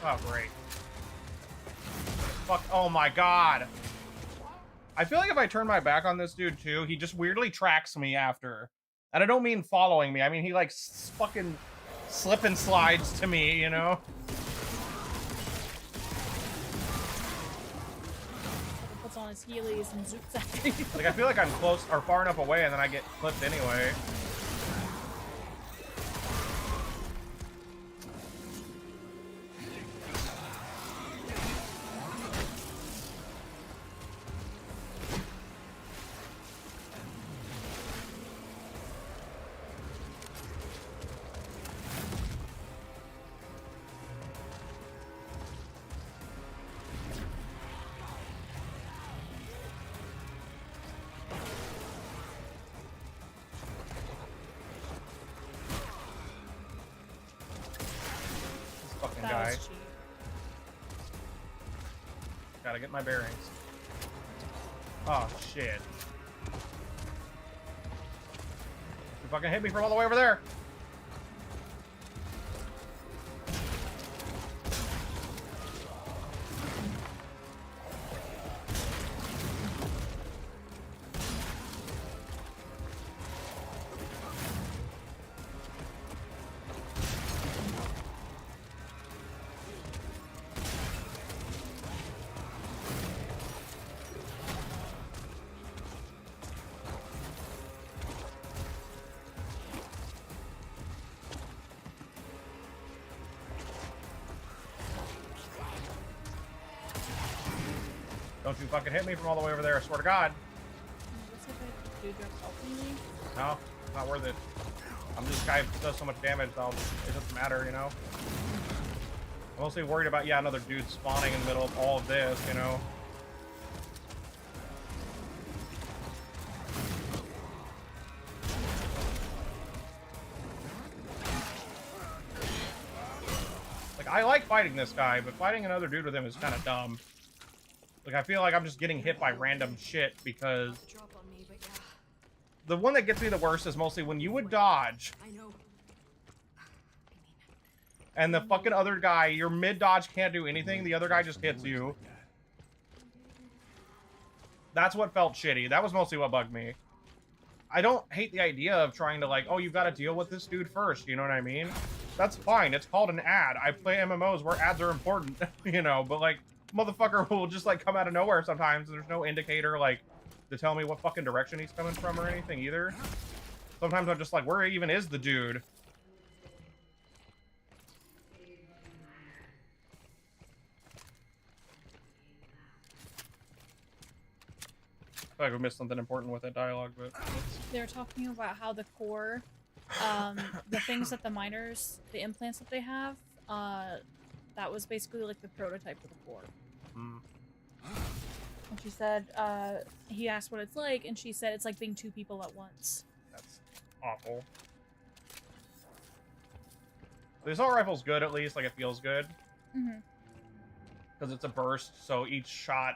Oh, great. Fuck. Oh my god. I feel like if I turn my back on this dude too, he just weirdly tracks me after. And I don't mean following me. I mean, he like fucking slip and slides to me, you know? Puts on his heelys and zoops after you. Like, I feel like I'm close or far enough away and then I get clipped anyway. That was cheap. Gotta get my bearings. Oh, shit. You fucking hit me from all the way over there. Don't you fucking hit me from all the way over there, I swear to God. No, not worth it. I'm just guy who does so much damage, it doesn't matter, you know? I'm mostly worried about, yeah, another dude spawning in the middle of all of this, you know? Like, I like fighting this guy, but fighting another dude with him is kind of dumb. Like, I feel like I'm just getting hit by random shit because the one that gets me the worst is mostly when you would dodge and the fucking other guy, your mid-dodge can't do anything, the other guy just hits you. That's what felt shitty. That was mostly what bugged me. I don't hate the idea of trying to, like, oh, you've got to deal with this dude first, you know what I mean? That's fine. It's called an ad. I play MMOs where ads are important, you know, but, like, motherfucker will just, like, come out of nowhere sometimes. There's no indicator, like, to tell me what fucking direction he's coming from or anything either. Sometimes I'm just like, where even is the dude? I feel like we missed something important with that dialogue, but they were talking about how the core, the things that the miners, the implants that they have, that was basically like the prototype for the core. Mm. And she said, he asked what it's like, and she said it's like being two people at once. That's awful. The assault rifle's good, at least, like, it feels good. Mm-hmm. Because it's a burst, so each shot...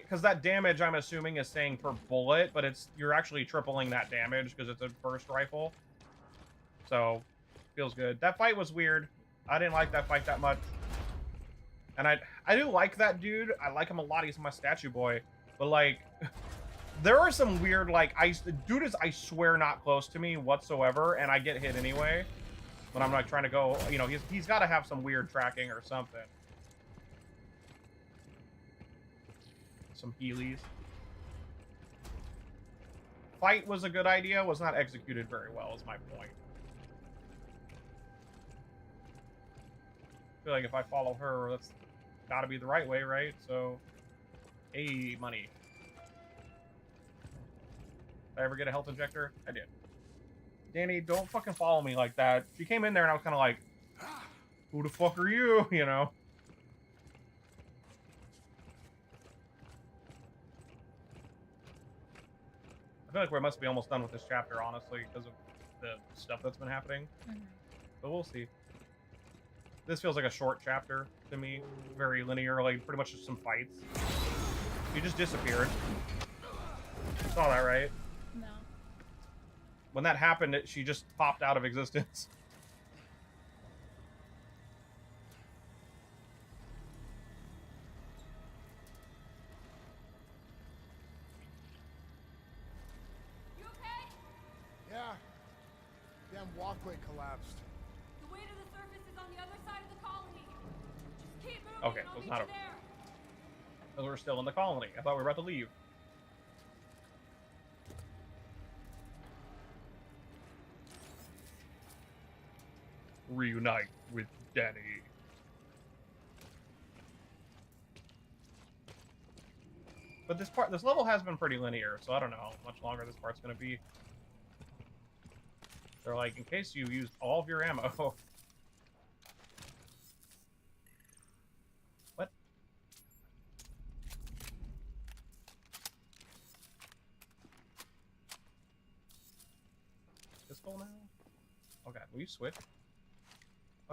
Because that damage, I'm assuming, is saying per bullet, but you're actually tripling that damage because it's a burst rifle. So, feels good. That fight was weird. I didn't like that fight that much. And I do like that dude. I like him a lot. He's my statue boy. But, like, there are some weird, like, the dude is, I swear, not close to me whatsoever, and I get hit anyway. When I'm, like, trying to go, you know, he's got to have some weird tracking or something. Some Heelys. Fight was a good idea, was not executed very well, is my point. I feel like if I follow her, that's gotta be the right way, right? So, hey, money. Did I ever get a health injector? I did. Danny, don't fucking follow me like that. She came in there and I was kind of like, who the fuck are you? You know? I feel like we must be almost done with this chapter, honestly, because of the stuff that's been happening. Mm-hmm. But we'll see. This feels like a short chapter to me. Very linear, like pretty much just some fights. You just disappeared. You saw that, right? No. When that happened, she just popped out of existence. walkway collapsed. The way to the surface is on the other side of the colony. Just keep moving. Okay, I'll so it's meet not you over. there. Because we're still in the colony. I thought we were about to leave. Reunite with Danny. But this level has been pretty linear, so I don't know how much longer this part's gonna be. They're like, in case you used all of your ammo. What? Pistol now? Okay, will you switch?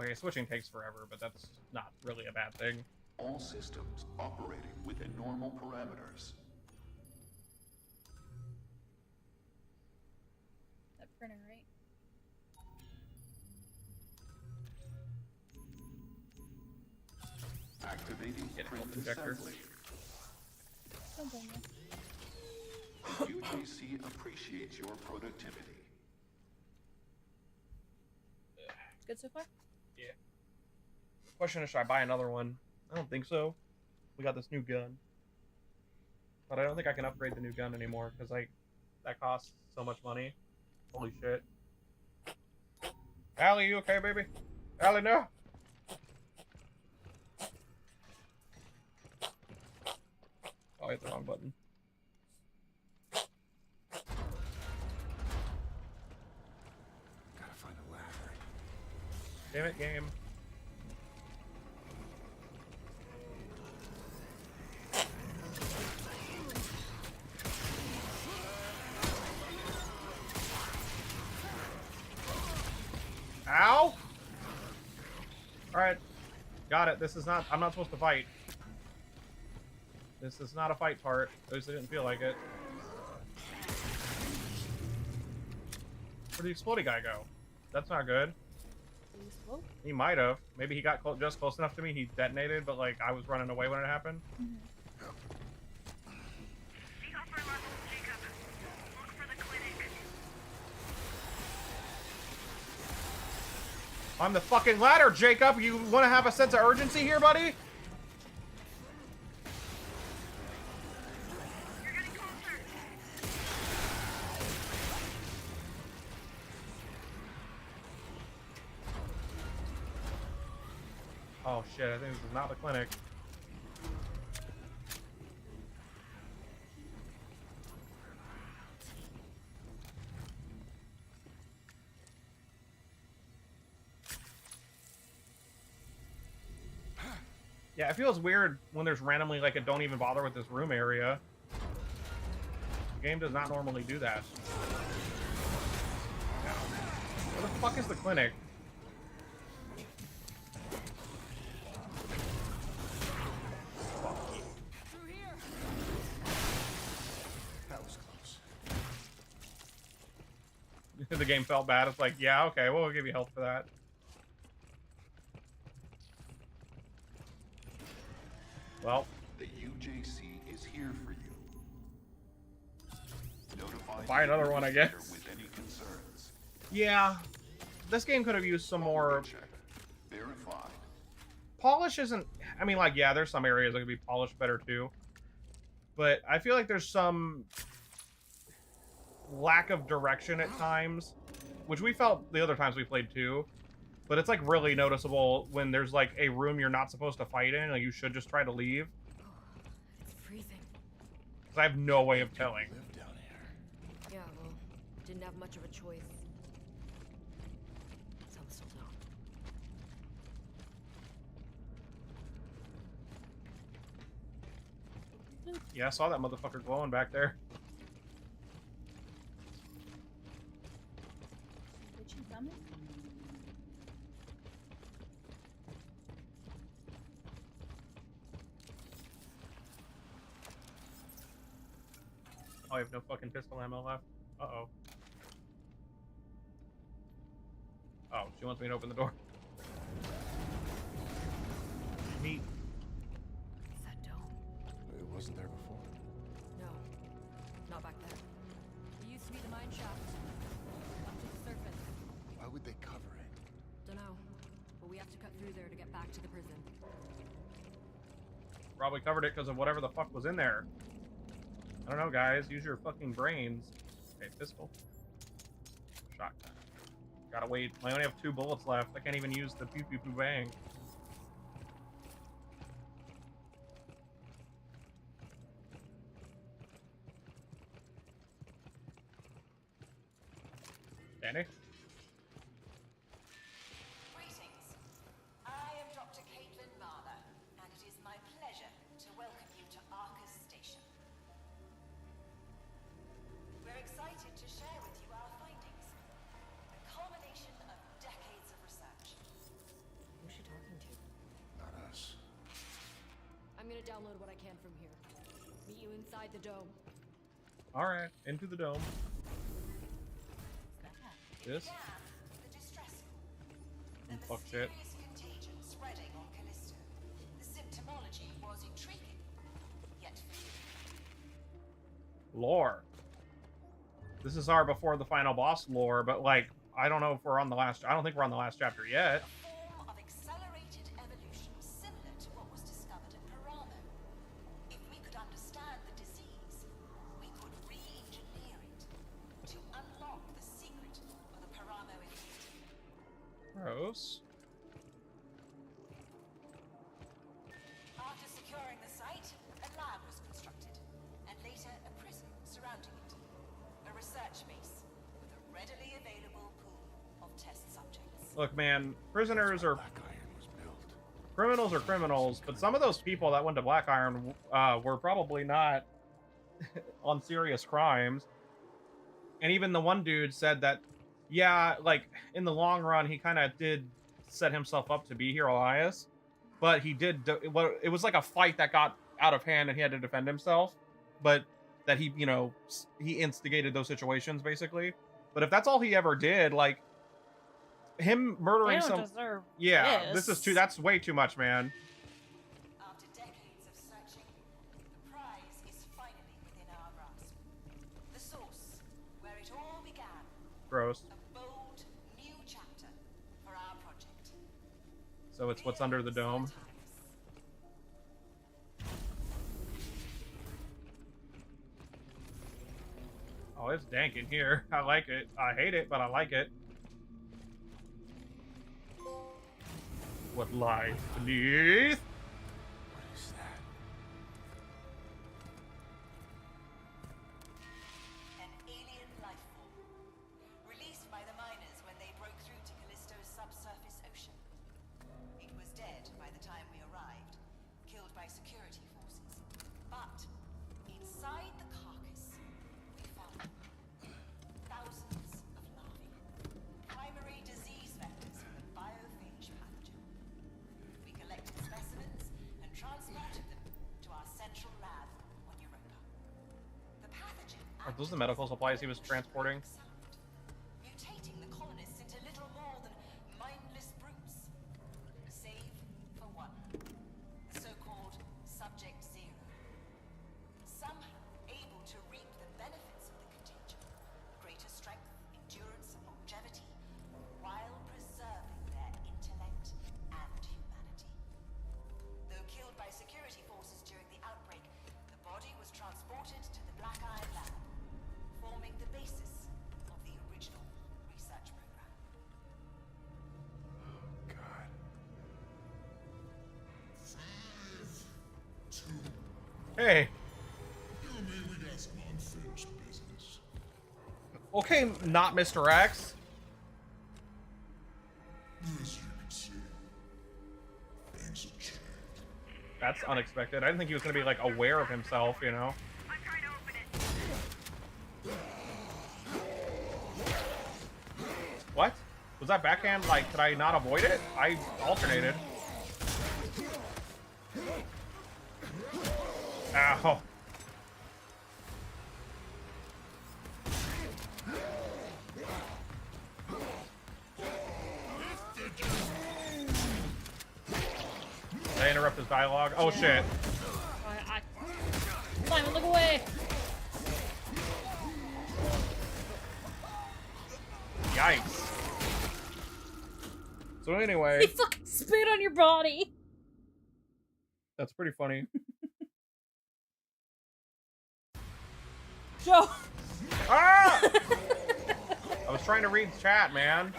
Okay, switching takes forever, but that's not really a bad thing. All systems operating within normal parameters. That printer, right? Activating Get a print health injector. assembly. Don't blame you. UJC appreciates your productivity. Good so far? Yeah. Question is, should I buy another one? I don't think so. We got this new gun. But I don't think I can upgrade the new gun anymore, because like that costs so much money. Holy shit. Allie, you okay, baby? Allie, no! Oh, I hit the wrong button. Gotta find a ladder. Damn it, game. Ow! Alright. Got it. This is not... I'm not supposed to fight. This is not a fight part. At least it didn't feel like it. Where'd the exploding guy go? That's not good. He might have. Maybe he got just close enough to me. He detonated, but like I was running away when it happened. Mm-hmm. The upper level, Jacob. Look for the clinic. I'm the fucking ladder, Jacob! You want to have a sense of urgency here, buddy? You're getting closer. Oh shit, I think this is not the clinic. Yeah, it feels weird when there's randomly like a don't even bother with this room area. The game does not normally do that. Where the fuck is the clinic? Through here. That was close. The game felt bad. It's like, yeah, okay, we'll give you health for that. Well, The UJC is here for you. Notify buy the another one, I guess. administrator with any concerns. yeah, this game could have used some more Check. Verified. polish. Isn't, I mean, like, yeah, there's some areas that could be polished better too, but I feel like there's some lack of direction at times, which we felt the other times we played too. But it's like really noticeable when there's like a room you're not supposed to fight in, like you should just try to leave. It's freezing. Because I have no way of telling. Live down here. Yeah, well, didn't have much of a choice. Some still don't. Yeah, I saw that motherfucker glowing back there. Did she coming? Oh, I have no fucking pistol ammo left. Uh-oh. Oh, she wants me to open the door. Neat. Is that dome? It wasn't there before. No, not back then. It used to be the mine shaft. Up to the surface. Why would they cover it? Dunno, but we have to cut through there to get back to the prison. Probably covered it because of whatever the fuck was in there. I don't know, guys. Use your fucking brains. Okay, pistol. Shotgun. Gotta wait. I only have 2 bullets left. I can't even use the pew pew pew bang. Danny? Greetings. I am Dr. Caitlin Marler, and it is my pleasure to welcome you to Arcus Station. We're excited to share with you our findings, the culmination of decades of research. Who's she talking to? Not us. I'm gonna download what I can from here. Meet you inside the dome. Alright, into the dome. This? The distress call. The Fuck shit. mysterious contagion spreading on Callisto. The symptomology was intriguing, yet Lore. This is our before the final boss lore, but like, I don't know if we're on the last. I don't think we're on the last chapter yet. a form of accelerated evolution similar to what was discovered in Paramo. If we could understand the disease, we could re-engineer it to unlock the secret of the Paramo effect. Gross. After securing the site, a lab was constructed, and later a prison surrounding it. A research base with a readily available pool of test subjects. Look, man, prisoners are Black Iron was built. criminals are criminals, but some of those people that went to Black Iron were probably not on serious crimes. And even the one dude said that, yeah, like, in the long run, he kind of did set himself up to be here, Elias. But he did, it was like a fight that got out of hand and he had to defend himself. But that he, you know, he instigated those situations, basically. But if that's all he ever did, like, him murdering They don't some... deserve Yeah, this is too, that's way too much, man. After decades of searching, the prize is finally within our grasp. The source, where it all began, Gross. a bold new chapter for our project. So it's what's under the dome. Oh, it's dank in here. I like it. I hate it, but I like it. What lies beneath? What is that? An alien life form, released by the miners when they broke through to Callisto's subsurface ocean. It was dead by the time we arrived, killed by security forces. But inside the carcass, we found thousands of larvae, primary disease vectors for the biophage pathogen. We collected specimens and transported them to our central lab on Europa. The pathogen Are those the medical supplies he was transporting? mutating the colonists into little more than mindless brutes. Save for one, the so-called Subject Zero. Somehow able to reap the benefits of the contagion, greater strength, endurance, and longevity, while preserving their intellect and humanity. Though killed by security forces during the outbreak, the body was transported to the Black Iron Lab, forming the basis of the original research program. God. Hey. You and me, we got some unfinished business. Okay, not Mr. X. As you can see, things have changed. That's unexpected. I didn't think he was going to be, like, aware of himself, you know? I'm trying to open it. What? Was that backhand? Like, could I not avoid it? I alternated. Ow. Did I interrupt his dialogue? Oh, shit. Simon, look away! Yikes. So anyway, He fucking spit on your body. that's pretty funny. Joe. Ah! I was trying to read the chat, man.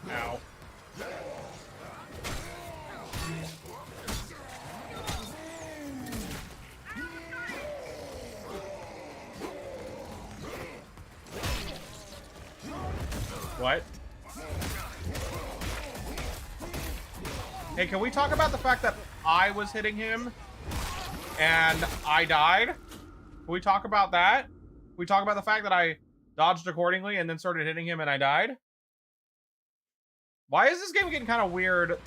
Ow. What? Hey, can we talk about the fact that I was hitting him and I died? Can we talk about that? Can we talk about the fact that I dodged accordingly and then started hitting him and I died? Why is this game getting kind of weird,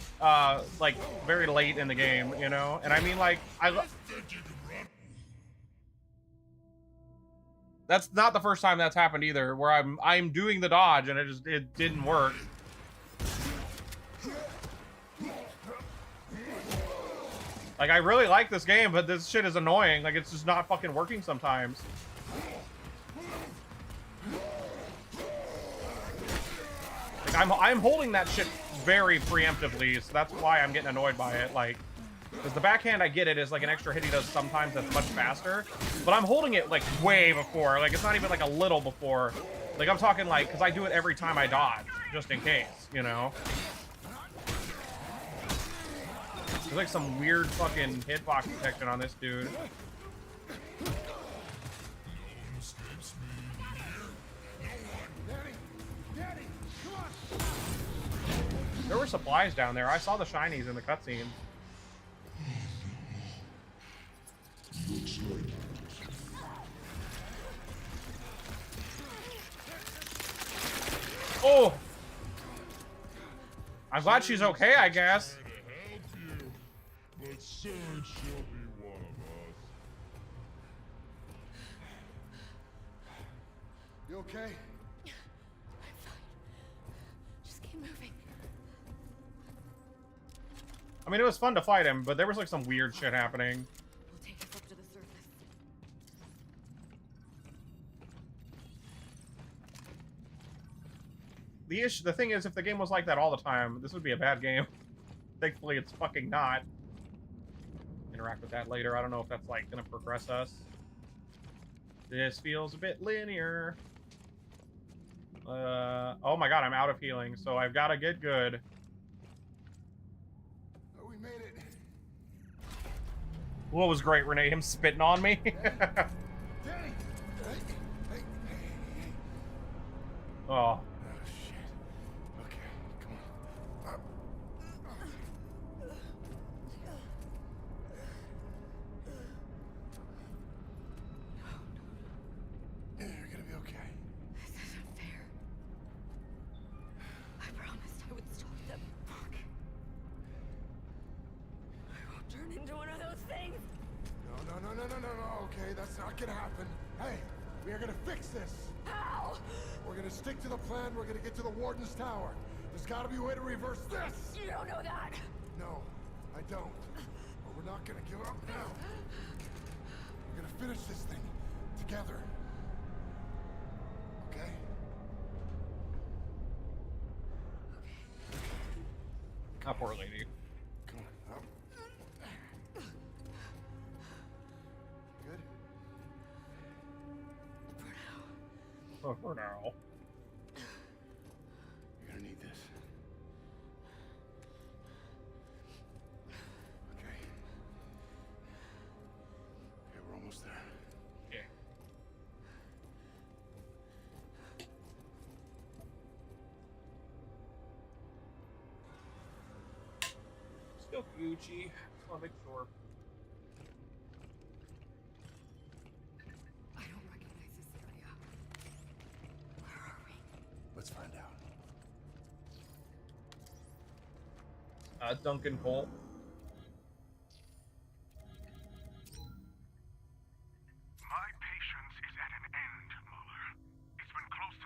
like, very late in the game, you know? And I mean, like, that's not the first time that's happened either, where I'm doing the dodge and it didn't work. Like, I really like this game, but this shit is annoying. Like, it's just not fucking working sometimes. Like, I'm holding that shit very preemptively, so that's why I'm getting annoyed by it. Like, because the backhand, I get it, is like an extra hit he does sometimes that's much faster. But I'm holding it, like, way before. Like, it's not even, like, a little before. Like, I'm talking, like, because I do it every time I dodge, just in case, you know? There's, like, some weird fucking hitbox protection on this dude. There were supplies down there. I saw the shinies in the cutscene. Oh! I'm glad she's okay, I guess. But soon she'll be one of us. You okay? I'm fine. Just keep moving. I mean, it was fun to fight him, but there was like some weird shit happening. We'll take us up to the surface. The thing is, if the game was like that all the time, this would be a bad game. Thankfully, it's fucking not. Interact with that later. I don't know if that's like gonna progress us. This feels a bit linear. Oh my god, I'm out of healing, so I've got to get good. Oh, we made it. What was great, Renee? Him spitting on me? Danny! Hey. Oh. Shit. Okay, come on. You're gonna be okay. This isn't fair. I promised I would stop them. Fuck. I won't turn into one of those things. No. Okay, that's not gonna happen. Hey, we are gonna fix this. How? We're gonna stick to the plan. We're gonna get to the Warden's Tower. There's gotta be a way to reverse this. You don't know that. No, I don't. But we're not gonna give up now. We're gonna finish this thing together. Okay? Ah, poor lady. Come on, up. Good? Oh, for now. You're gonna need this. Okay. Okay, we're almost there. Yeah. Still Gucci. Just want to make sure. I don't recognize this area. Where are we? Let's find out. Duncan Cole. My patience is at an end, Muller. It's been close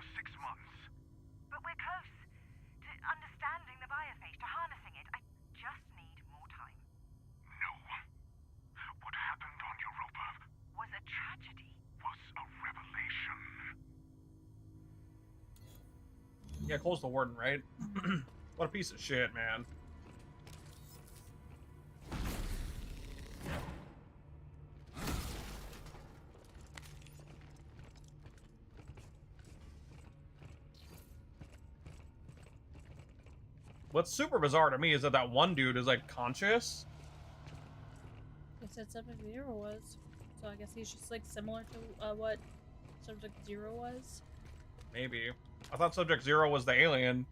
Yeah, Cole's the warden, right? What a piece of shit, man. What's super bizarre to me is that that one dude is like conscious. They said Subject Zero was, so I guess he's just like similar to what Subject Zero was. Maybe. I thought Subject Zero was the alien.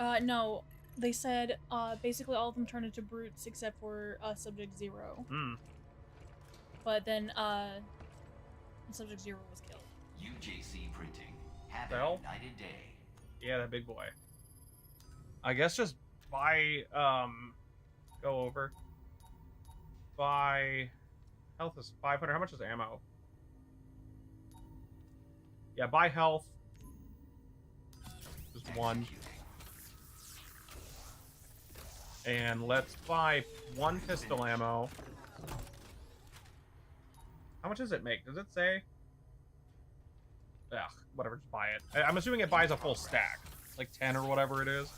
No. They said basically all of them turned into brutes except for Subject Zero. Hmm. But then Subject Zero was killed. UJC printing. Have a Well, united day. yeah, that big boy. I guess just buy go over. Buy health is 500. How much is ammo? Yeah, buy health. Just one. And let's buy 1 pistol ammo. How much does it make? Does it say? Ugh, whatever, just buy it. I'm assuming it buys a full stack. Like 10 or whatever it is.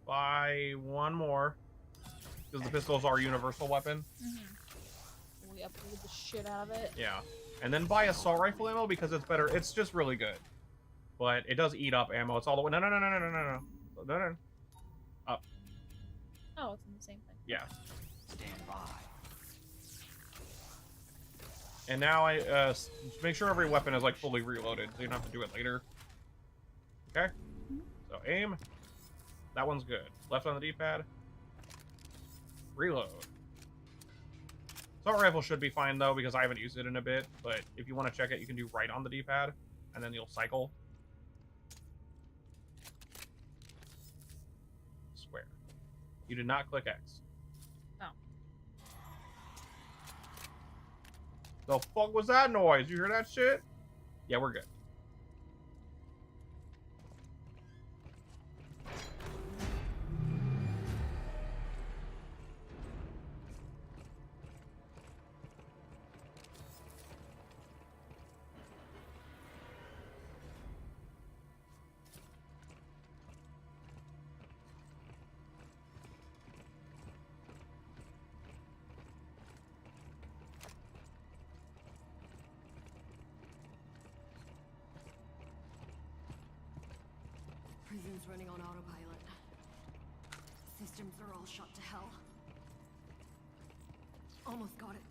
Buy 1 more. Because the pistols are a universal weapon. Mm-hmm. We upgraded the shit out of it. Yeah. And then buy assault rifle ammo because it's better. It's just really good. But it does eat up ammo. It's all the way. No. Up. Oh, it's in the same thing. Yeah. Stand by. And now I make sure every weapon is like fully reloaded, so you don't have to do it later. Okay. So aim. That one's good. Left on the D-pad. Reload. Assault rifle should be fine though because I haven't used it in a bit. But if you want to check it, you can do right on the D-pad, and then you'll cycle. Square. You did not click X. Oh. The fuck was that noise? You hear that shit? Yeah, we're good. Prison's running on autopilot. Systems are all shut to hell. Almost got it.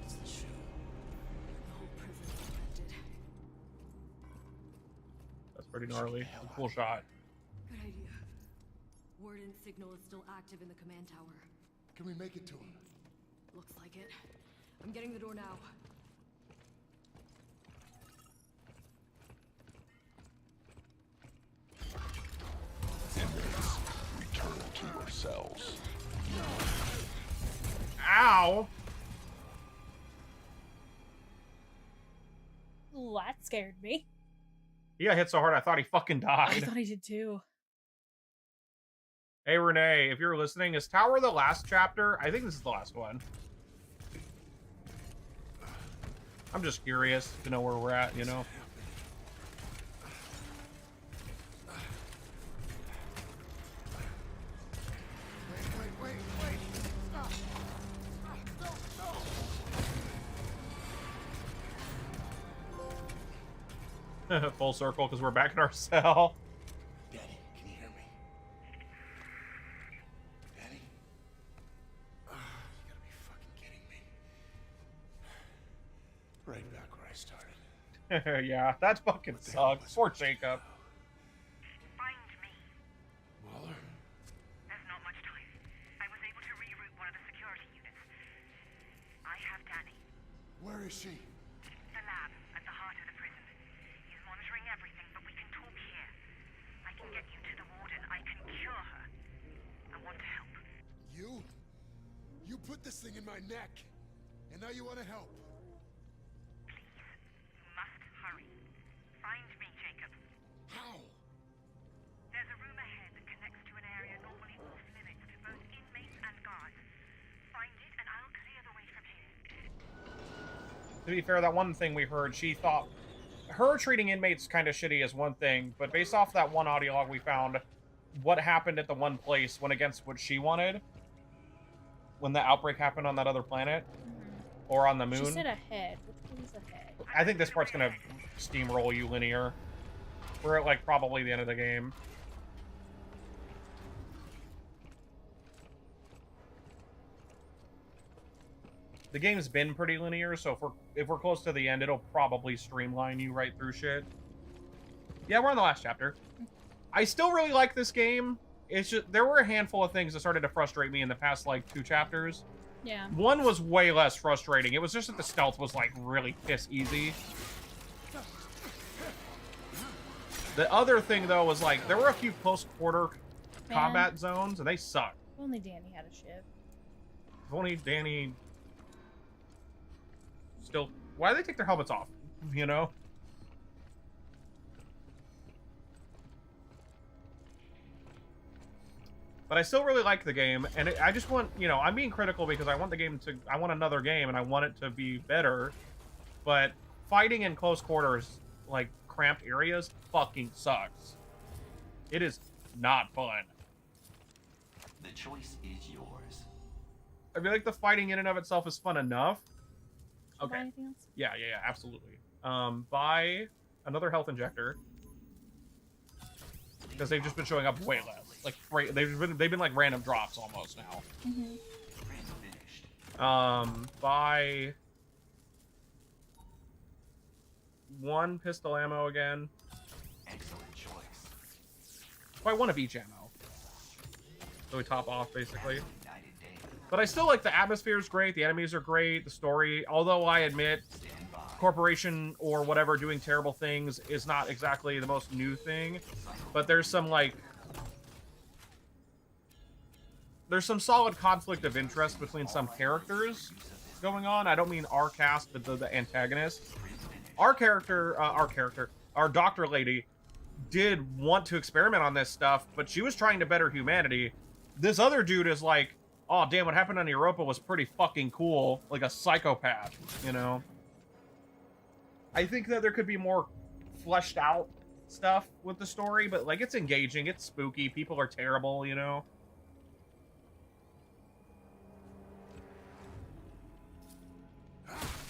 It's the shoe. The whole prison's infected. That's pretty gnarly. Cool shot. Good idea. Warden's signal is still active in the command tower. Can we make it to him? Looks like it. I'm getting the door now. Inmates, return to your cells. Ow! Ooh, that scared me. He got hit so hard I thought he fucking I died. thought he did too. Hey Renee, if you're listening, is Tower the last chapter? I think this is the last one. I'm just curious to know where we're at, you know? Wait. Stop. No. Full circle because we're back in our cell. Daddy, can you hear me? Daddy? You gotta be fucking kidding me. Right back where I started. Yeah, that fucking sucks. Poor Jacob. Find me. Waller? There's not much time. I was able to reroute one of the security units. I have Danny. Where is she? The lab at the heart of the prison. He's monitoring everything, but we can talk here. I can get you to the warden. I can cure her. I want to help. You? You put this thing in my neck, and now you want to help? Please. You must hurry. Find me, Jacob. How? There's a room ahead that connects to an area normally off limits to both inmates and guards. be fair, that one thing we heard, she thought her treating inmates kind of shitty is one thing, but based off that one audio log we found, what happened at the one place went against what she wanted when the outbreak happened on that other planet or on the moon. She said ahead. What's ahead? I think this part's gonna steamroll you linear. We're at like probably the end of the game. The game's been pretty linear, so if we're close to the end, it'll probably streamline you right through shit. Yeah, we're on the last chapter. I still really like this game. It's just there were a handful of things that started to frustrate me in the past like 2 chapters. Yeah. One was way less frustrating. It was just that the stealth was like really piss easy. The other thing though was like there were a few close quarter combat zones and they sucked. If only Danny had a ship. If only Danny still. Why do they take their helmets off? You know? But I still really like the game, and I just want, you know, I'm being critical because I want the game to, I want another game, and I want it to be better. But fighting in close quarters, like cramped areas, fucking sucks. It is not fun. The choice is yours. I feel like the fighting in and of itself is fun enough. Okay. Anything else? Yeah, absolutely. Buy another health injector. Because they've just been showing up way less. Like, they've been like random drops almost now. Buy 1 pistol ammo again. Excellent choice. Buy 1 of each ammo. So we top off, basically. But I still like the atmosphere is great, the enemies are great, the story, although I admit corporation or whatever doing terrible things is not exactly the most new thing, but there's some like there's some solid conflict of interest between some characters going on. I don't mean our cast, but the antagonist. Our doctor lady did want to experiment on this stuff, but she was trying to better humanity. This other dude is like, oh damn, what happened on Europa was pretty fucking cool, like a psychopath, you know? I think that there could be more fleshed out stuff with the story, but like it's engaging, it's spooky, people are terrible, you know?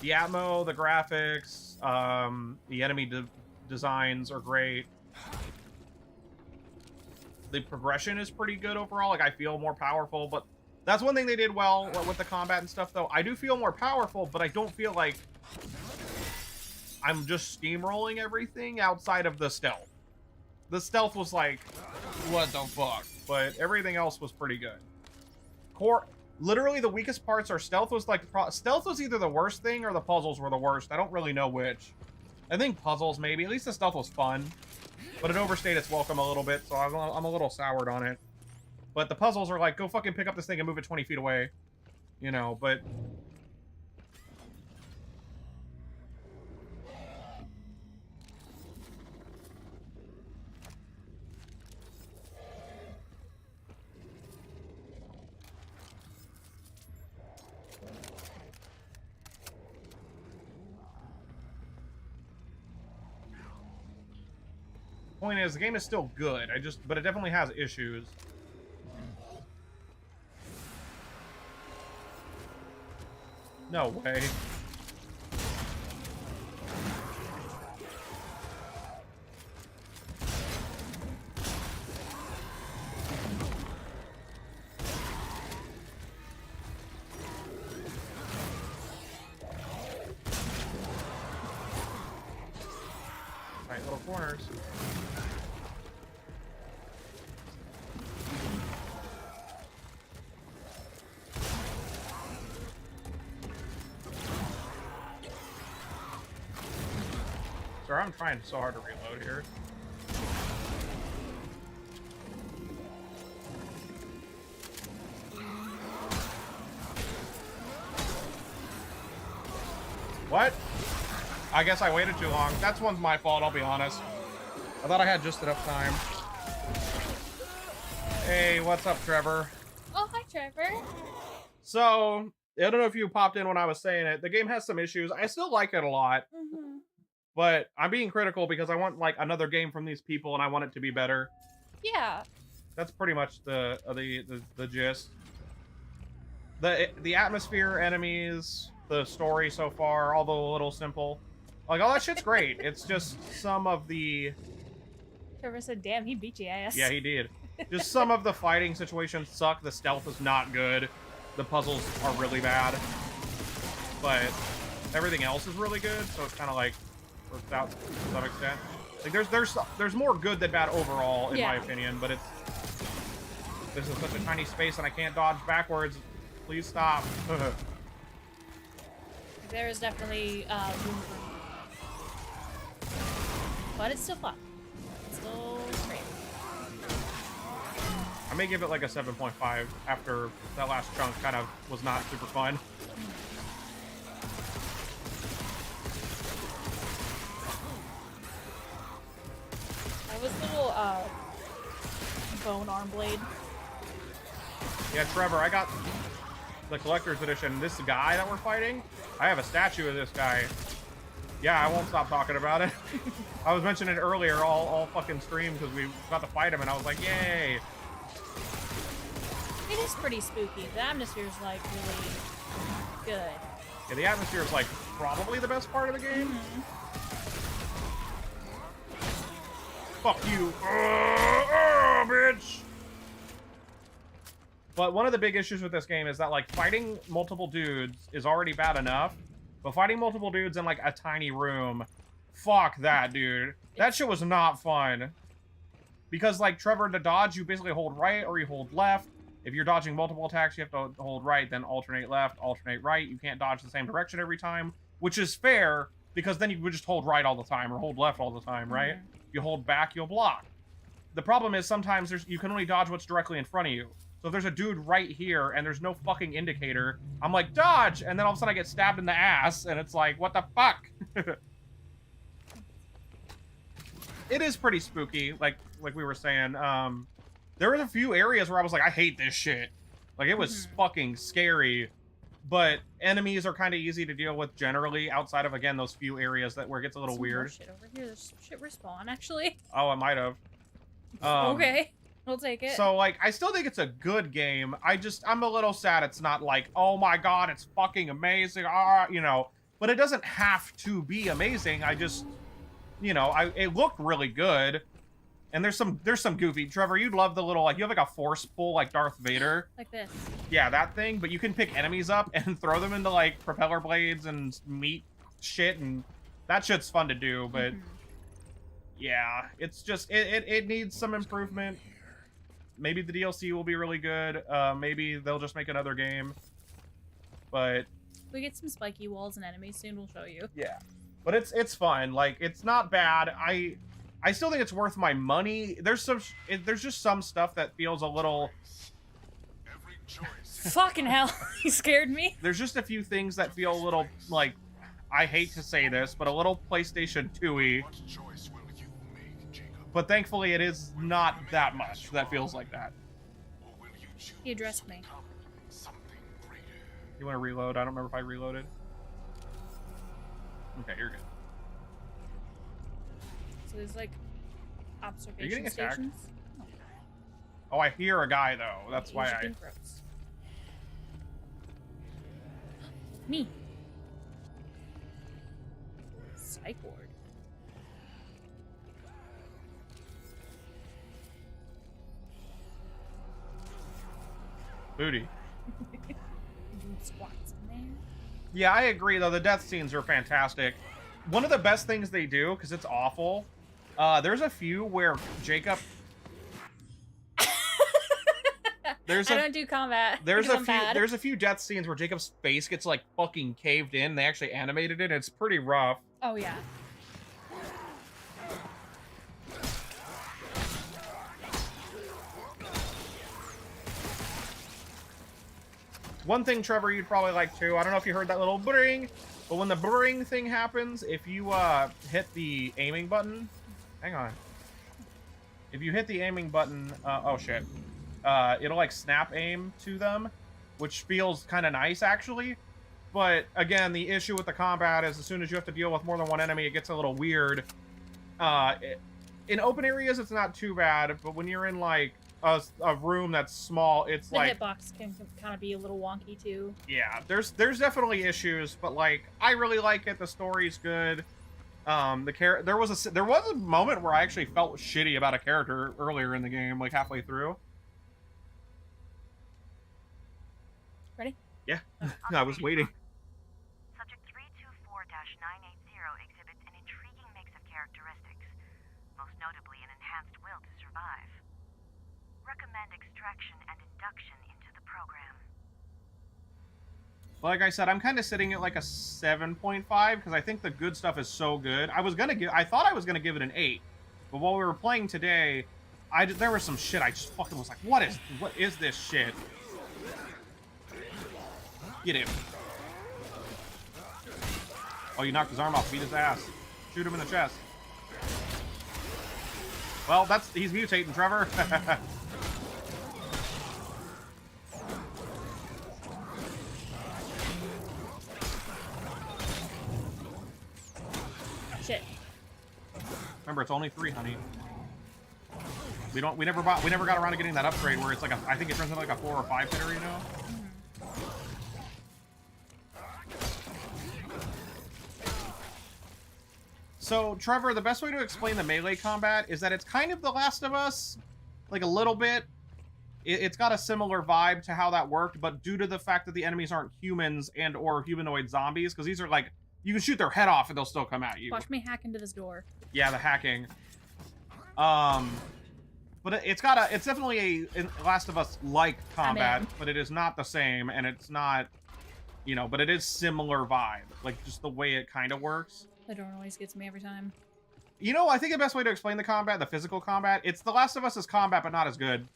The ammo, the graphics, the enemy designs are great. The progression is pretty good overall, like I feel more powerful, but that's one thing they did well with the combat and stuff though. I do feel more powerful, but I don't feel like I'm just steamrolling everything outside of the stealth. The stealth was like, what the fuck? But everything else was pretty good. Literally the weakest parts are stealth was like, stealth was either the worst thing or the puzzles were the worst. I don't really know which. I think puzzles maybe, at least the stealth was fun. But it overstayed its welcome a little bit, so I'm a little soured on it. But the puzzles are like, go fucking pick up this thing and move it 20 feet away. You know, but... Point is, the game is still good. But it definitely has issues. No way. Tight little corners. Sorry, I'm trying so hard to reload here. What? I guess I waited too long. That's one's my fault, I'll be honest. I thought I had just enough time. Hey, what's up, Trevor? Oh, hi, Trevor. So, I don't know if you popped in when I was saying it. The game has some issues. I still like it a lot, but I'm being critical because I want like another game from these people, and I want it to be better. Yeah. That's pretty much the gist. The atmosphere, enemies, the story so far, although a little simple. Like, all that shit's great. It's just some of the... Trevor said, damn, he beat your ass. Yeah, he did. Just some of the fighting situations suck. The stealth is not good. The puzzles are really bad. But everything else is really good, so it's kind of like works out to some extent. Like, there's more good than bad overall, in my opinion, but it's... This is such a tiny space and I can't dodge backwards. Please stop. There is definitely room for... But it's still fun. It's still great. I may give it like a 7.5 after that last chunk kind of was not super fun. That was little bone arm blade. Yeah, Trevor, I got the collector's edition. This guy that we're fighting, I have a statue of this guy. Yeah, I won't stop talking about it. I was mentioning it earlier all fucking stream because we got to fight him and I was like, yay. It is pretty spooky. The atmosphere is like really good. Yeah, the atmosphere is like probably the best part of the game. Fuck you. Bitch. But one of the big issues with this game is that, like, fighting multiple dudes is already bad enough, but fighting multiple dudes in, like, a tiny room, fuck that, dude. That shit was not fun. Because, like, Trevor, to dodge, you basically hold right or you hold left. If you're dodging multiple attacks, you have to hold right, then alternate left, alternate right. You can't dodge the same direction every time, which is fair, because then you would just hold right all the time or hold left all the time, right? If you hold back, you'll block. The problem is sometimes you can only dodge what's directly in front of you. So if there's a dude right here and there's no fucking indicator, I'm like, dodge! And then all of a sudden I get stabbed in the ass, and it's like, what the fuck? It is pretty spooky, like we were saying. There was a few areas where I was like, I hate this shit. Like, it was fucking scary. But enemies are kind of easy to deal with generally, outside of, again, those few areas where it gets a little weird. Shit over here. There's shit respawn, actually. Oh, I might have. Okay. We'll take it. So, like, I still think it's a good game. I'm a little sad it's not like, oh my god, it's fucking amazing, you know. But it doesn't have to be amazing. I just, you know, it looked really good. And there's some goofy... Trevor, you'd love the little, like, you have like a force pull like Darth Vader. Like this. Yeah, that thing. But you can pick enemies up and throw them into, like, propeller blades and meat shit. And that shit's fun to do, but... Yeah, it's just... It needs some improvement. Maybe the DLC will be really good. Maybe they'll just make another game. But... If we get some spiky walls and enemies soon, we'll show you. Yeah. But it's fun. Like, it's not bad. I still think it's worth my money. There's just some stuff that feels a little... Fucking hell. You scared me. There's just a few things that feel a little, like... I hate to say this, but a little PlayStation 2-y. But thankfully, it is not that much that feels like that. He addressed me. You want to reload? I don't remember if I reloaded. Okay, you're good. So there's like observation Are you getting attacked? stations. Oh, I hear a guy though. That's why I. Me. Psych ward. Booty. Squats in there. Yeah, I agree though. The death scenes are fantastic. One of the best things they do, because it's awful, there's a few where Jacob... I don't do combat. There's a few death scenes where Jacob's face gets like fucking caved in. They actually animated it. It's pretty rough. Oh yeah. One thing, Trevor, you'd probably like too. I don't know if you heard that little bring, but when the bring thing happens, if you hit the aiming button, hang on. If you hit the aiming button, oh shit, it'll like snap aim to them, which feels kind of nice, actually. But, again, the issue with the combat is as soon as you have to deal with more than one enemy, it gets a little weird. In open areas, it's not too bad, but when you're in, like, a room that's small, it's the like... The hitbox can kind of be a little wonky, too. Yeah, there's definitely issues, but, like, I really like it. The story's good. There was a moment where I actually felt shitty about a character earlier in the game, like halfway through. Ready? Yeah, I was waiting. Subject 324-980 exhibits an intriguing mix of characteristics, most notably an enhanced will to survive. Recommend extraction and induction into the program. Like I said, I'm kind of sitting at like a 7.5 because I think the good stuff is so good. I thought I was gonna give it an 8, but while we were playing today, there was some shit I just fucking was like, what is this shit? Get him. Oh, you knocked his arm off. Beat his ass. Shoot him in the chest. Well, he's mutating, Trevor. Shit. Remember, it's only 3, honey. We never got around to getting that upgrade where it's like I think it turns into like a 4 or 5 hitter, you know? So, Trevor, the best way to explain the melee combat is that it's kind of The Last of Us, like a little bit. It's got a similar vibe to how that worked, but due to the fact that the enemies aren't humans and or humanoid zombies, because these are like, you can shoot their head off and they'll still come at you. Watch me hack into this door. Yeah, the hacking. But it's definitely a Last of Us-like combat, but it is not the same, and it's not, you know, but it is similar vibe, like just the way it kind of works. The door always gets me every time. You know, I think the best way to explain the combat, the physical combat, it's The Last of Us' combat, but not as good.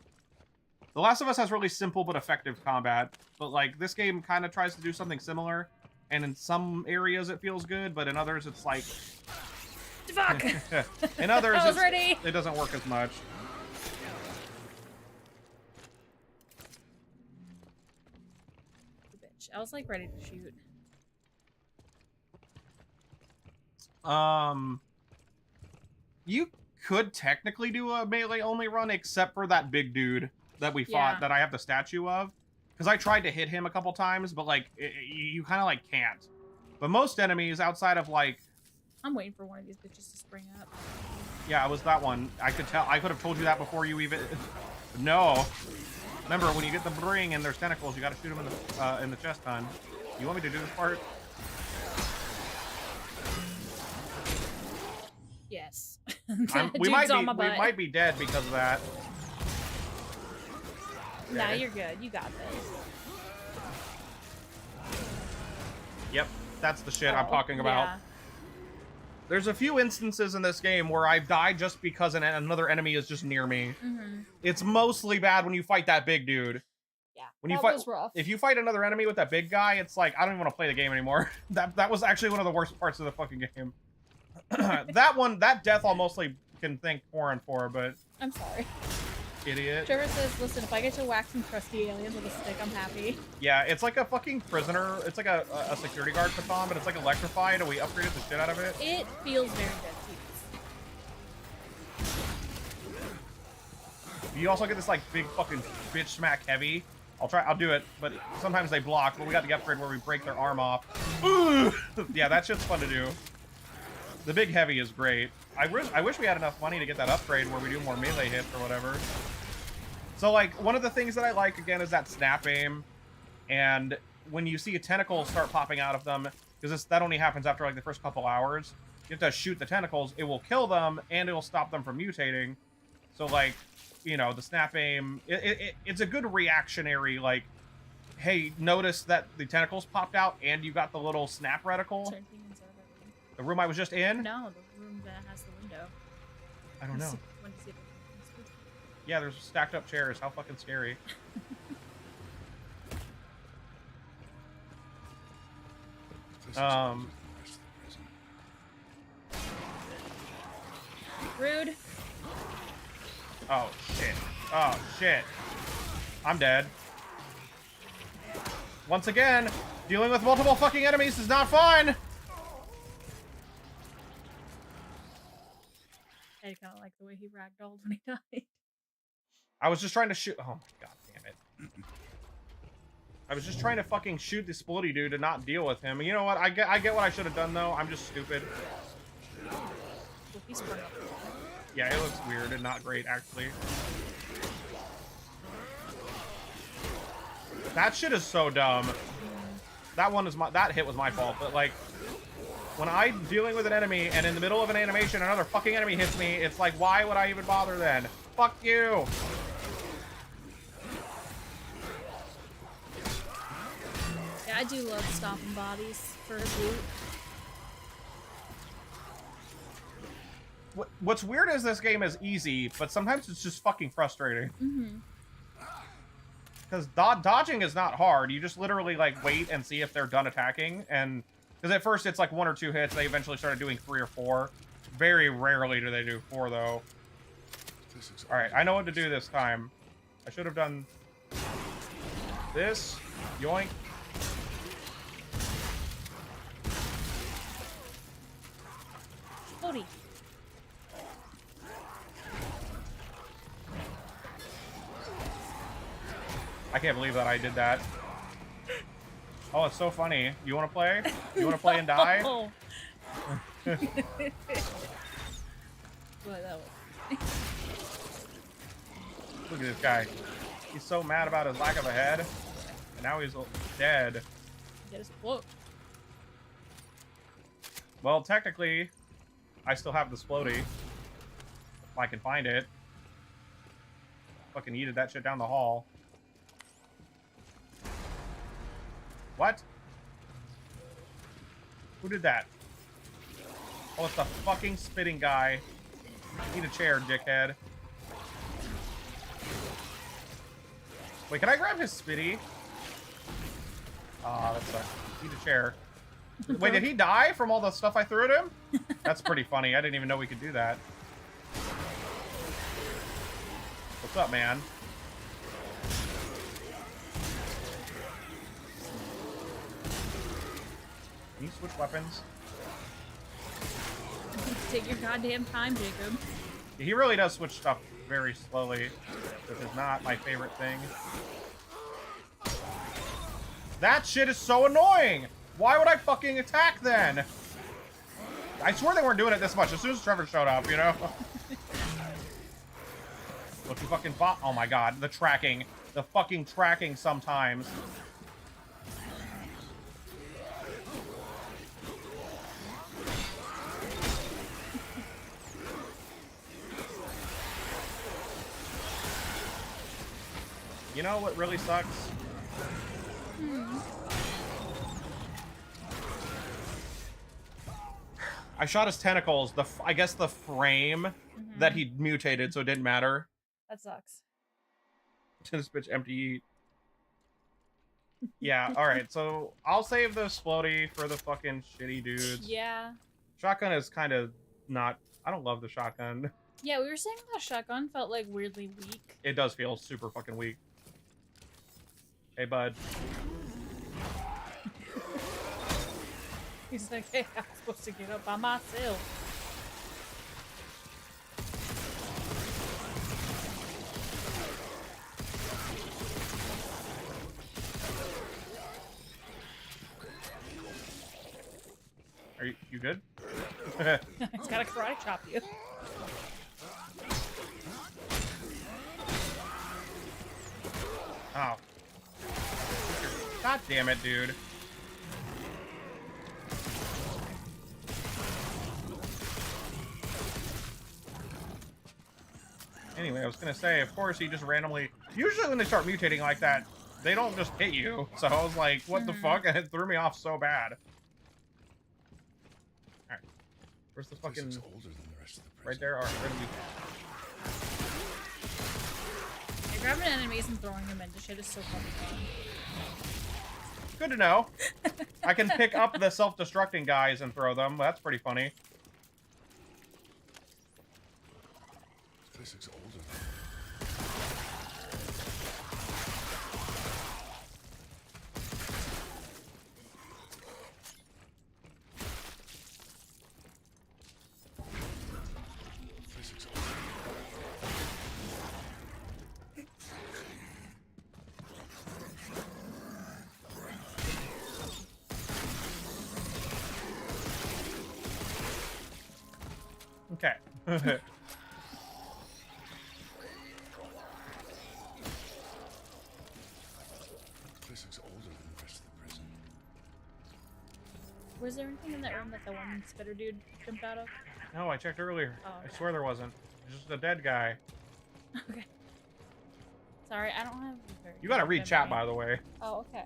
The Last of Us has really simple but effective combat, but like this game kind of tries to do something similar, and in some areas it feels good, but in others it's like... Fuck! In others it doesn't work as much. Bitch. I was like ready to shoot. You could technically do a melee only run, except for that big dude that we fought, that I have the statue of. Because I tried to hit him a couple times, but like, you kind of like can't. But most enemies outside of like... I'm waiting for one of these bitches to spring up. Yeah, it was that one. I could have told you that before you even... No. Remember, when you get the ring and there's tentacles, you gotta shoot them in the chest, hon. You want me to do this part? Yes. we might be dead because of that. Nah, you're good. You got this. Yep, that's the shit I'm talking about. Yeah. There's a few instances in this game where I've died just because another enemy is just near me. Mm-hmm. It's mostly bad when you fight that big dude. Yeah, when you was rough. If you fight another enemy with that big guy, it's like, I don't even want to play the game anymore. That was actually one of the worst parts of the fucking game. that death I'll mostly can thank Corrin for, but... I'm sorry. Idiot. Trevor says, listen, if I get to whack some crusty aliens with a stick, I'm happy. Yeah, it's like a fucking prisoner. It's like a security guard baton, but it's like electrified, and we upgraded the shit out of it. It feels very good, You also get this like big fucking bitch smack heavy. I'll do it, but sometimes they block, but we got the upgrade where we break their arm off. Yeah, that shit's fun to do. The big heavy is great. I wish we had enough money to get that upgrade where we do more melee hits or whatever. So, like, one of the things that I like, again, is that snap aim. And when you see a tentacle start popping out of them, because that only happens after, like, the first couple hours, you have to shoot the tentacles. It will kill them, and it will stop them from mutating. So, like, you know, the snap aim, it's a good reactionary, like, hey, notice that the tentacles popped out, and you got the little snap reticle. The room I was just in? No, the room that has the window. I don't know. Yeah, there's stacked up chairs. How fucking scary. Rude. Oh, shit. Oh, shit. I'm dead. Once again, dealing with multiple fucking enemies is not fun. I kind of like the way he ragdolled when he died. I was just trying to shoot. Oh my god, damn it. I was just trying to fucking shoot this splitty dude and not deal with him. And you know what? I get what I should have done though. I'm just stupid. Yeah, it looks weird and not great actually. That shit is so dumb. That hit was my fault, but like when I'm dealing with an enemy and in the middle of an animation another fucking enemy hits me, it's like, why would I even bother then? Fuck you. Yeah, I do love stomping bodies for a boot. What's weird is this game is easy, but sometimes it's just fucking frustrating. Because dodging is not hard. You just literally like wait and see if they're done attacking. And because at first it's like 1 or 2 hits, they eventually started doing 3 or 4. Very rarely do they do 4 though. All right, I know what to do this time. I should have done this. Yoink. Cody. I can't believe that I did that. Oh, it's so funny. You want to play? You want to play and die? Boy, that was... Look at this guy. He's so mad about his lack of a head. And now he's dead. Get his float. Well, technically, I still have the splody. If I can find it. Fucking yeeted that shit down the hall. What? Who did that? Oh, it's the fucking spitting guy. Need a chair, dickhead. Wait, can I grab his spitty? Aw, that sucks. Need a chair. Wait, did he die from all the stuff I threw at him? That's pretty funny. I didn't even know we could do that. What's up, man? Can you switch weapons? Take your goddamn time, Jacob. He really does switch stuff very slowly, which is not my favorite thing. That shit is so annoying! Why would I fucking attack then? I swear they weren't doing it this much as soon as Trevor showed up, you know? Look, you fucking bot. Oh my god, the tracking. The fucking tracking sometimes. You know what really sucks? I shot his tentacles. I guess the frame that he mutated, so it didn't matter. That sucks. This bitch empty. Yeah, alright, so I'll save the splody for the fucking shitty dudes. Yeah. Shotgun is kind of not... I don't love the shotgun. Yeah, we were saying that shotgun felt like weirdly weak. It does feel super fucking weak. Hey, bud. He's like, hey, I'm supposed to get up by myself. Are you good? He's got to karate chop you. Oh. God damn it, dude. Anyway, I was gonna say, of course, he just randomly... Usually when they start mutating like that, they don't just hit you. So I was like, what the fuck? And it threw me off so bad. Alright. Where's the fucking... Older than the rest of the right there? Alright, where do we... Yeah, grabbing enemies and throwing them into shit is so fucking fun. Good to know. I can pick up the self-destructing guys and throw them. That's pretty funny. This looks older. This looks older than the rest of the prison. Was there anything in that room that the one spitter dude jumped out of? No, I checked earlier. Oh, okay. I swear there wasn't. It's just a dead guy. Okay. Sorry, I don't have. You gotta read chat, by the way. Oh, okay.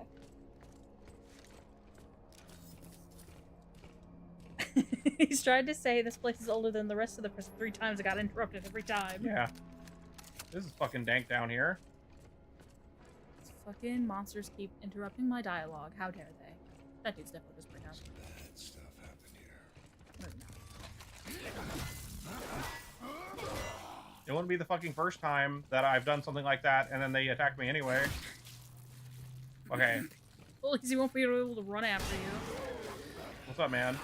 He's tried to say this place is older than the rest of the prison 3 times. I got interrupted every time. Yeah. This is fucking dank down here. These fucking monsters keep interrupting my dialogue. How dare they? That dude's definitely just burned out. Bad stuff happened here. It wouldn't be the fucking first time that I've done something like that and then they attack me anyway. Okay. Well, at least he won't be able to run after you. What's up, man?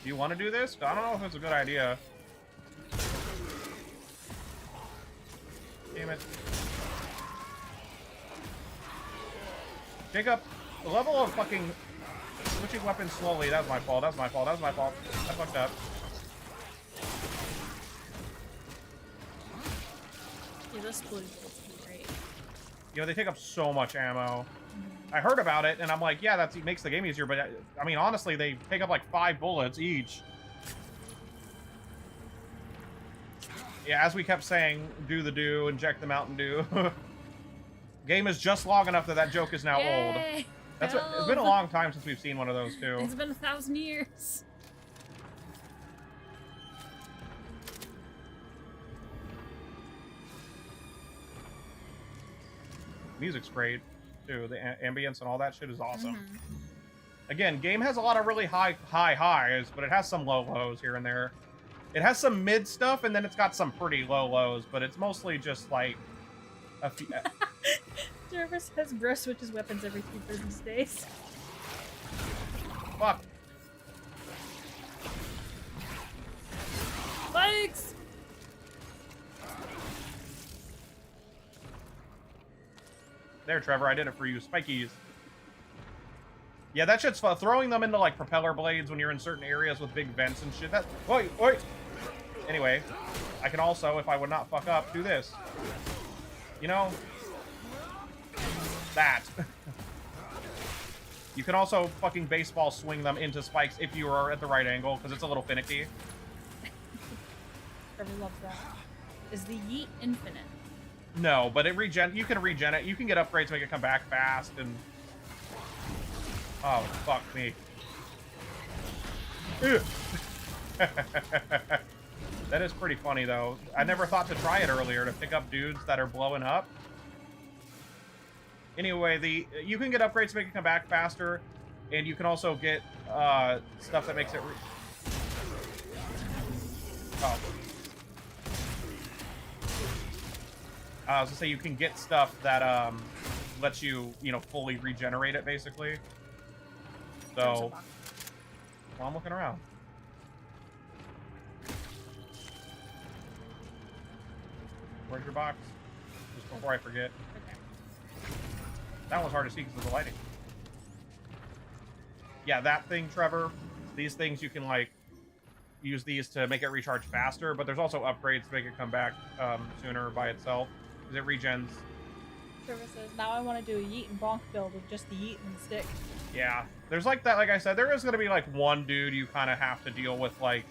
Do you want to do this? I don't know if it's a good idea. Damn it. Jacob, the level of fucking switching weapons slowly, that was my fault, that was my fault, that was my fault. I fucked up. Yeah, this splitting bolt's great. You know, they take up so much ammo. I heard about it, and I'm like, yeah, that makes the game easier, but I mean, honestly, they take up like 5 bullets each. Yeah, as we kept saying, do the do, inject the Mountain Dew. Game is just long enough that that joke is now old. That's what, it's been a long time since we've seen one of those, too. It's been 1,000 years. Music's great, too. The ambience and all that shit is awesome. Again, game has a lot of really high highs, but it has some low lows here and there. It has some mid stuff, and then it's got some pretty low lows, but it's mostly just like a few. Jervis has bro switches weapons every 2 business days. Fuck. Spikes! There, Trevor, I did it for you. Spikies. Yeah, that shit's fun. Throwing them into, like, propeller blades when you're in certain areas with big vents and shit. That. Oi, oi! Anyway, I can also, if I would not fuck up, do this. You know? That. You can also fucking baseball swing them into spikes if you are at the right angle, because it's a little finicky. Trevor loves that. Is the yeet infinite? No, but it you can regen it. You can get upgrades to make it come back fast, and... Oh, fuck me. That is pretty funny, though. I never thought to try it earlier, to pick up dudes that are blowing up. Anyway, you can get upgrades to make it come back faster, and you can also get stuff that makes it... Oh. I was gonna say, you can get stuff that lets you, fully regenerate it, basically. So, well, I'm looking around. Where's your box? Just before I forget. That one's hard to see because of the lighting. Yeah, that thing, Trevor. These things, you can, like, use these to make it recharge faster, but there's also upgrades to make it come back sooner by itself. Because it regens. Trevor says, now I want to do a yeet and bonk build with just the yeet and the stick. Yeah. There's like that, like I said, there is going to be like one dude you kind of have to deal with, like,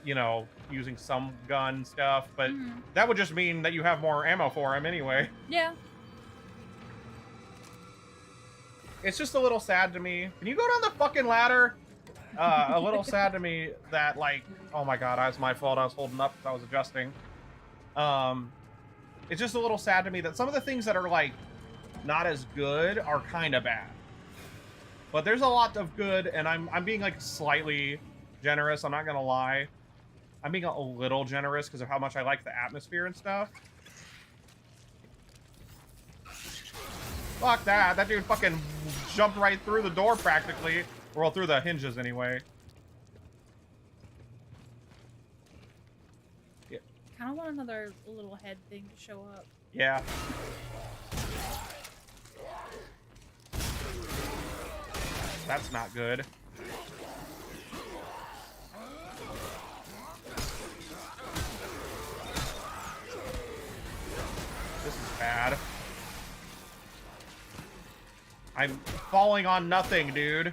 using some gun stuff, but that would just mean that you have more ammo for him anyway. Yeah. It's just a little sad to me. Can you go down the fucking ladder? A little sad to me that, like, oh my god, that's my fault. I was holding up because I was adjusting. It's just a little sad to me that some of the things that are, like, not as good are kind of bad. But there's a lot of good, and I'm being, like, slightly generous. I'm not gonna lie. I'm being a little generous because of how much I like the atmosphere and stuff. Fuck that. That dude fucking jumped right through the door practically. Well, through the hinges anyway. Yeah. Kind of want another little head thing to show up. Yeah. That's not good. bad. I'm falling on nothing, dude.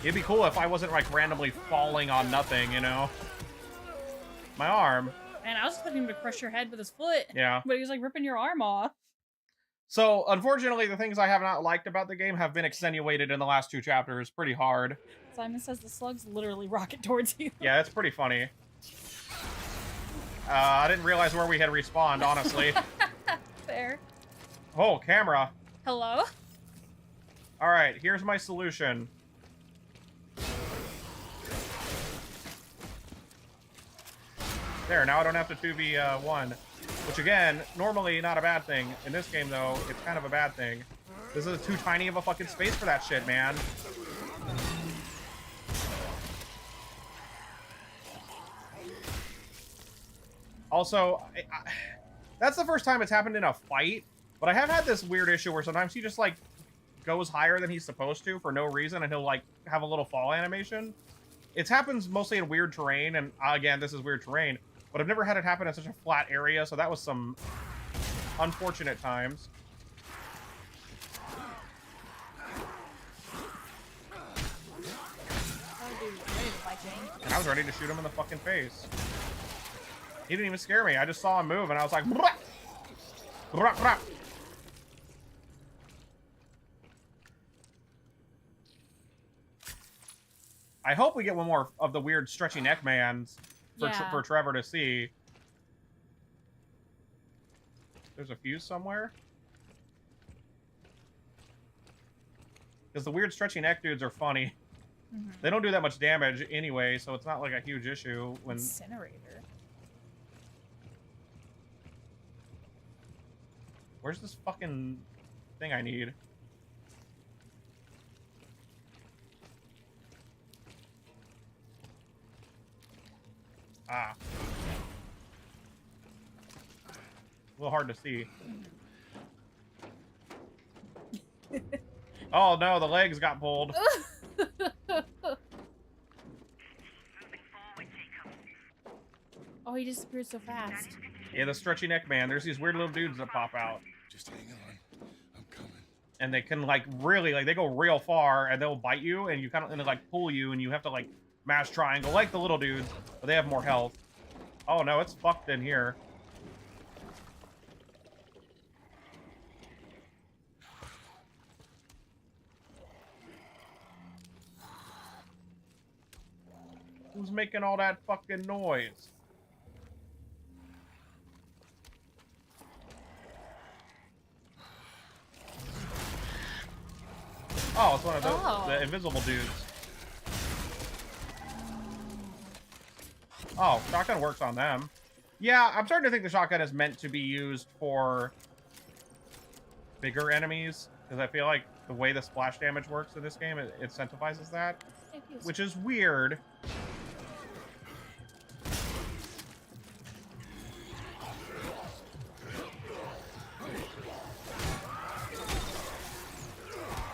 It'd be cool if I wasn't, like, randomly falling on nothing, you know? My arm. And I was expecting him to crush your head with his foot. Yeah. But he was, like, ripping your arm off. So, unfortunately, the things I have not liked about the game have been extenuated in the last 2 chapters pretty hard. Simon says the slugs literally rocket towards you. Yeah, it's pretty funny. I didn't realize where we had respawned, honestly. Fair. Oh, camera. Hello? Alright, here's my solution. There, now I don't have to 2v1. Which, again, normally not a bad thing. In this game, though, it's kind of a bad thing. This is too tiny of a fucking space for that shit, man. Also, that's the first time it's happened in a fight, but I have had this weird issue where sometimes he just, like, goes higher than he's supposed to for no reason, and he'll, like, have a little fall animation. It happens mostly in weird terrain, and, again, this is weird terrain, but I've never had it happen in such a flat area, so that was some unfortunate times. And I was ready to shoot him in the fucking face. He didn't even scare me. I just saw him move, and I was like, "Brah! Brah, brah." I hope we get one more of the weird stretchy neck mans for Trevor to see. There's a fuse somewhere. Because the weird stretchy neck dudes are funny. Mm-hmm. They don't do that much damage anyway, so it's not like a huge issue when... Incinerator. Where's this fucking thing I need? Ah. A little hard to see. Oh no, the legs got pulled. Oh, he disappeared so fast. Yeah, the stretchy neck man. There's these weird little dudes that pop out. Just hang on. I'm coming. And they can, like, really, like, they go real far, and they'll bite you, and you kind of, and they, like, pull you, and you have to, like, mash triangle, like the little dudes, but they have more health. Oh no, it's fucked in here. Who's making all that fucking noise? Oh, it's one of those, the invisible dudes. Oh, shotgun works on them. Yeah, I'm starting to think the shotgun is meant to be used for bigger enemies, because I feel like the way the splash damage works in this game, it incentivizes that, which is weird.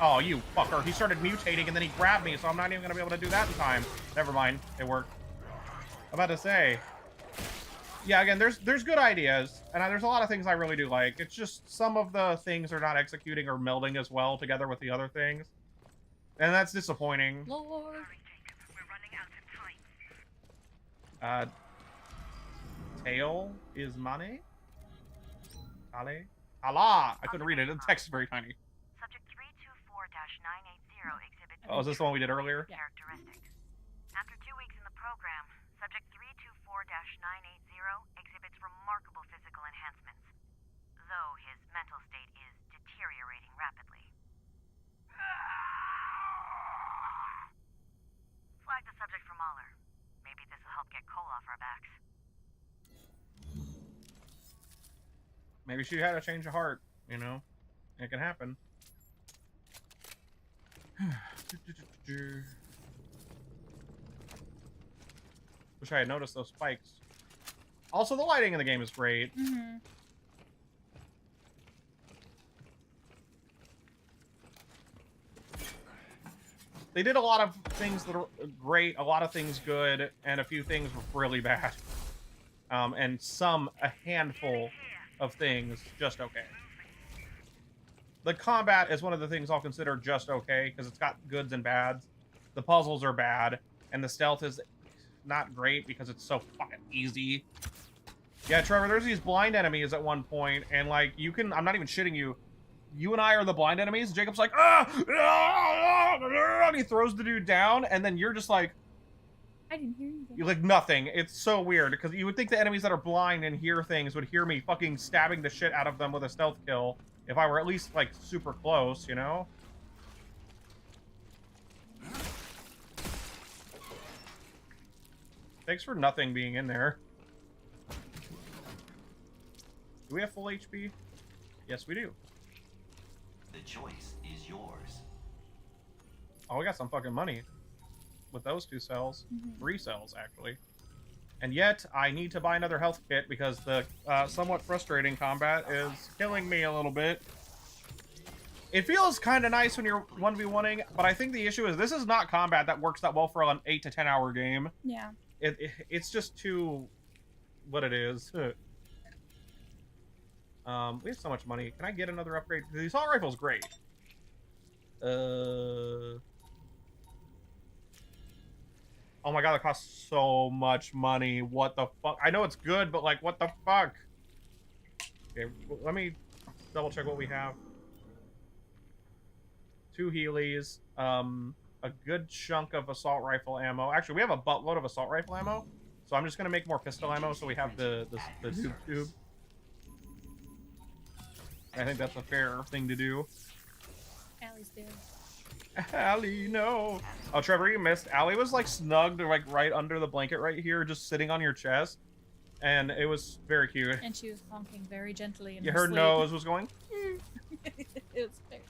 Oh, you fucker. He started mutating and then he grabbed me, so I'm not even going to be able to do that in time. Never mind. It worked. I'm about to say. Yeah, again, there's good ideas, and there's a lot of things I really do like. It's just some of the things are not executing or melding as well together with the other things. And that's disappointing. Lord. Tail is money? Ale? Allah! I couldn't read it. The text is very tiny. Subject 324-980 exhibits... Oh, is this the one we did earlier? Yeah. Characteristics. After 2 weeks in the program, Subject 324-980 exhibits remarkable physical enhancements, though his mental state is deteriorating rapidly. Flag the subject for Mahler. Maybe this will help get coal off our backs. Maybe she had a change of heart, you know? It can happen. Wish I had noticed those spikes. Also, the lighting in the game is great. Mm-hmm. They did a lot of things that are great, a lot of things good, and a few things really bad. And a handful of things just okay. The combat is one of the things I'll consider just okay, because it's got goods and bads. The puzzles are bad, and the stealth is not great because it's so fucking easy. Yeah, Trevor, there's these blind enemies at one point, and like, you can, I'm not even shitting you, you and I are the blind enemies. Jacob's like, and he throws the dude down, and then you're just like, I didn't hear anything. you're like nothing. It's so weird, because you would think the enemies that are blind and hear things would hear me fucking stabbing the shit out of them with a stealth kill if I were at least like super close, you know? Thanks for nothing being in there. Do we have full HP? Yes, we do. The choice is yours. Oh, we got some fucking money with those 2 cells. 3 cells, actually. And yet, I need to buy another health kit because the somewhat frustrating combat is killing me a little bit. It feels kind of nice when you're 1v1ing, but I think the issue is this is not combat that works that well for an 8 to 10 hour game. Yeah. It's just too what it is. We have so much money. Can I get another upgrade? The assault rifle's great. Oh my god, it costs so much money. What the fuck? I know it's good, but like, what the fuck? Okay, let me double check what we have. 2 Heelys, a good chunk of assault rifle ammo. Actually, we have a buttload of assault rifle ammo, so I'm just gonna make more pistol ammo so we have the tube. I think that's a fair thing to do. Allie's there. Allie, no. Oh, Trevor, you missed. Allie was like snugged like right under the blanket right here, just sitting on your chest. And it was very cute. And she was honking very gently in her sleep. nose was going. It was very...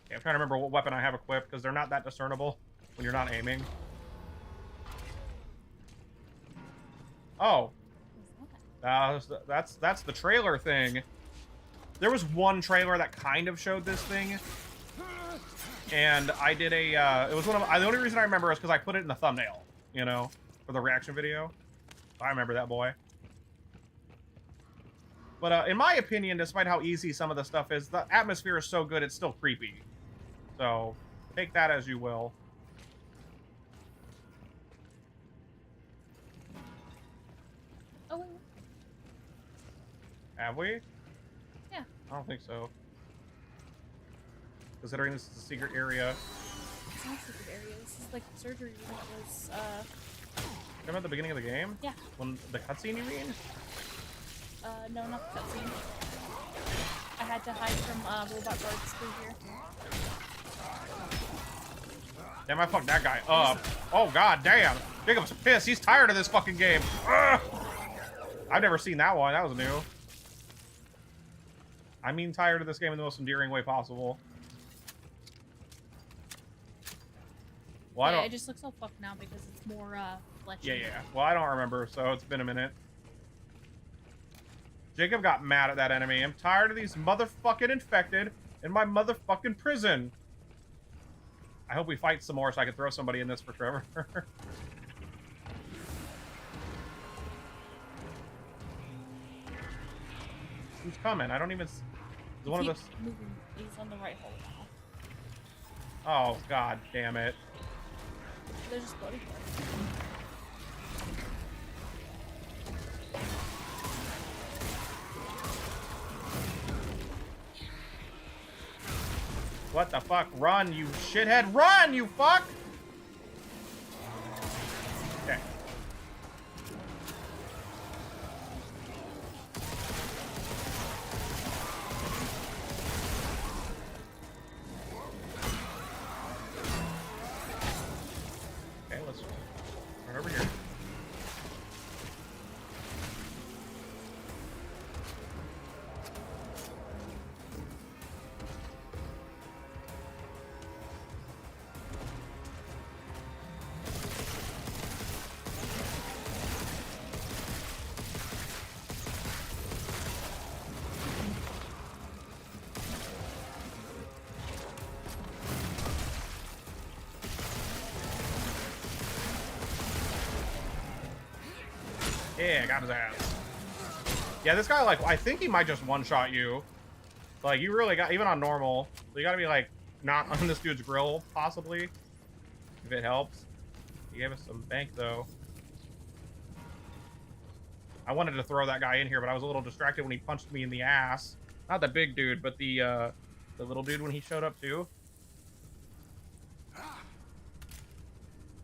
Okay, I'm trying to remember what weapon I have equipped because they're not that discernible when you're not aiming. Oh. That's the trailer thing. There was one trailer that kind of showed this thing. And I did a, it was one of, the only reason I remember is because I put it in the thumbnail, you know, for the reaction video. I remember that boy. But in my opinion, despite how easy some of the stuff is, the atmosphere is so good, it's still creepy. So, take that as you will. Oh, wait. Have we? Yeah. I don't think so. Considering this is a secret area. It's not a secret area. This is like the surgery room that was, Remember at the beginning of the game? Yeah. When the cutscene, you mean? No, not the cutscene. I had to hide from, robot guards through here. Damn, I fucked that guy up. Oh, god damn. Jacob's pissed. He's tired of this fucking game. Ugh! I've never seen that one. That was new. I mean tired of this game in the most endearing way possible. Well, yeah, it just looks so fucked now because it's more, fleshy. Yeah. Well, I don't remember, so it's been a minute. Jacob got mad at that enemy. I'm tired of these motherfucking infected in my motherfucking prison. I hope we fight some more so I can throw somebody in this for Trevor. Who's coming? I don't even... Is one of those... Moving. He's on the right hole now. Oh, god damn it. They're just bloody parts. What the fuck? Run, you shithead! Run, you fuck! Okay. Okay, let's run over here. Yeah, got his ass. Yeah, this guy, like, I think he might just one-shot you. Like, you really got, even on normal, so you gotta be, like, not on this dude's grill, possibly, if it helps. He gave us some bank, though. I wanted to throw that guy in here, but I was a little distracted when he punched me in the ass. Not the big dude, but the little dude when he showed up, too.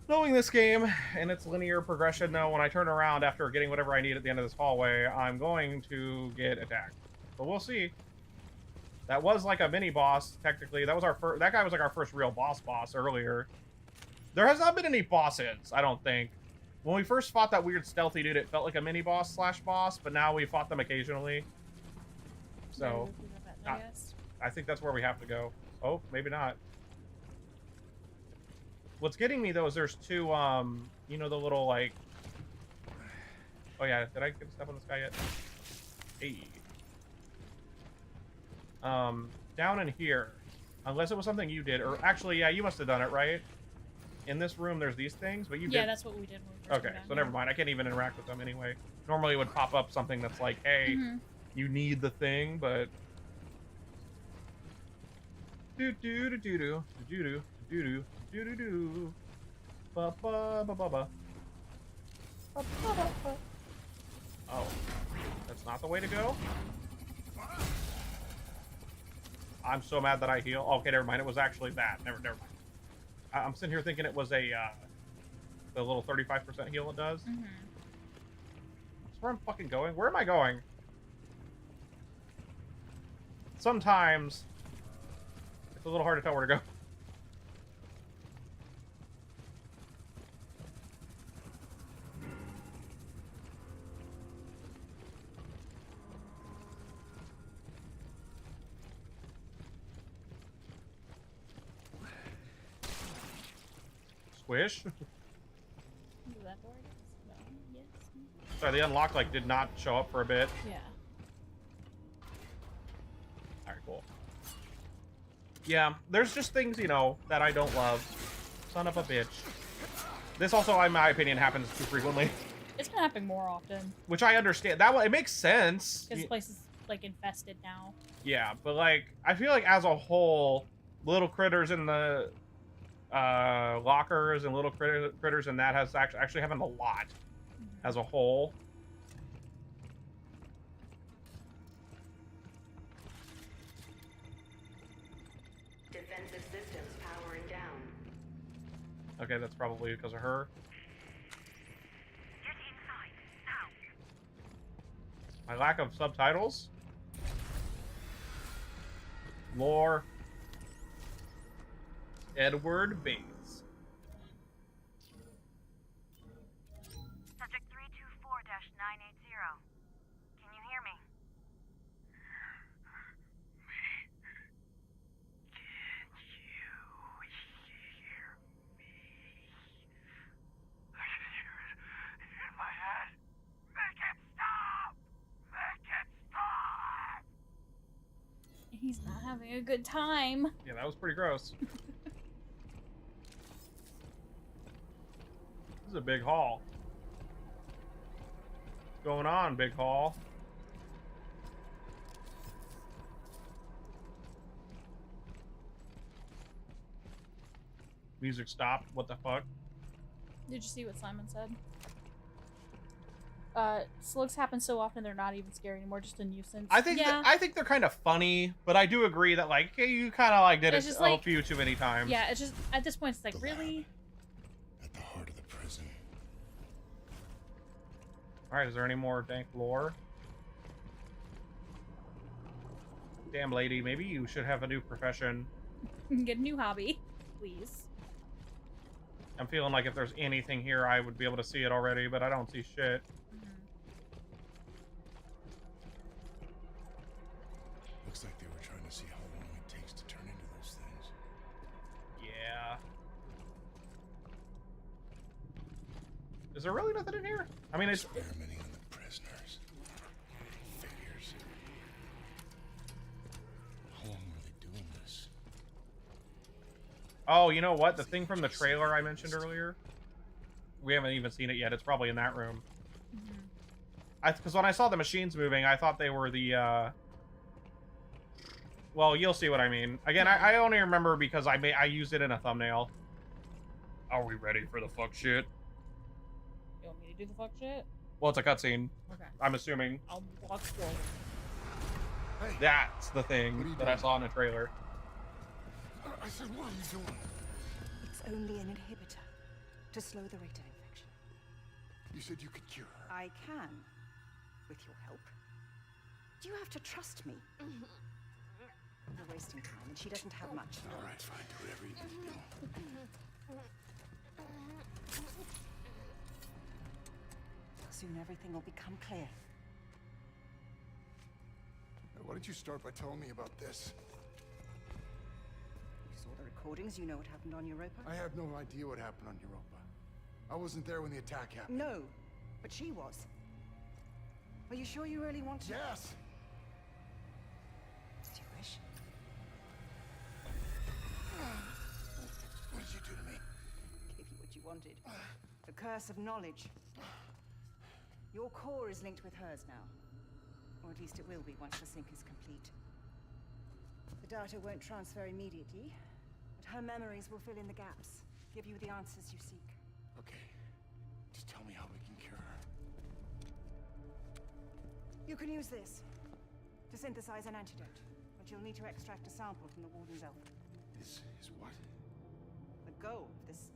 Knowing this game and its linear progression, though, when I turn around after getting whatever I need at the end of this hallway, I'm going to get attacked. But we'll see. That was like a mini boss, technically. That was our first. That guy was like our first real boss earlier. There has not been any bosses, I don't think. When we first fought that weird stealthy dude, it felt like a mini boss / boss, but now we fought them occasionally. So, I think that's where we have to go. Oh, maybe not. What's getting me, though, is there's two, you know, the little, like... Oh, yeah. Did I get a step on this guy yet? Hey. Down in here. Unless it was something you did. Or, actually, yeah, you must have done it, right? In this room, there's these things, but you did... Yeah, that's what we did when we first Okay, so never mind. I can't even interact with them anyway. Normally, it would pop up something that's like, hey, you need the thing, but... Do-do-do-do-do. Do-do-do. Do-do. Do-do-do. Ba-ba-ba-ba-ba. Ba-ba-ba-ba. Oh. That's not the way to go? I'm so mad that I heal. Okay, never mind. It was actually that. Never mind. I'm sitting here thinking it was a, the little 35% heal it does. That's where I'm fucking going. Where am I going? Sometimes it's a little hard to tell where to go. Squish? Sorry, the unlock like did not show up for a bit. Yeah. Alright, cool. Yeah, there's just things, you know, that I don't love. Son of a bitch. This also, in my opinion, happens too frequently. It's been happening more often. Which I understand. That it makes sense. Because the place is like infested now. Yeah, but like I feel like as a whole, little critters in the lockers and little critters and that has actually happened a lot as a whole. Defensive systems powering down. Okay, that's probably because of her. Get inside now. My lack of subtitles. Lore. Edward Bates. Subject 324-980. Can you hear me? He's not having a good time. Yeah, that was pretty gross. This is a big hall. What's going on, big hall? Music stopped. What the fuck? Did you see what Simon said? Slugs happen so often they're not even scary anymore, just a nuisance. I think I think they're kind of funny, but I do agree that like hey, you kind of like did it a few too many times. Yeah, it's just at this point it's like really. At the heart of the prison. All right, is there any more dank lore? Damn lady, maybe you should have a new profession. Get a new hobby, please. I'm feeling like if there's anything here, I would be able to see it already, but I don't see shit. Looks like they were trying to see how long it takes to turn into those things. Yeah. Is there really nothing in here? I mean, it's experimenting on the prisoners. Figures. How long were they doing this? Oh, you know what? The thing from the trailer I mentioned earlier? We haven't even seen it yet. It's probably in that room. Because when I saw the machines moving, I thought they were the, well, you'll see what I mean. Again, I only remember because I used it in a thumbnail. Are we ready for the fuck shit? You want me to do the fuck shit? Well, it's a cutscene. Okay. I'm assuming. I'll walk forward. Hey, That's the thing that I saw in the trailer. I said, what are you doing? It's only an inhibitor to slow the rate of infection. You said you could cure her. I can, with your help. Do you have to trust me? You're wasting time, and she doesn't have much. All right, fine. Do whatever you need to do. Soon everything will become clear. Why don't you start by telling me about this? You saw the recordings, you know what happened on Europa? I have no idea what happened on Europa. I wasn't there when the attack happened. No, but she was. Are you sure you really want to? Yes! As you wish. What did you do to me? Gave you what you wanted. The curse of knowledge. Your core is linked with hers now. Or at least it will be once the sync is complete. The data won't transfer immediately, but her memories will fill in the gaps, give you the answers you seek. Okay. Just tell me how we can cure her. You can use this to synthesize an antidote, but you'll need to extract a sample from the Warden's elf. Is what? The goal of this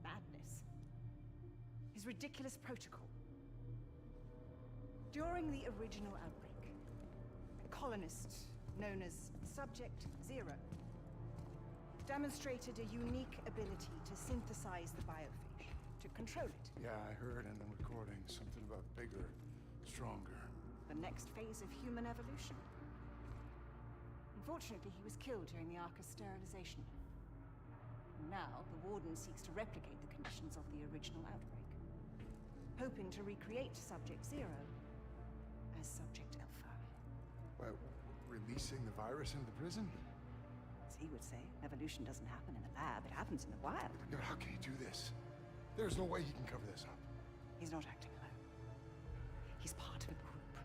madness is ridiculous protocol. During the original outbreak, a colonist known as Subject Zero demonstrated a unique ability to synthesize the biophage, to control it. Yeah, I heard in the recording something about bigger, stronger. The next phase of human evolution. Unfortunately, he was killed during the Arca's sterilization. Now, the Warden seeks to replicate the conditions of the original outbreak, hoping to recreate Subject Zero as Subject Alpha. By releasing the virus into the prison? As he would say, evolution doesn't happen in a lab, it happens in the wild. Yeah, but how can he do this? There's no way he can cover this up. He's not acting alone. He's part of a group.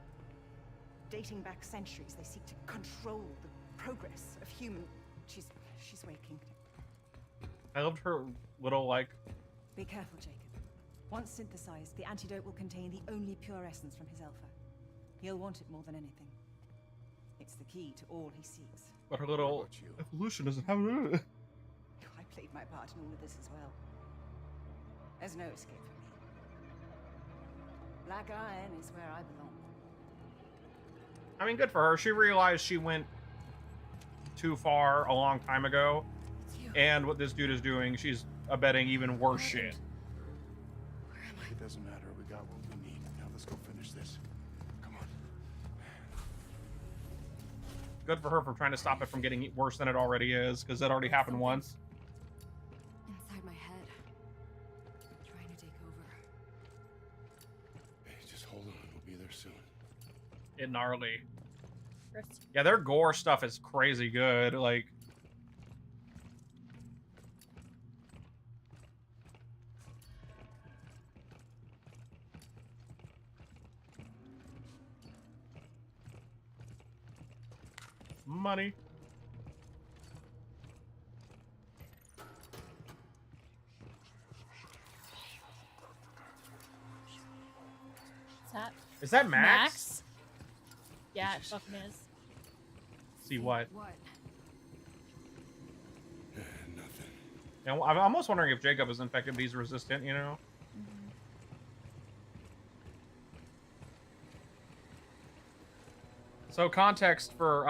Dating back centuries, they seek to control the progress of human... She's waking. I loved her little, like... Be careful, Jacob. Once synthesized, the antidote will contain the only pure essence from his alpha. He'll want it more than anything. It's the key to all he seeks. But her little evolution doesn't have it. I played my part in all of this as well. There's no escape for me. Black Iron is where I belong. I mean, good for her. She realized she went too far a long time ago. And what this dude is doing, she's abetting even worse shit. It doesn't matter. We got what we need. Now let's go finish this. Come on. Good for her for trying to stop it from getting worse than it already is, because that already happened once. Inside my head. Trying to take over. Hey, just hold on. We'll be there soon. It gnarly. Yeah, their gore stuff is crazy good. Like... Money. Is that Max? Yeah, it fucking is. See what? What? Nothing. And I'm almost wondering if Jacob is infected, but he's resistant, you know? So context for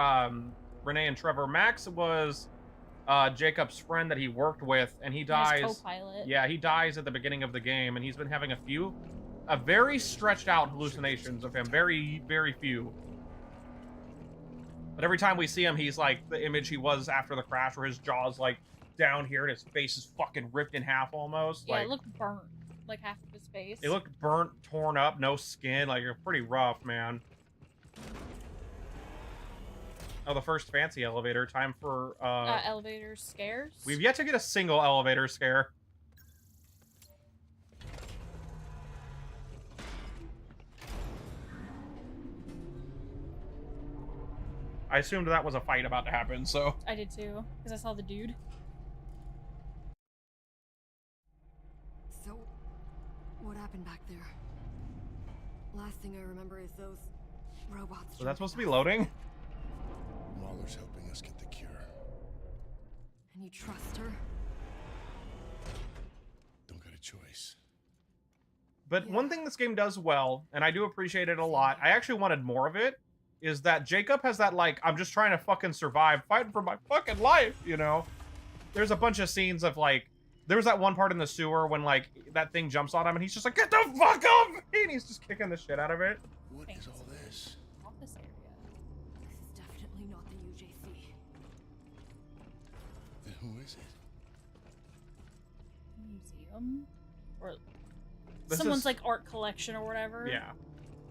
Renee and Trevor. Max was Jacob's friend that he worked with, and he dies. His co-pilot. Yeah, he dies at the beginning of the game, and he's been having a very stretched out hallucinations of him. Very, very few. But every time we see him, he's like the image he was after the crash, where his jaw's like down here and his face is fucking ripped in half almost. Yeah, like, it looked burnt. Like half of his face. It looked burnt, torn up, no skin. Like, you're pretty rough, man. Oh, the first fancy elevator. Time for elevator scares. We've yet to get a single elevator scare. I assumed that was a fight about to happen, so. I did too, because I saw the dude. So, what happened back there? Last thing I remember is those robots. So that's supposed to be loading? Mahler's helping us get the cure. And you trust her? Don't got a choice. But one thing this game does well, and I do appreciate it a lot, I actually wanted more of it, is that Jacob has that, like, I'm just trying to fucking survive, fighting for my fucking life, you know? There's a bunch of scenes of, like, there was that one part in the sewer when, like, that thing jumps on him, and he's just like, get the fuck off me! And he's just kicking the shit out of it. What is all this? Office area. This is definitely not the UJC. Then who is it? Museum? Or This someone's, is- like, art collection or whatever. Yeah.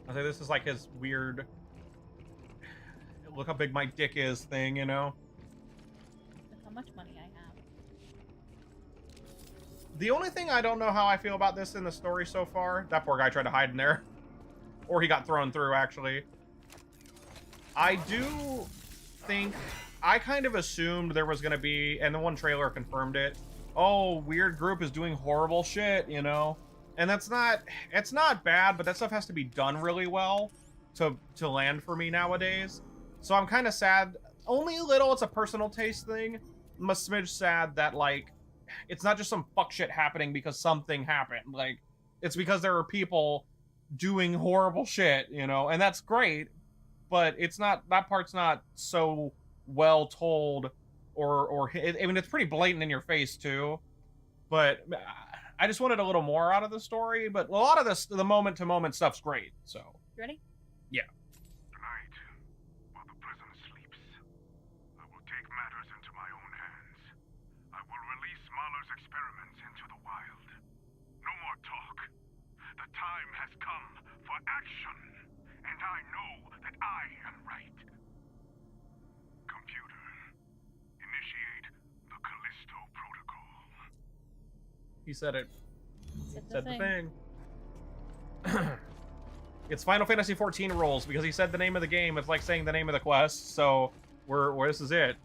I say this is like his weird, look how big my dick is thing, you know? Look how much money I have. The only thing I don't know how I feel about this in the story so far, that poor guy tried to hide in there. Or he got thrown through, actually. I do think, I kind of assumed there was going to be, and the one trailer confirmed it, oh, weird group is doing horrible shit, you know? And that's not, it's not bad, but that stuff has to be done really well to land for me nowadays. So I'm kind of sad, only a little, it's a personal taste thing. I'm a smidge sad that, like, it's not just some fuck shit happening because something happened. Like, it's because there are people doing horrible shit, you know, and that's great, but it's not, that part's not so well told, or I mean, it's pretty blatant in your face too, but I just wanted a little more out of the story, but a lot of this, the moment-to-moment stuff's great, so. You ready? Yeah. Tonight, while the prison sleeps, I will take matters into my own hands. I will release Mahler's experiments into the wild. No more talk. The time has come for action, and I know that I am right. Computer, initiate the Callisto Protocol. He said it. Said the thing. It's Final Fantasy 14 rules, because he said the name of the game. It's like saying the name of the quest, so this is it.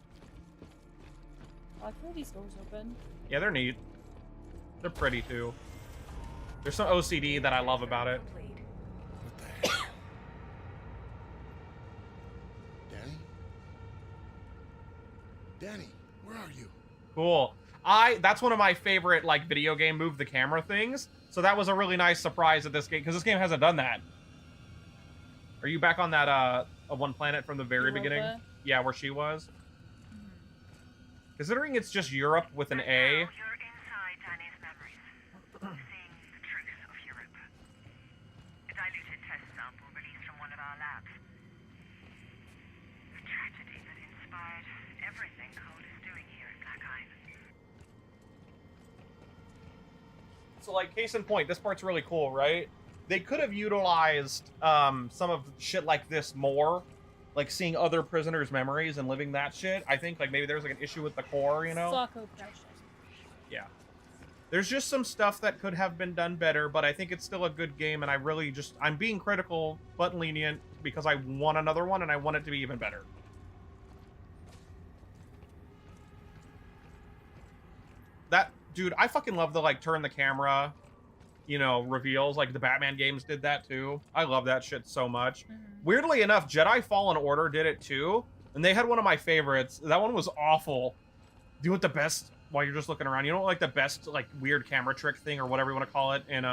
I like these doors open. Yeah, they're neat. They're pretty, too. There's some OCD that I love about it. What the hell? Danny? Danny, where are you? Cool. That's one of my favorite, like, video game move the camera things. So that was a really nice surprise at this game, because this game hasn't done that. Are you back on that, one planet from the very beginning? Yeah, where she was? Considering it's just Europe with an A. You're inside Danny's memories, seeing the truth of Europe. A diluted test sample released from one of our labs. A tragedy that inspired everything Cole is doing here at Black Island. So, like, case in point, this part's really cool, right? They could have utilized some of shit like this more. Like, seeing other prisoners' memories and living that shit. I think, like, maybe there's, like, an issue with the core, you know? Socko precious. Yeah. There's just some stuff that could have been done better, but I think it's still a good game, and I really just... I'm being critical, but lenient, because I want another one, and I want it to be even better. That... Dude, I fucking love the, like, turn the camera, you know, reveals. Like, the Batman games did that, too. I love that shit so much. Weirdly enough, Jedi Fallen Order did it, too. And they had one of my favorites. That one was awful. Do you want the best... While you're just looking around, you know what, like, the best, like, weird camera trick thing, or whatever you want to call it, in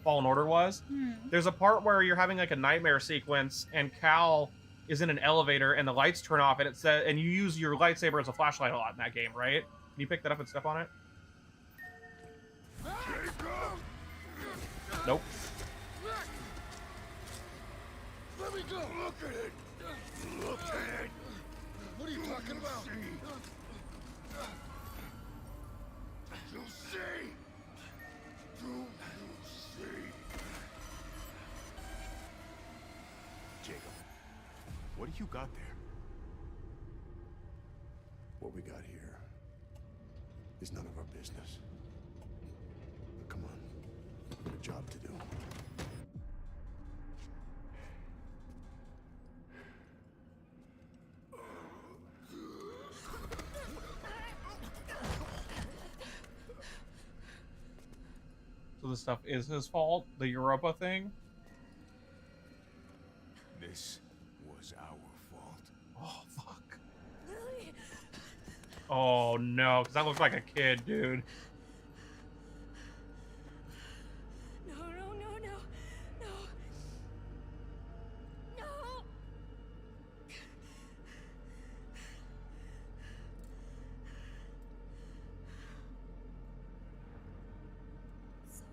Fallen Order was? There's a part where you're having, like, a nightmare sequence, and Cal is in an elevator, and the lights turn off, and it says... And you use your lightsaber as a flashlight a lot in that game, right? Can you pick that up and step on it? Nope. Let me go. Look at it. Look at it. What are you talking about? You'll see. You see. Jacob, what do you got there? What we got here is none of our business. Come on. We got a job to do. So this stuff is his fault, the Europa thing. This was our fault. Oh, fuck. Lily. Oh, no, because that looks like a kid, dude. No, no, no, no, no. No. Sorry.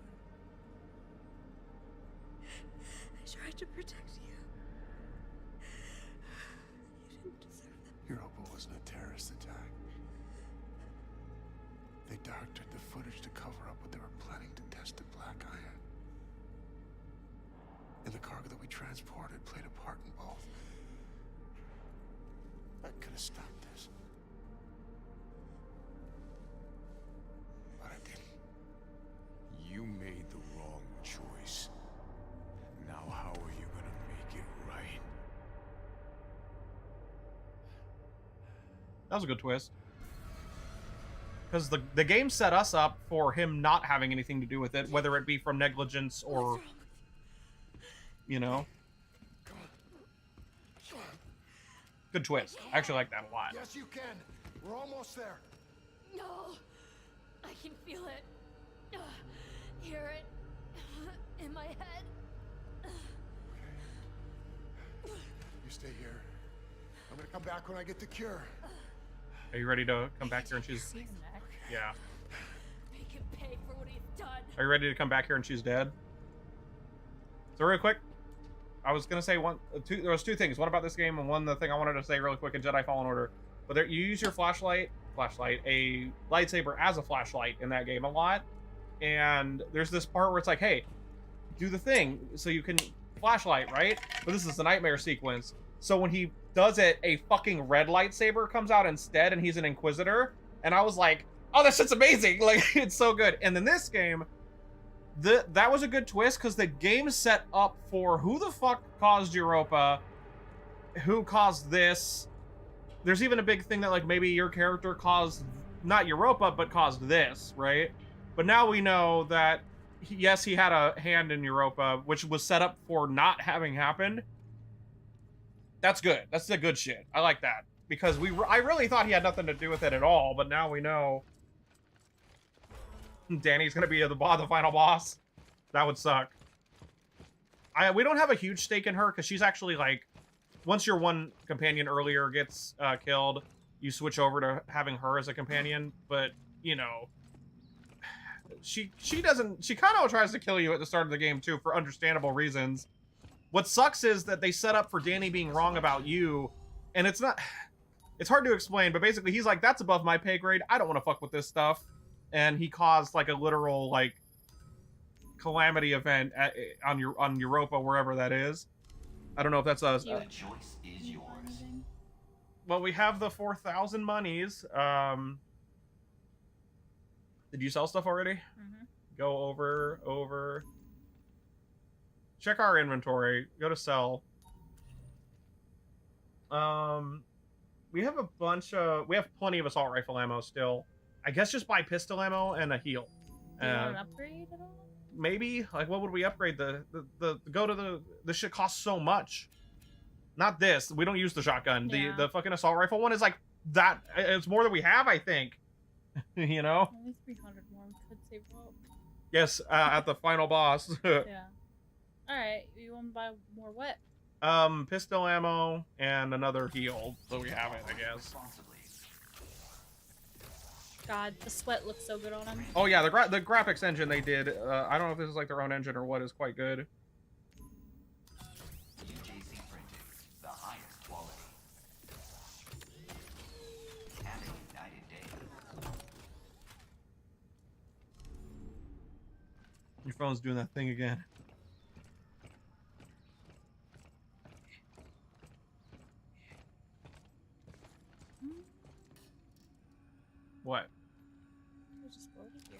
I tried to protect you. You didn't deserve that. Europa wasn't a terrorist attack. They doctored the footage to cover up what they were planning to test at Black Iron. And the cargo that we transported played a part in both. I could have stopped this. But I didn't. You made the wrong choice. Now how are you gonna make it right? That was a good twist. Because the game set us up for him not having anything to do with it, whether it be from negligence or, you know. Good twist. I actually like that a lot. Yes, you can. We're almost there. No. I can feel it. Hear it in my head. You stay here. I'm gonna come back when I get the cure. Are you ready to come back here and choose? Yeah. Make him pay for what he's done. Are you ready to come back here and choose dead? So real quick, I was gonna say there was two things. One about this game, and one the thing I wanted to say really quick in Jedi Fallen Order. But there, you use your a lightsaber as a flashlight in that game a lot. And there's this part where it's like, hey, do the thing so you can flashlight, right? But this is the nightmare sequence. So when he does it, a fucking red lightsaber comes out instead, and he's an Inquisitor. And I was like, oh, that shit's amazing. Like, it's so good. And in this game, that was a good twist because the game set up for who the fuck caused Europa, who caused this. There's even a big thing that like maybe your character caused not Europa but caused this, right? But now we know that yes, he had a hand in Europa, which was set up for not having happened. That's good. That's the good shit. I like that because I really thought he had nothing to do with it at all, but now we know. Danny's gonna be the final boss. That would suck. We don't have a huge stake in her because she's actually like, once your one companion earlier gets killed, you switch over to having her as a companion. But you know, she kind of tries to kill you at the start of the game too for understandable reasons. What sucks is that they set up for Danny being wrong about you, and it's hard to explain. But basically, he's like, that's above my pay grade. I don't want to fuck with this stuff. And he caused like a literal like calamity event on Europa, wherever that is. I don't know if that's a. The choice is yours. Well, we have the 4,000 monies. Did you sell stuff already? Mm-hmm. Go over. Check our inventory. Go to sell. We have a bunch of. We have plenty of assault rifle ammo still. I guess just buy pistol ammo and a heal. Do you want an upgrade at all? Maybe. Like, what would we upgrade? The shit costs so much. Not this. We don't use the shotgun. Yeah. The fucking assault rifle one is like that. It's more than we have, I think. You know? Only 300 more. We could save up. Yes, at the final boss. Yeah. Alright, you want to buy more what? Pistol ammo and another heal. So we have it, I guess. God, the sweat looks so good on him. Oh yeah, the graphics engine they did, I don't know if this is like their own engine or what, is quite good. UJC printing, the highest quality. And a united day. Your phone's doing that thing again. What? It just loaded here.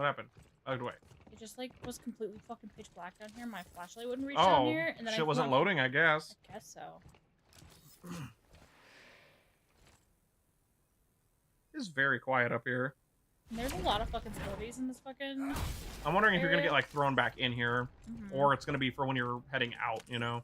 What happened? Out away. It just like was completely fucking pitch black down here. My flashlight wouldn't reach down here, and then shit wasn't loading, I guess. I guess so. It's very quiet up here. And there's a lot of fucking facilities in this fucking. I'm wondering if you're gonna area. get like thrown back in here, or it's gonna be for when you're heading out. You know.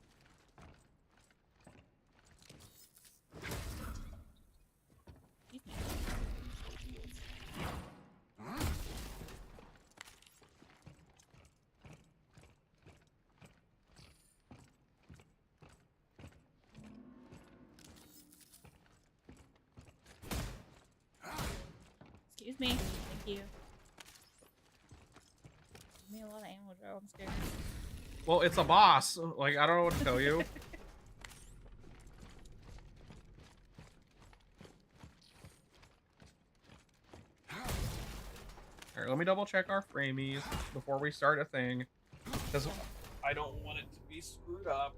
Excuse me. Thank you. Give me a lot of ammo, Joe. I'm scared. Well, it's a boss. Like, I don't know what to tell you. Alright, let me double check our framies before we start a thing. Because I don't want it to be screwed up.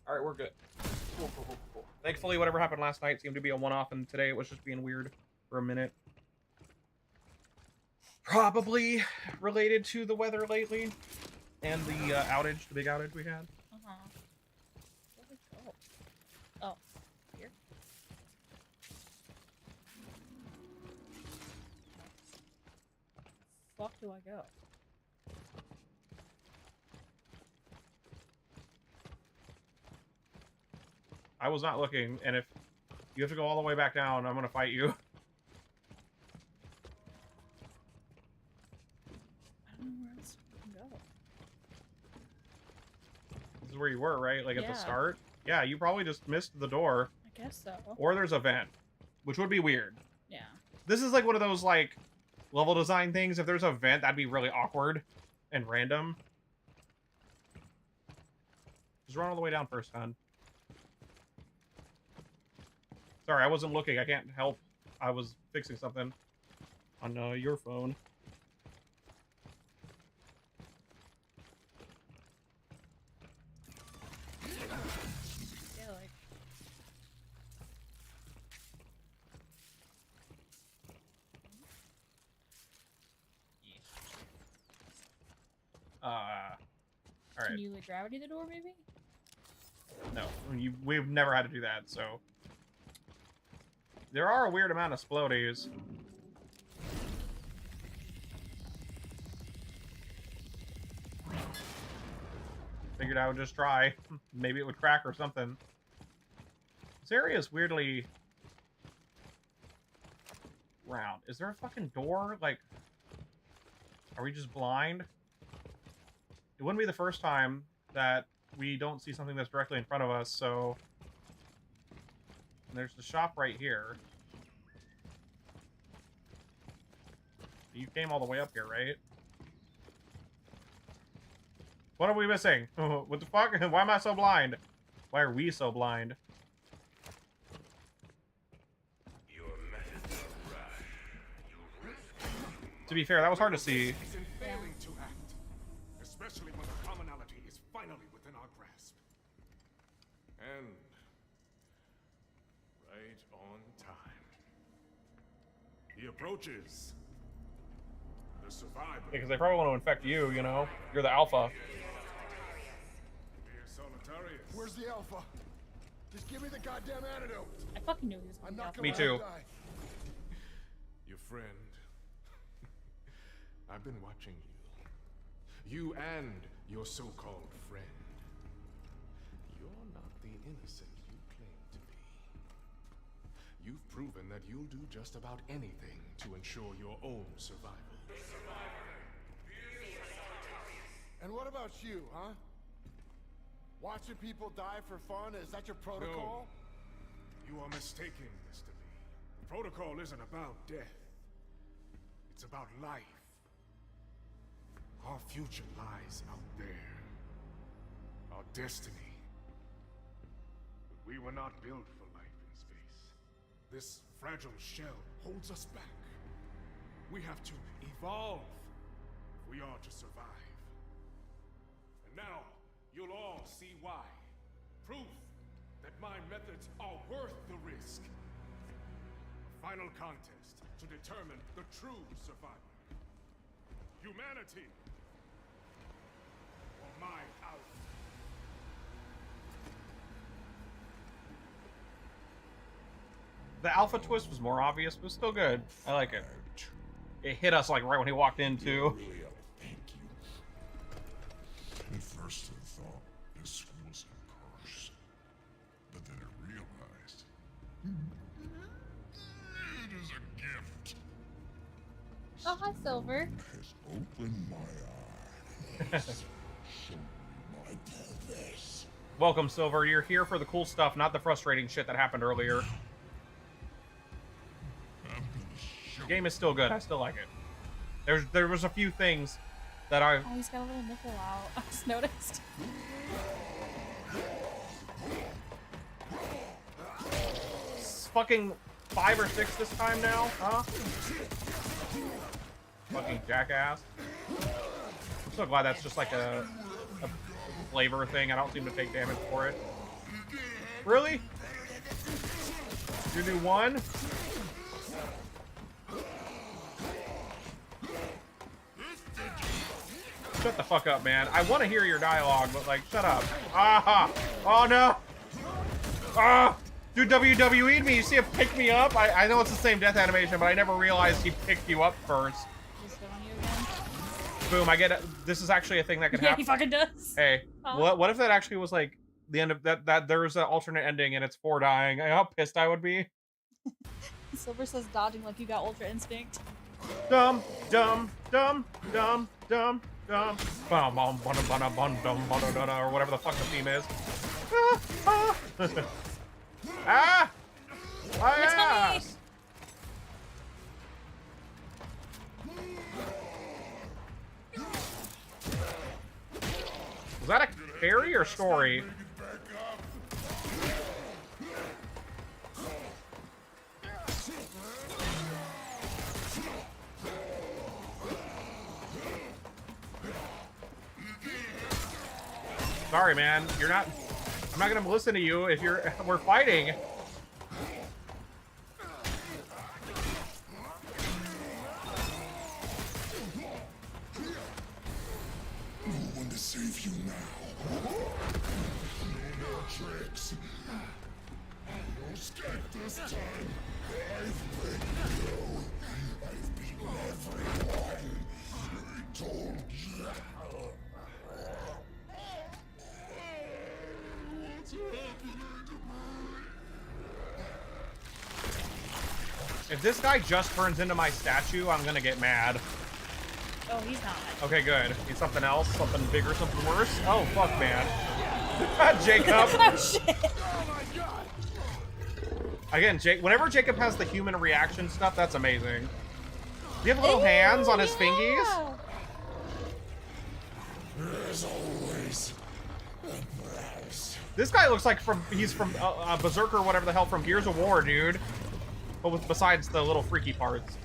Alright, we're good. Cool. Thankfully, whatever happened last night seemed to be a one-off, and today it was just being weird for a minute. Probably related to the weather lately and the outage, the big outage we had. Where did we go? Oh, here. Fuck do I go? I was not looking, and if you have to go all the way back down, I'm gonna fight you. I don't know where else we can go. This is where you were, right? Like at the Yeah. start? Yeah, you probably just missed the door. I guess so. Or there's a vent, which would be weird. Yeah. This is like one of those, like, level design things. If there's a vent, that'd be really awkward and random. Just run all the way down first, hon. Sorry, I wasn't looking. I can't help. I was fixing something on your phone. Yeah, like. All right. Can you like gravity the door, maybe? No, we've never had to do that, so. There are a weird amount of splodies. Figured I would just try. Maybe it would crack or something. This area is weirdly round. Is there a fucking door? Like, are we just blind? It wouldn't be the first time that we don't see something that's directly in front of us, so... And there's the shop right here. You came all the way up here, right? What are we missing? What the fuck? Why am I so blind? Why are we so blind? To be fair, that was hard to see. In failing to act, especially when the commonality is finally within our grasp. And right on time. He approaches. The survivor. Because they probably want to infect you, you know? You're the alpha. Where's the alpha? Just give me the goddamn antidote. I fucking knew he was gonna be alpha. Me too. Your friend. I've been watching you. You and your so-called friend. You're not the innocent you claim to be. You've proven that you'll do just about anything to ensure your own survival. And what about you, huh? Watching people die for fun? Is that your protocol? No. You are mistaken, Mr. Lee. The protocol isn't about death. It's about life. Our future lies out there. Our destiny. But we were not built for life in space. This fragile shell holds us back. We have to evolve if we are to survive. And now, you'll all see why. Proof that my methods are worth the risk. A final contest to determine the true survivor. Humanity or my Alpha. The Alpha twist was more obvious, but still good. I like it. It hit us like right when he walked in too. Really, thank you. At first I thought this was a curse, but then I realized it is a gift. Oh, hi, Silver. Has opened my eyes. Show me my purpose. Welcome, Silver. You're here for the cool stuff, not the frustrating shit that happened earlier. The game is still good. I still like it. There was a few things that I... Oh, he's got a little nipple out. I just noticed. It's fucking 5 or 6 this time now, huh? Fucking jackass. I'm so glad that's just like a flavor thing. I don't seem to take damage for it. Really? You do one? Shut the fuck up, man. I want to hear your dialogue, but like, shut up. Ah! Oh no! Ah! Dude, WWE'd me. You see him pick me up? I know it's the same death animation, but I never realized he picked you up first. Just on you again. Boom, I get it. This is actually a thing that can Yeah, happen. he fucking does. Hey, Huh? what if that actually was like the end of that there was an alternate ending and it's 4 dying? How pissed I would be. Silver says dodging like you got Ultra Instinct. Dumb, dumb, dumb, dumb, dumb, dumb. Bum, bum, bum, bum, bum, bum, bum, or whatever the fuck the theme is. Ah! Ah! My ass! Was that a carry or story? Sorry, man. You're not... I'm not gonna listen to you if you're... We're fighting. No one to save you now. No more tricks. No escape this time. I've been you. I've beaten everyone. I told you. If this guy just turns into my statue, I'm gonna get mad. Oh, he's not. Okay, good. He's something else, something bigger, something worse. Oh, fuck, man. Jacob. Oh, shit. Again, whenever Jacob has the human reaction stuff, that's amazing. Do you have little hands on his fingies? There's always a price. This guy looks like he's from Berserker, whatever the hell, from Gears of War, dude. But besides the little freaky parts.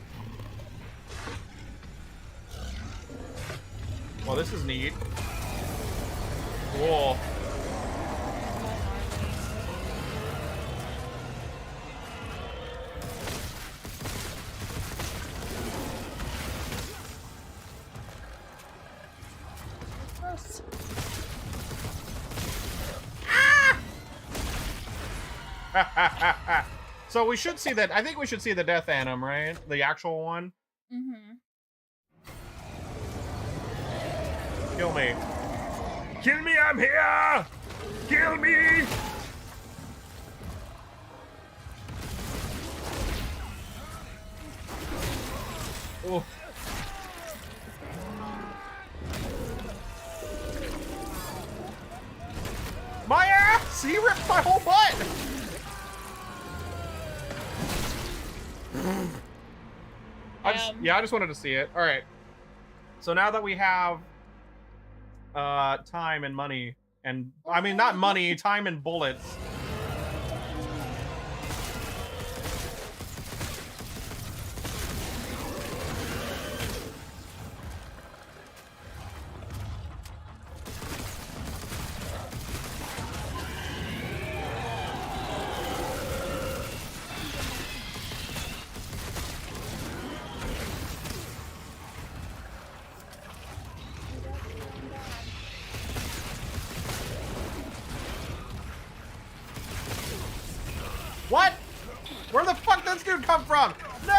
Well, this is neat. Cool. So we should see that. I think we should see the Death Anim, right? The actual one. Mm-hmm. Kill me. Kill me, I'm here! Kill me! Oh. My ass! He ripped my whole butt! I just wanted to see it. All right. So now that we have time and money, and I mean not money, time and bullets. What? Where the fuck did this dude come from? No!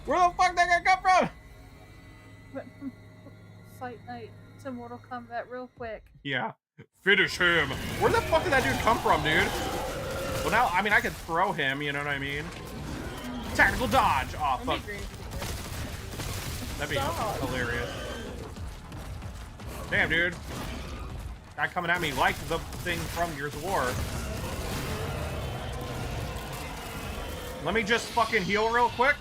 Where the fuck did that guy come from? Went from Fight Night to Mortal Kombat real quick. Yeah. Finish him. Where the fuck did that dude come from, dude? Well, now, I mean, I could throw him, you know what I mean? Tactical dodge. Oh, fuck. That'd be hilarious. Damn, dude. Guy coming at me like the thing from Gears of War. Let me just fucking heal real quick.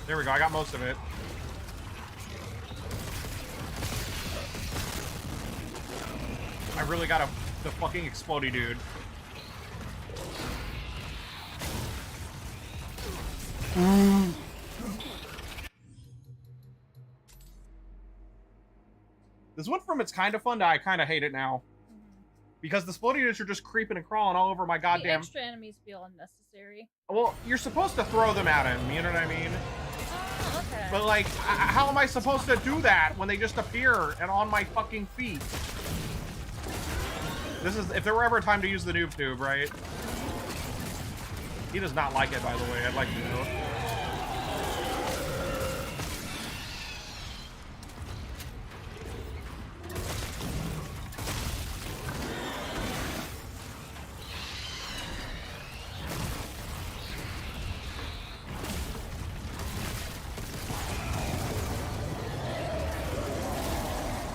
There we go. I got most of it. I really got the fucking explodey dude. This went from it's kind of fun to I kind of hate it now. Because the explodey dudes are just creeping and crawling all over my goddamn... The extra enemies feel unnecessary. Well, you're supposed to throw them at him, you know what I mean? Oh, okay. But like, how am I supposed to do that when they just appear and on my fucking feet? This is, if there were ever a time to use the noob tube, right? He does not like it, by the way, I'd like to know.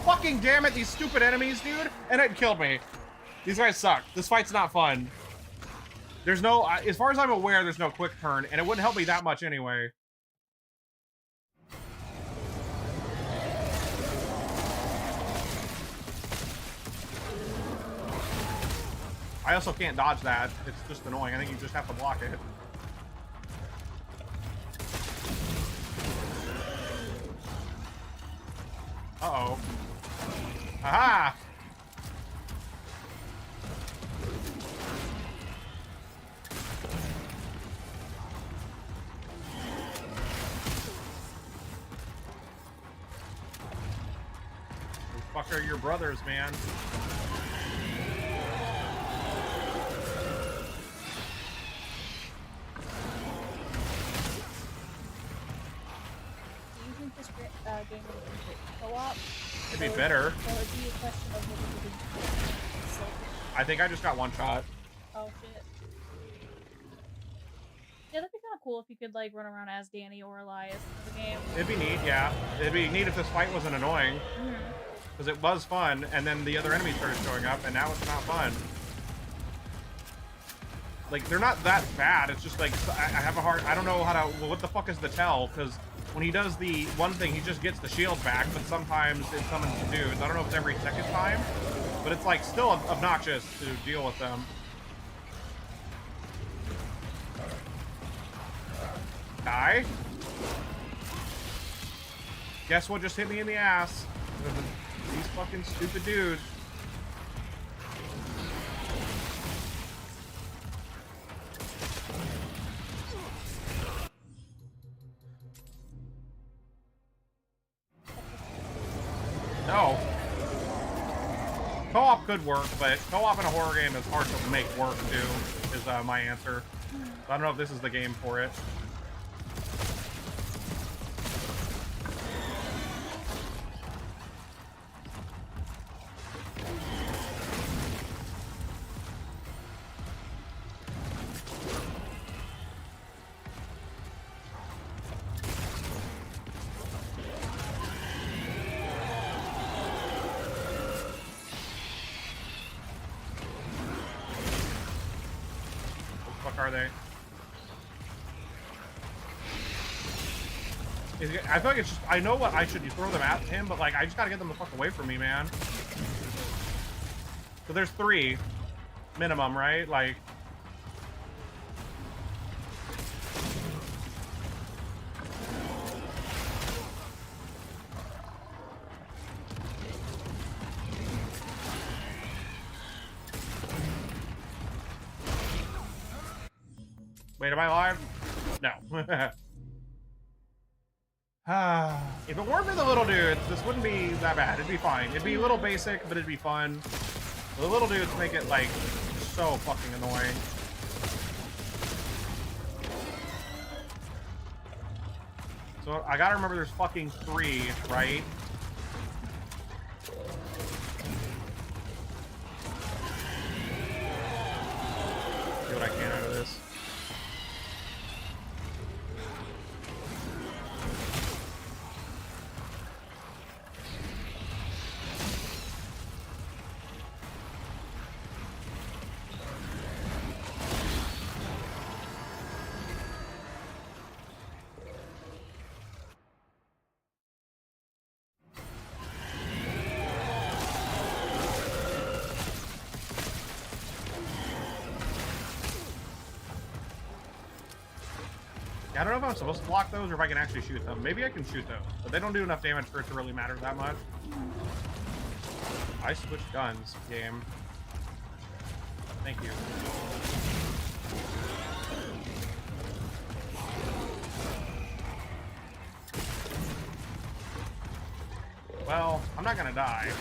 Fucking damn it, these stupid enemies, dude! And it killed me. These guys suck. This fight's not fun. There's no, as far as I'm aware, there's no quick turn, and it wouldn't help me that much anyway. I also can't dodge that. It's just annoying. I think you just have to block it. Uh-oh. Aha! Fuck are your brothers, man? Do you think this game would be co-op? It'd be better. So it'd be a question of whether we I think I just got one shot. Oh shit. Yeah, that'd be kind of cool if you could like run around as Danny or Elias in the game. It'd be neat, yeah. It'd be neat if this fight wasn't annoying. Because it was fun, and then the other enemies started showing up, and now it's not fun. Like, they're not that bad, it's just like, I have a hard, I don't know how to, well, what the fuck is the tell? Because when he does the one thing, he just gets the shield back, but sometimes it summons the dudes. I don't know if it's every second time, but it's like still obnoxious to deal with them. Die? Guess what just hit me in the ass? These fucking stupid dudes. No. Co-op could work, but co-op in a horror game is hard to make work too, is my answer. I don't know if this is the game for it. Are they? I feel like it's just, I know what I should throw them at him, but like I just gotta get them the fuck away from me, man. So there's 3 minimum, right? Like wait, am I alive? No. If it weren't for the little dudes, this wouldn't be that bad. It'd be fine. It'd be a little basic, but it'd be fun. The little dudes make it, like, so fucking annoying. So I gotta remember there's fucking 3, right? Do what I can out of this. Yeah, I don't know if I'm supposed to block those or if I can actually shoot them. Maybe I can shoot those, but they don't do enough damage for it to really matter that much. I switched guns, game. Thank you. Well, I'm not gonna die.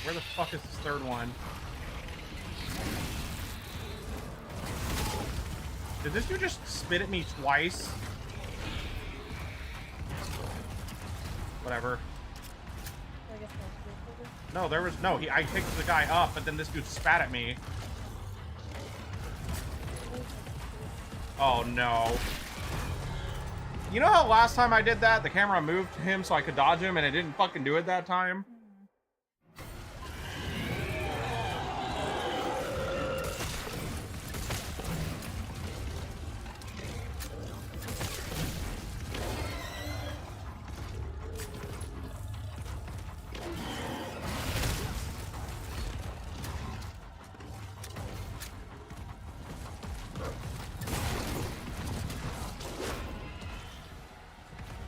Where the fuck is this third one? Did this dude just spit at me twice? Whatever. No, there was no. I picked the guy up, but then this dude spat at me. Oh no. You know how last time I did that, the camera moved him so I could dodge him, and it didn't fucking do it that time?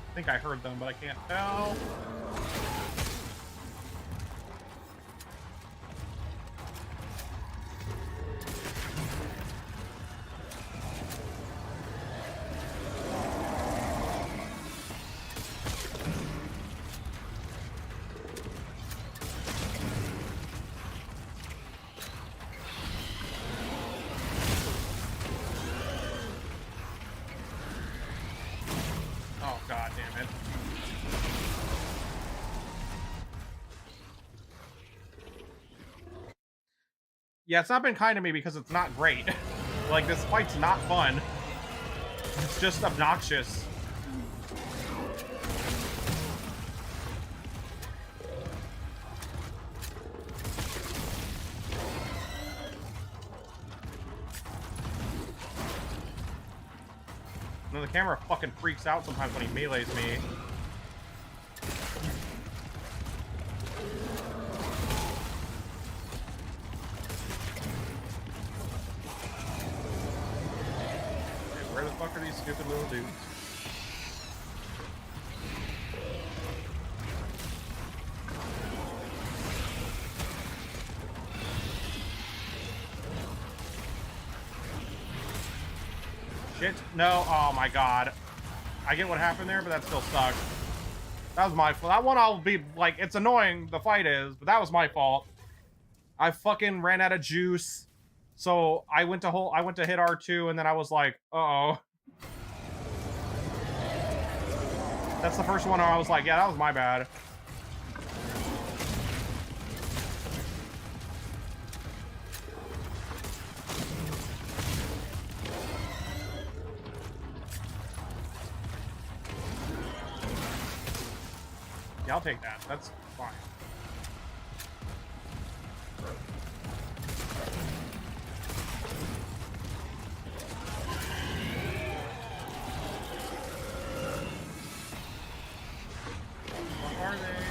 I think I heard them, but I can't tell. Oh, god damn it. Yeah, it's not been kind to me because it's not great. Like, this fight's not fun. It's just obnoxious. No, the camera fucking freaks out sometimes when he melees me. Dude, where the fuck are these stupid little dudes? Shit. No. Oh my god. I get what happened there, but that still sucks. That was my fault. That one I'll be like, it's annoying, the fight is, but that was my fault. I fucking ran out of juice. So I went to hit R2 and then I was like, uh-oh. That's the first one where I was like, yeah, that was my bad. Yeah, I'll take that. That's fine. What are they?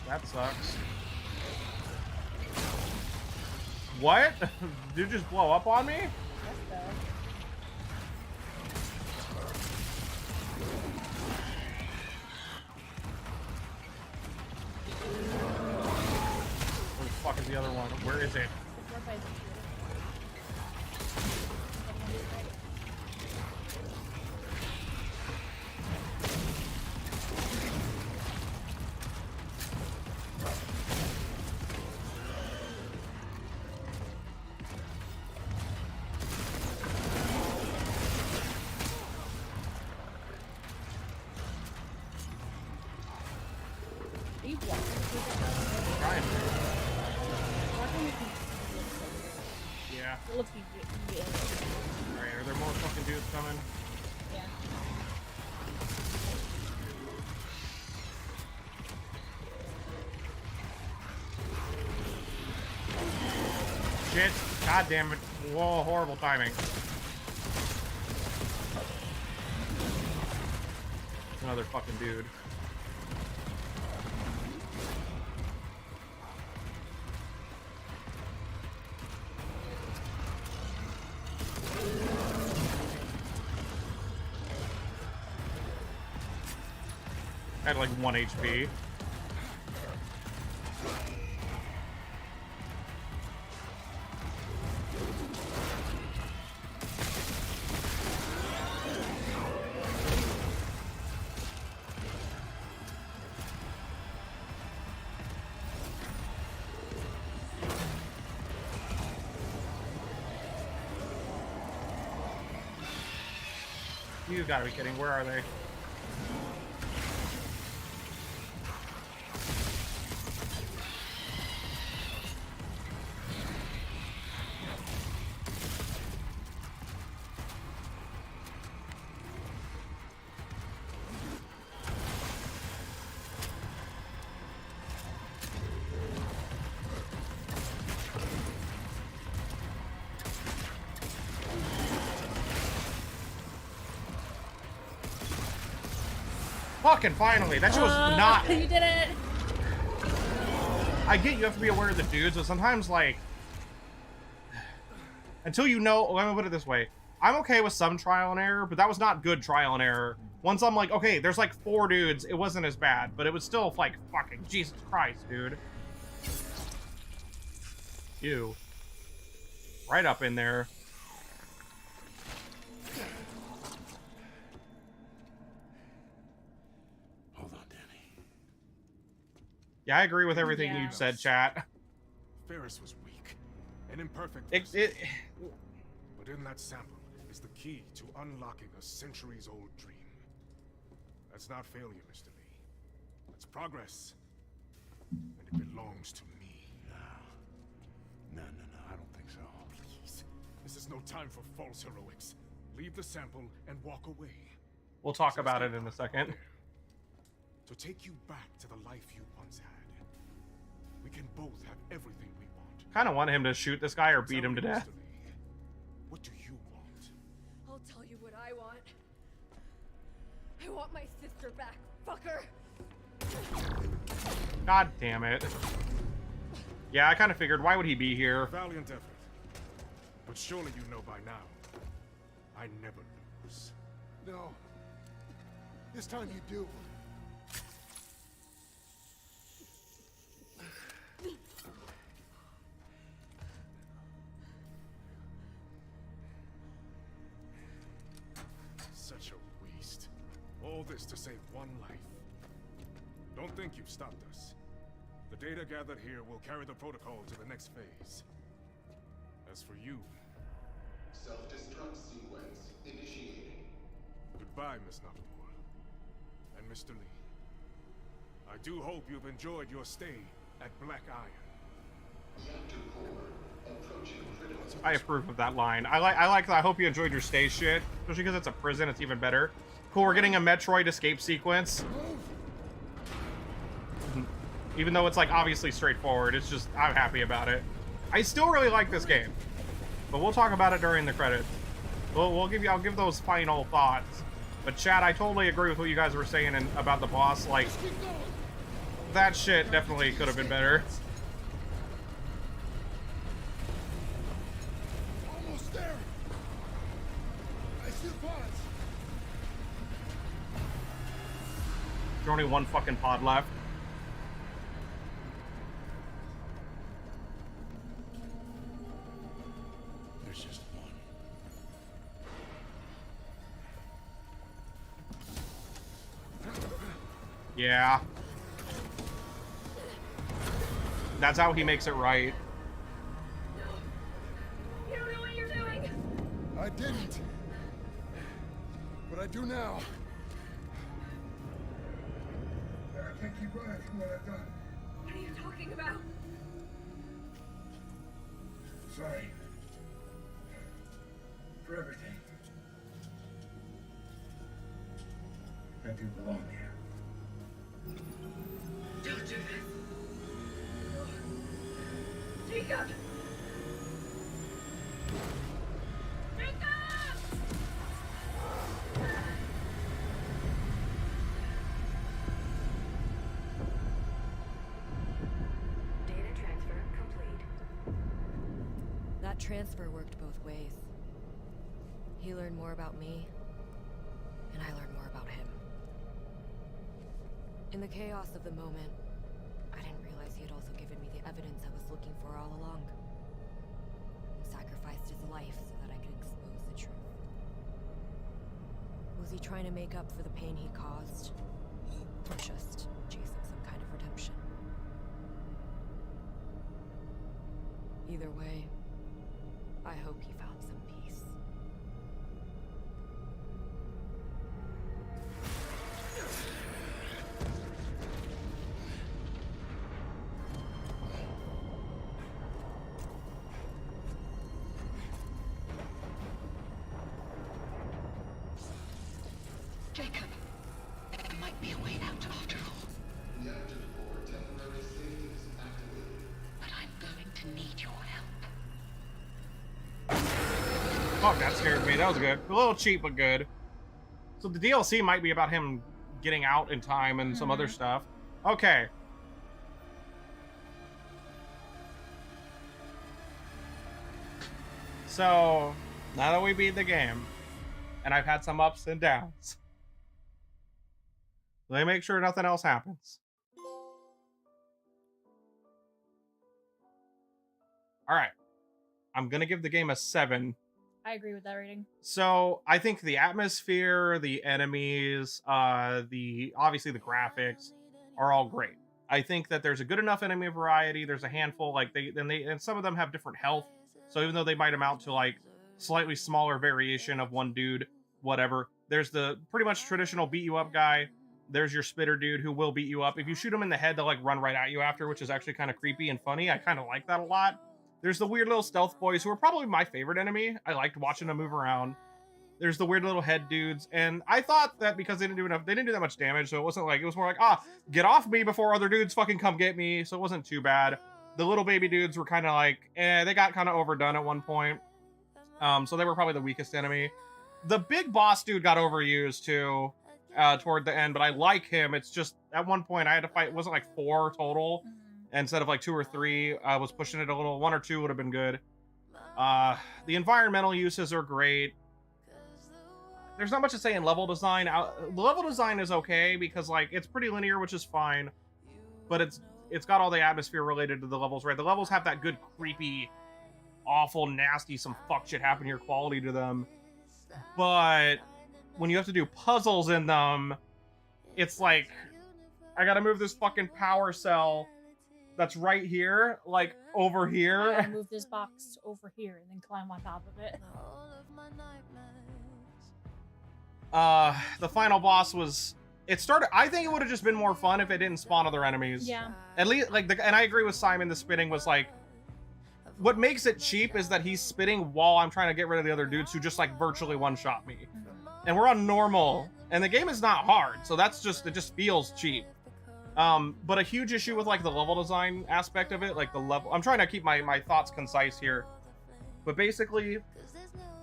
That sucks. What? Did you just blow up on me? Where is it? Yeah. It looks like Alright, are there more fucking dudes coming? Yeah. Shit. God damn it. Whoa, horrible timing. Another fucking dude. I had like 1 HP. You gotta be kidding. Where are they? Fucking finally! That shit was not. You did it! I get you have to be aware of the dudes, but sometimes, like, until you know, let me put it this way. I'm okay with some trial and error, but that was not good trial and error. Once I'm like, okay, there's like 4 dudes, it wasn't as bad, but it was still like, fucking Jesus Christ, dude. Ew. Right up in there. Yeah, I agree with everything you said, chat. Ferris was weak and imperfect. But in that sample is the key to unlocking a centuries-old dream. That's not failure, Mr. Lee. That's progress. And it belongs to me. No, I don't think so. Please. This is no time for false heroics. Leave the sample and walk away. We'll talk about it in a second. To take you back to the life you once had. We can both have everything we want. Kind of want him to shoot this guy or beat him to death. What do you want? I'll tell you what I want. I want my sister back, fucker. God damn it. Yeah, I kind of figured. Why would he be here? Valiant effort. But surely you know by now, I never lose. No. This time you do. Such a waste. All this to save one life. Don't think you've stopped us. The data gathered here will carry the protocol to the next phase. As for you... Self-destruct sequence initiating. Goodbye, Miss Nakamura. And Mr. Lee. I do hope you've enjoyed your stay at Black Iron. Reactor core approaching critical. I approve of that line. I like that. I hope you enjoyed your stay shit. Especially because it's a prison, it's even better. Cool, we're getting a Metroid escape sequence. Even though it's like obviously straightforward, it's just, I'm happy about it. I still really like this game. But we'll talk about it during the credits. I'll give those final thoughts. But chat, I totally agree with what you guys were saying about the boss. Like, that shit definitely could have been better. Almost there. I see the pods. There's only one fucking pod left. Yeah. That's how he makes it right. You don't know what you're doing! I didn't. But I do now. I can't keep running from what I've done. What are you talking about? Sorry. For everything. I do belong here. Don't do this. Jacob! Jacob! Data transfer complete. That transfer worked both ways. He learned more about me, and I learned more about him. In the chaos of the moment, I didn't realize he had also given me the evidence I was looking for all along. And sacrificed his life so that I could expose the truth. Was he trying to make up for the pain he caused? Or just chasing some kind of redemption? Either way, I hope he found some peace. Jacob, there might be a way out after all. Reactor 4 temporary safety is activated. But I'm going to need your help. Fuck, that scared me. That was good. A little cheap, but good. So the DLC might be about him getting out in time and some other stuff. Okay. So, now that we beat the game, and I've had some ups and downs, let me make sure nothing else happens. Alright. I'm gonna give the game a 7. I agree with that rating. So I think the atmosphere, the enemies, obviously the graphics are all great. I think that there's a good enough enemy variety. There's a handful, like and some of them have different health. So even though they might amount to like slightly smaller variation of one dude, whatever. There's the pretty much traditional beat you up guy. There's your spitter dude who will beat you up. If you shoot him in the head, they'll like run right at you after, which is actually kind of creepy and funny. I kind of like that a lot. There's the weird little stealth boys who are probably my favorite enemy. I liked watching them move around. There's the weird little head dudes, and I thought that because they didn't do that much damage, so it wasn't like, it was more like, get off me before other dudes fucking come get me, so it wasn't too bad. The little baby dudes were kind of like, they got kind of overdone at one point. So they were probably the weakest enemy. The big boss dude got overused too, toward the end, but I like him. It's just, at one point I had to fight, it wasn't like 4 total, instead of like 2 or 3. I was pushing it a little. 1 or 2 would have been good. The environmental uses are great. There's not much to say in level design. The level design is okay because like it's pretty linear, which is fine, but it's got all the atmosphere related to the levels, right? The levels have that good creepy, awful, nasty, some fuck shit happen here quality to them. But when you have to do puzzles in them, it's like, I gotta move this fucking power cell that's right here, like over here. I gotta move this box over here and then climb on top of it. The final boss was, I think it would have just been more fun if it didn't spawn other enemies. Yeah. At least, like, and I agree with Simon, the spitting was like, what makes it cheap is that he's spitting while I'm trying to get rid of the other dudes who just like virtually one-shot me. And we're on normal, and the game is not hard, so that's just, it just feels cheap. But a huge issue with like the level design aspect of it, like the level, I'm trying to keep my thoughts concise here. But basically,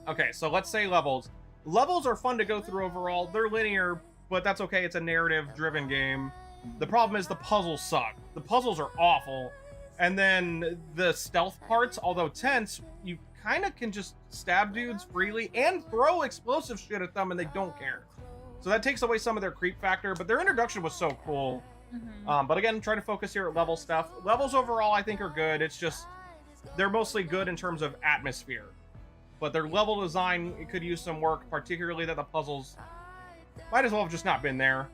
okay, so let's say levels. Levels are fun to go through overall. They're linear, but that's okay. It's a narrative-driven game. The problem is the puzzles suck. The puzzles are awful. And then the stealth parts, although tense, you kind of can just stab dudes freely and throw explosive shit at them and they don't care. So that takes away some of their creep factor, but their introduction was so cool. But again, trying to focus here at level stuff. Levels overall, I think, are good. It's just, they're mostly good in terms of atmosphere. But their level design, it could use some work, particularly that the puzzles might as well have just not been there.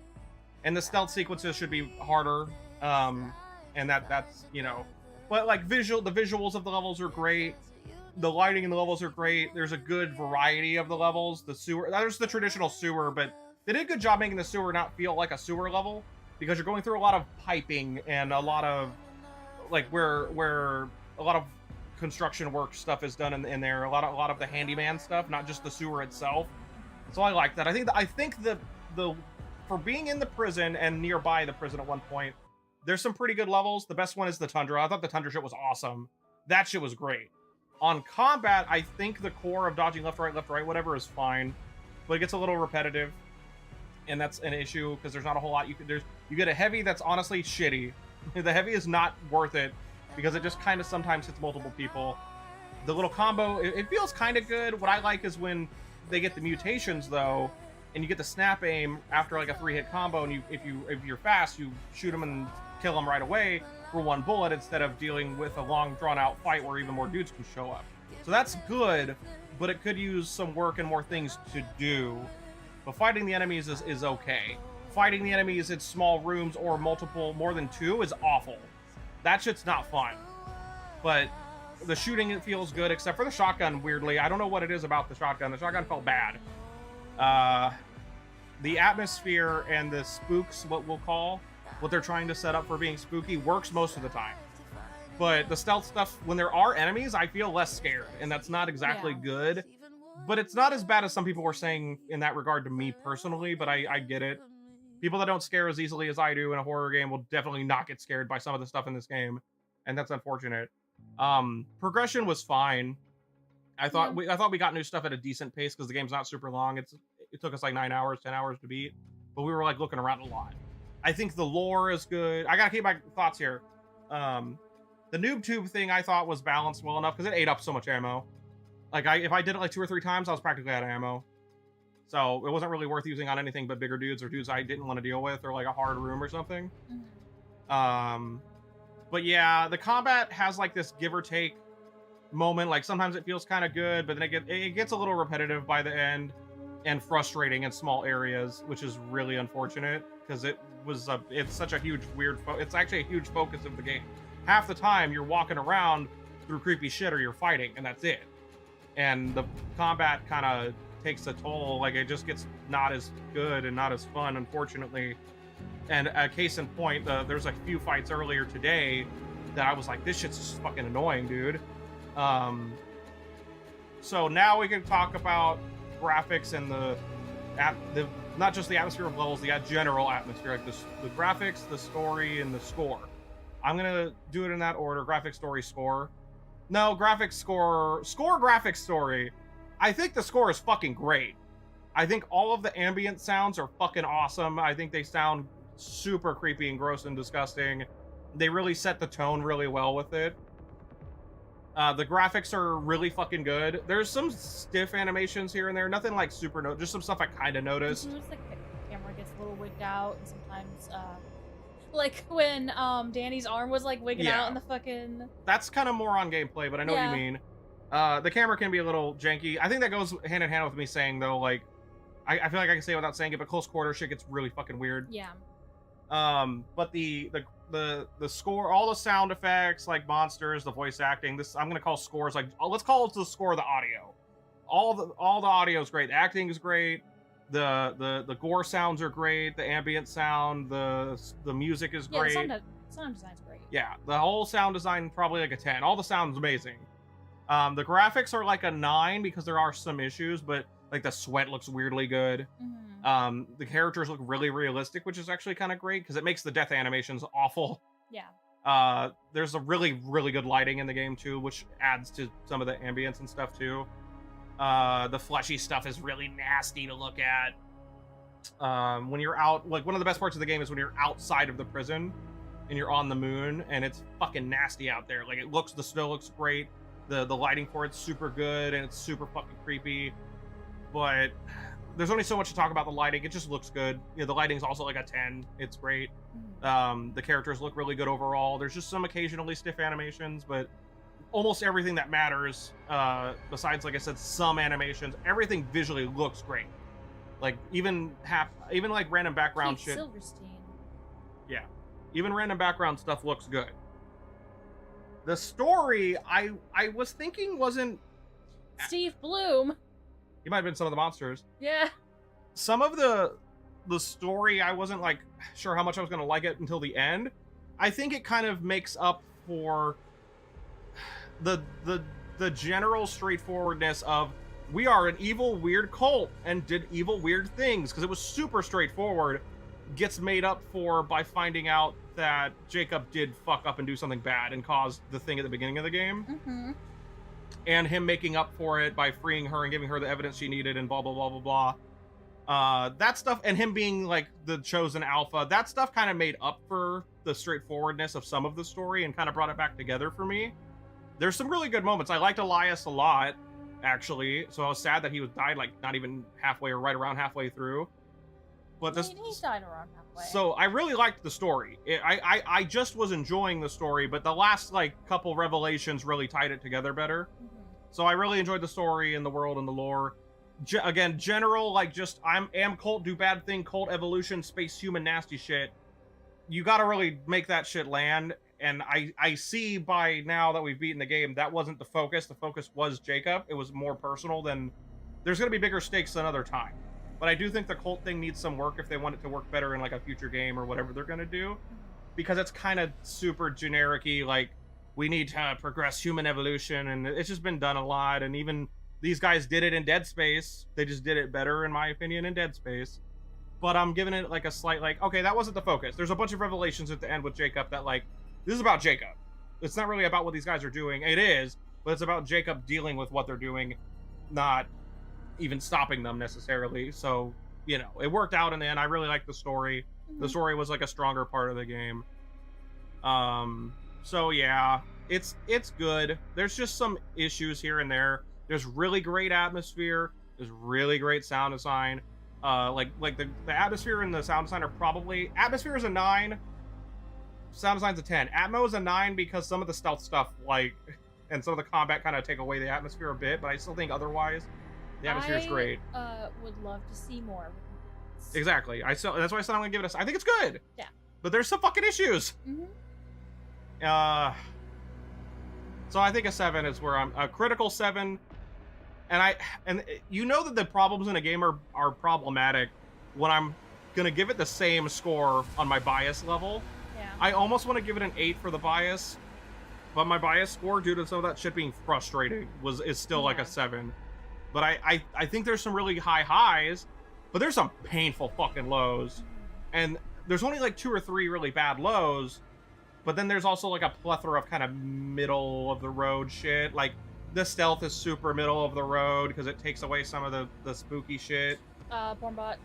and the stealth sequences should be harder. And that's, you know, but like the visuals of the levels are great. The lighting in the levels are great. There's a good variety of the levels. The sewer, there's the traditional sewer, but they did a good job making the sewer not feel like a sewer level, because you're going through a lot of piping and a lot of like where a lot of construction work stuff is done in there. A lot of the handyman stuff, not just the sewer itself. So I like that. I think the for being in the prison and nearby the prison at one point, there's some pretty good levels. The best one is the Tundra. I thought the Tundra shit was awesome. That shit was great. On combat, I think the core of dodging left, right, whatever is fine, but it gets a little repetitive, and that's an issue because there's not a whole lot you can. You get a heavy that's honestly shitty. The heavy is not worth it because it just kind of sometimes hits multiple people. The little combo, it feels kind of good. What I like is when they get the mutations though, and you get the snap aim after like a 3-hit combo, and if you're fast, you shoot them and kill them right away for one bullet instead of dealing with a long drawn out fight where even more dudes can show up. So that's good, but it could use some work and more things to do. But fighting the enemies is okay. Fighting the enemies in small rooms or more than 2 is awful. That shit's not fun. But the shooting, it feels good, except for the shotgun, weirdly. I don't know what it is about the shotgun. The shotgun felt bad. The atmosphere and the spooks, what they're trying to set up for being spooky, works most of the time. But the stealth stuff, when there are enemies, I feel less scared, and that's not exactly good. But it's not as bad as some people were saying in that regard to me personally, but I get it. People that don't scare as easily as I do in a horror game will definitely not get scared by some of the stuff in this game, and that's unfortunate. Progression was fine. I thought we got new stuff at a decent pace because the game's not super long. It took us like 9 hours, 10 hours to beat, but we were like looking around a lot. I think the lore is good. I gotta keep my thoughts here. The noob tube thing I thought was balanced well enough because it ate up so much ammo. Like if I did it like 2 or 3 times, I was practically out of ammo. So it wasn't really worth using on anything but bigger dudes or dudes I didn't want to deal with or like a hard room or something. But yeah, the combat has like this give or take moment. Like sometimes it feels kind of good, but then it gets a little repetitive by the end and frustrating in small areas, which is really unfortunate because it's such a huge it's actually a huge focus of the game. Half the time you're walking around through creepy shit or you're fighting, and that's it. And the combat kind of takes a toll. Like it just gets not as good and not as fun, unfortunately. And a case in point, there's a few fights earlier today that I was like, this shit's just fucking annoying, dude. So now we can talk about graphics and the not just the atmosphere of levels, the general atmosphere, like the graphics, the story, and the score. I'm gonna do it in that order: graphics, story, score. No, graphics, score, graphics, story. I think the score is fucking great. I think all of the ambient sounds are fucking awesome. I think they sound super creepy and gross and disgusting. They really set the tone really well with it. The graphics are really fucking good. There's some stiff animations here and there. Nothing like super just some stuff I kind of noticed. Sometimes the camera gets a little wigged out, and sometimes like when Danny's arm was like wigging out in the fucking... That's kind of more on gameplay, but I know what you mean. The camera can be a little janky. I think that goes hand in hand with me saying though, like I feel like I can say it without saying it, but close quarter shit gets really fucking weird. Yeah. But the score, all the sound effects, like monsters, the voice acting, this I'm gonna call scores, like let's call it the score of the audio. All the audio is great. The acting is great. The gore sounds are great. The ambient sound, the music is great. The sound design's great. Yeah, the whole sound design probably like a 10. All the sound's amazing. The graphics are like a 9 because there are some issues, but like the sweat looks weirdly good. The characters look really realistic, which is actually kind of great because it makes the death animations awful. Yeah. There's a really, really good lighting in the game too, which adds to some of the ambience and stuff too. The fleshy stuff is really nasty to look at. When you're out, like one of the best parts of the game is when you're outside of the prison and you're on the moon and it's fucking nasty out there. Like the snow looks great. The lighting for it's super good and it's super fucking creepy. But there's only so much to talk about the lighting. It just looks good. You know, the lighting's also like a 10. It's great. The characters look really good overall. There's just some occasionally stiff animations, but almost everything that matters, besides, like I said, some animations, everything visually looks great. Like even like random background Keith shit. Silverstein. Yeah, even random background stuff looks good. The story, I was thinking wasn't. Steve Bloom. He might have been some of the monsters. Yeah. Some of the story, I wasn't like sure how much I was gonna like it until the end. I think it kind of makes up for the general straightforwardness of we are an evil weird cult and did evil weird things, because it was super straightforward. Gets made up for by finding out that Jacob did fuck up and do something bad and caused the thing at the beginning of the game. Mm-hmm. And him making up for it by freeing her and giving her the evidence she needed and blah blah blah blah blah. That stuff, and him being like the chosen alpha, that stuff kind of made up for the straightforwardness of some of the story and kind of brought it back together for me. There's some really good moments. I liked Elias a lot, actually, so I was sad that he died like not even halfway or right around halfway through. But He died around halfway. so I really liked the story. I just was enjoying the story, but the last like couple revelations really tied it together better. Mm-hmm. So I really enjoyed the story and the world and the lore. Again, general, like, just am cult, do bad thing, cult evolution, space human nasty shit. You gotta really make that shit land. And I see by now that we've beaten the game, that wasn't the focus. The focus was Jacob. It was more personal than... There's gonna be bigger stakes another time. But I do think the cult thing needs some work if they want it to work better in, like, a future game or whatever they're gonna do. Because it's kind of super generic-y, like, we need to progress human evolution, and it's just been done a lot. And even these guys did it in Dead Space. They just did it better, in my opinion, in Dead Space. But I'm giving it like a slight, like, okay, that wasn't the focus. There's a bunch of revelations at the end with Jacob that, like, this is about Jacob. It's not really about what these guys are doing. It is, but it's about Jacob dealing with what they're doing, not even stopping them necessarily. So, you know, it worked out in the end. I really liked the story. Mm-hmm. The story was like a stronger part of the game. So yeah, it's good. There's just some issues here and there. There's really great atmosphere. There's really great sound design. Like the atmosphere and the sound design are probably... Atmosphere is a 9. Sound design's a 10. Atmo is a 9 because some of the stealth stuff, like, and some of the combat kind of take away the atmosphere a bit, but I still think otherwise the atmosphere is great. Would love to see more. Exactly. That's why I said I'm gonna give it a... I think it's good. Yeah. But there's some fucking issues. Mm-hmm. So I think a 7 is where I'm... A critical 7. And you know that the problems in a game are problematic when I'm gonna give it the same score on my bias level. Yeah. I almost want to give it an 8 for the bias, but my bias score, due to some of that shit being frustrating, is still like a 7. But I think there's some really high highs, but there's some painful fucking lows. And there's only like 2 or 3 really bad lows, but then there's also like a plethora of kind of middle of the road shit. Like the stealth is super middle of the road because it takes away some of the spooky shit. Pornbot.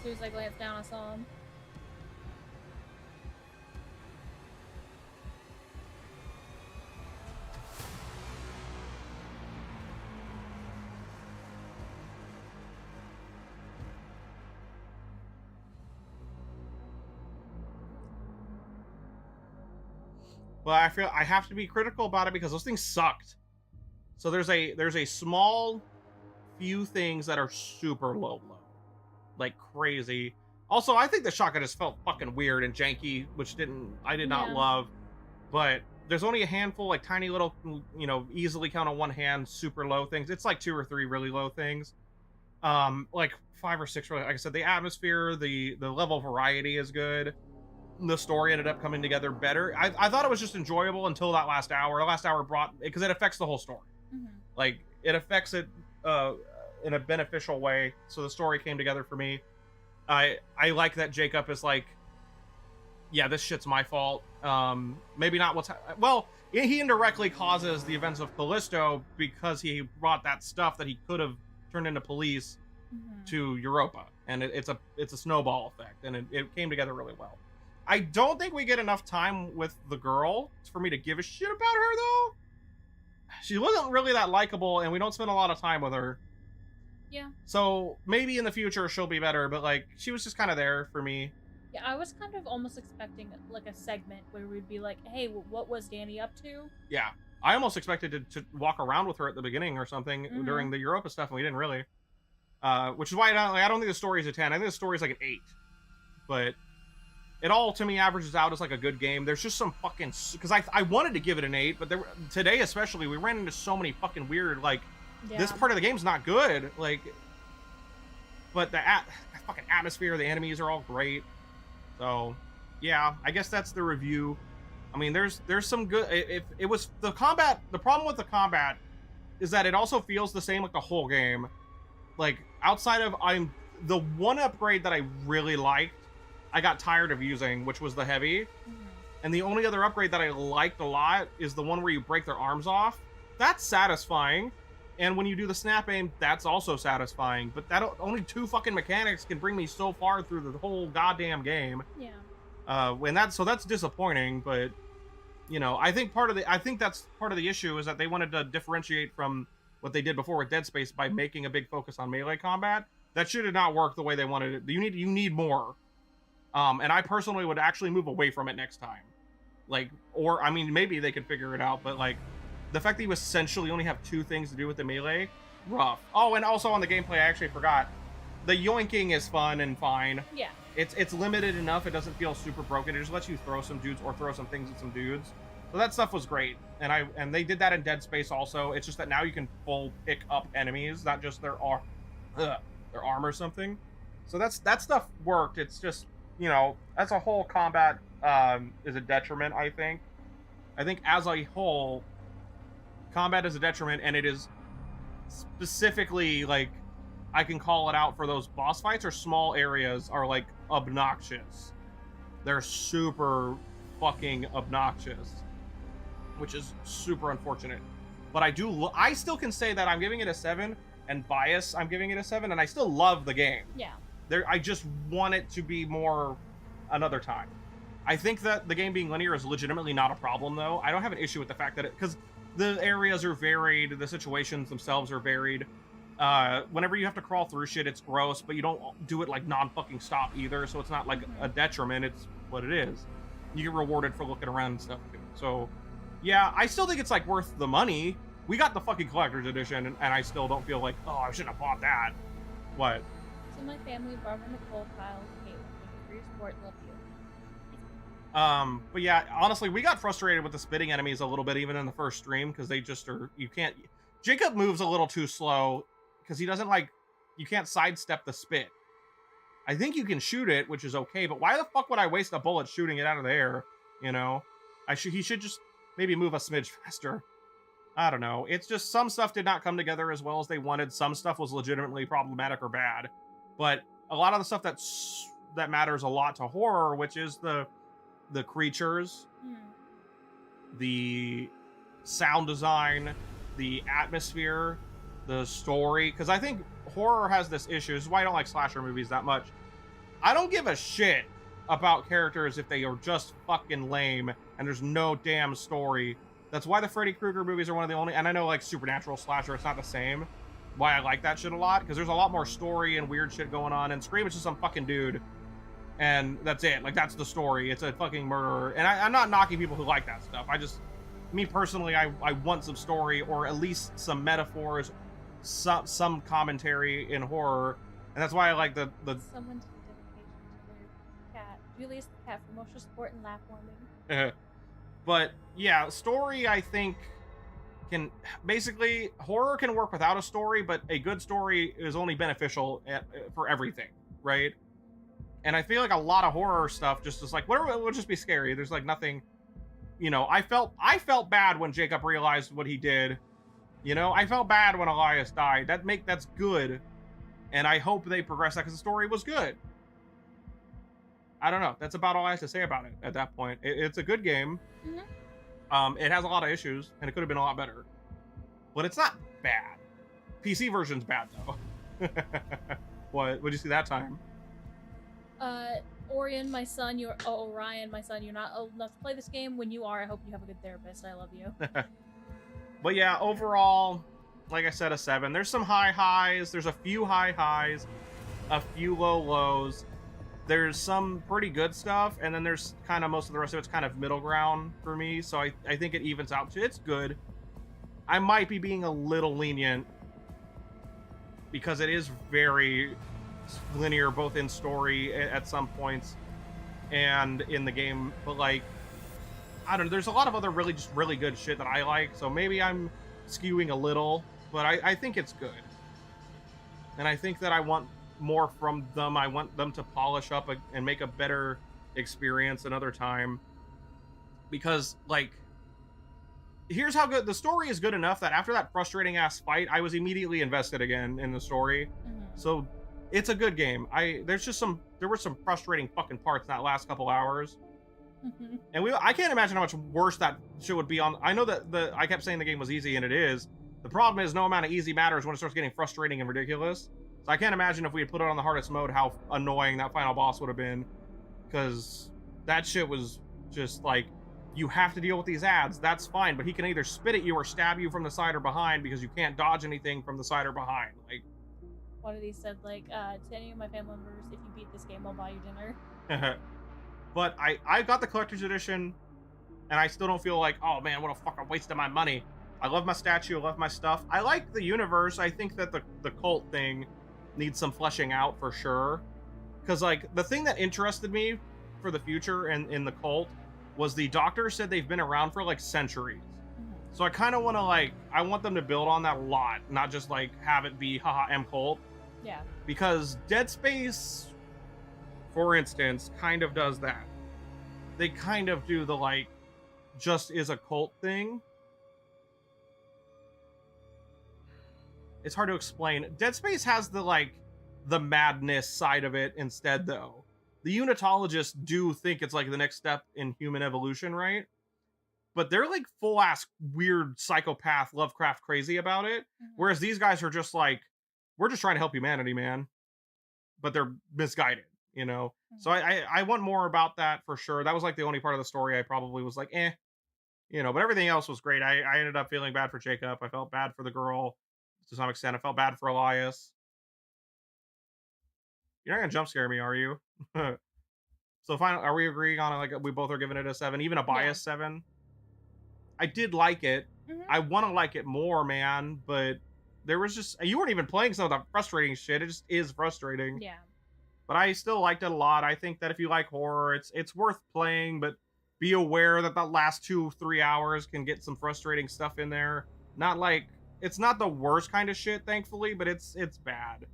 As soon as I glanced down, I saw him. But I feel I have to be critical about it because those things sucked. So there's a small few things that are super low, like crazy. Also, I think the shotgun just felt fucking weird and janky, which I did not love. But there's only a handful, like tiny little, you know, easily count on one hand, super low things. It's like 2 or 3 really low things. Like 5 or 6 really. Like I said, the atmosphere, the level of variety is good. The story ended up coming together better. I thought it was just enjoyable until that last hour. The last hour brought, because it affects the whole story. Mm-hmm. Like it affects it in a beneficial way. So the story came together for me. I like that Jacob is like, yeah, this shit's my fault. Maybe not well, he indirectly causes the events of Callisto because he brought that stuff that he could have turned into police to Europa, and it's a snowball effect, and it came together really well. I don't think we get enough time with the girl for me to give a shit about her, though. She wasn't really that likable, and we don't spend a lot of time with her. Yeah. So maybe in the future she'll be better, but like she was just kind of there for me. Yeah, I was kind of almost expecting like a segment where we'd be like, "Hey, what was Danny up to?" Yeah. I almost expected to walk around with her at the beginning or something during the Europa stuff, and we didn't really. Which is why I don't think the story is a 10. I think the story is like an 8. But it all, to me, averages out as like a good game. There's just some fucking... Because I wanted to give it an 8, but today especially, we ran into so many fucking weird, like... Yeah. This part of the game's not good, like... But the fucking atmosphere, the enemies are all great. So, yeah, I guess that's the review. I mean, there's some good... It was... The combat... The problem with the combat is that it also feels the same like the whole game. Like, outside of... The one upgrade that I really liked, I got tired of using, which was the heavy. And the only other upgrade that I liked a lot is the one where you break their arms off. That's satisfying. And when you do the snap aim, that's also satisfying. But that only 2 fucking mechanics can bring me so far through the whole goddamn game. Yeah. So that's disappointing, but you know, I think that's part of the issue is that they wanted to differentiate from what they did before with Dead Space by making a big focus on melee combat. That should have not worked the way they wanted it. You need more. And I personally would actually move away from it next time. Like, or, I mean, maybe they could figure it out, but, like, the fact that you essentially only have 2 things to do with the melee, rough. Oh, and also on the gameplay, I actually forgot. The yoinking is fun and fine. Yeah. It's limited enough, it doesn't feel super broken. It just lets you throw some dudes or throw some things at some dudes. So that stuff was great. And they did that in Dead Space also. It's just that now you can full pick up enemies, not just their arm or something. So that stuff worked. It's just, you know, as a whole, combat is a detriment, I think. I think as a whole, combat is a detriment, and it is specifically, like, I can call it out for those boss fights or small areas are, like, obnoxious. They're super fucking obnoxious, which is super unfortunate. But I still can say that I'm giving it a 7, and bias, I'm giving it a 7, and I still love the game. Yeah. I just want it to be more another time. I think that the game being linear is legitimately not a problem, though. I don't have an issue with the fact that because the areas are varied, the situations themselves are varied. Whenever you have to crawl through shit, it's gross, but you don't do it like non-fucking stop either, so it's not like a detriment, it's what it is. You get rewarded for looking around and stuff too. So, yeah, I still think it's like worth the money. We got the fucking collector's edition, and I still don't feel like, oh, I shouldn't have bought that. What? So my family, Barbara, Nicole, Kyle, Kate, thank you for your support, love you. But yeah, honestly, we got frustrated with the spitting enemies a little bit, even in the first stream, because they just are, Jacob moves a little too slow, because he doesn't you can't sidestep the spit. I think you can shoot it, which is okay, but why the fuck would I waste a bullet shooting it out of the air, you know? He should just maybe move a smidge faster. I don't know. It's just some stuff did not come together as well as they wanted. Some stuff was legitimately problematic or bad. But a lot of the stuff that matters a lot to horror, which is the creatures, the sound design, the atmosphere, the story. Because I think horror has this issue. This is why I don't like slasher movies that much. I don't give a shit about characters if they are just fucking lame and there's no damn story. That's why the Freddy Krueger movies are one of the only, and I know like Supernatural slasher, it's not the same. Why I like that shit a lot, because there's a lot more story and weird shit going on, and Scream is just some fucking dude. And that's it. Like, that's the story. It's a fucking murderer. And I'm not knocking people who like that stuff. Me personally, I want some story, or at least some metaphors, some commentary in horror. And that's why I like the Someone took dedication to their cat. Julius the cat for emotional support and laugh warming. But yeah, story, I think, can basically, horror can work without a story, but a good story is only beneficial for everything, right? And I feel like a lot of horror stuff just is like, whatever, it will just be scary. There's like nothing, you know. I felt bad when Jacob realized what he did. You know, I felt bad when Elias died. That's good, and I hope they progress that because the story was good. I don't know. That's about all I have to say about it at that point. It's a good game. It has a lot of issues, and it could have been a lot better, but it's not bad. PC version's bad though. What'd you see that time? Orion, my son, Orion, my son, you're not old enough to play this game. When you are, I hope you have a good therapist. I love you. But yeah, overall, like I said, a 7. There's some high highs. There's a few high highs, a few low lows. There's some pretty good stuff, and then there's kind of most of the rest of it's kind of middle ground for me. So I think it evens out. It's good. I might be being a little lenient because it is very linear, both in story at some points and in the game. But like, I don't know. There's a lot of other really good shit that I like. So maybe I'm skewing a little, but I think it's good. And I think that I want more from them. I want them to polish up and make a better experience another time. Because, like, here's how good the story is. Good enough that after that frustrating ass fight, I was immediately invested again in the story. So it's a good game. There were some frustrating fucking parts in that last couple hours. And I can't imagine how much worse that shit would be on. I know that I kept saying the game was easy, and it is. The problem is no amount of easy matters when it starts getting frustrating and ridiculous. So I can't imagine if we had put it on the hardest mode, how annoying that final boss would have been. Because that shit was just like, you have to deal with these ads. That's fine, but he can either spit at you or stab you from the side or behind because you can't dodge anything from the side or behind. Like, one of these said, like, to any of my family members, if you beat this game, I'll buy you dinner. But I got the collector's edition, and I still don't feel like, oh man, what a fucking waste of my money. I love my statue, I love my stuff. I like the universe. I think that the cult thing needs some fleshing out for sure. Because, like, the thing that interested me for the future and in the cult was the doctor said they've been around for, like, centuries. So I kind of want to, like, I want them to build on that a lot, not just, like, have it be, haha, M cult. Yeah. Because Dead Space, for instance, kind of does that. They kind of do the, like, just is a cult thing. It's hard to explain. Dead Space has the, like, the madness side of it instead, though. The unitologists do think it's, like, the next step in human evolution, right? But they're, like, full-ass weird psychopath Lovecraft crazy about it. Whereas these guys are just like, we're just trying to help humanity, man. But they're misguided, you know? So I want more about that for sure. That was, like, the only part of the story I probably was like, you know, but everything else was great. I ended up feeling bad for Jacob. I felt bad for the girl to some extent. I felt bad for Elias. You're not gonna jump scare me, are you? So finally, are we agreeing on, like, we both are giving it a 7, even a biased 7? I did like it. I want to like it more, man, but there was just, you weren't even playing some of the frustrating shit. It just is frustrating. Yeah. But I still liked it a lot. I think that if you like horror, it's worth playing, but be aware that the last 2-3 hours can get some frustrating stuff in there. Not like, it's not the worst kind of shit, thankfully, but it's bad.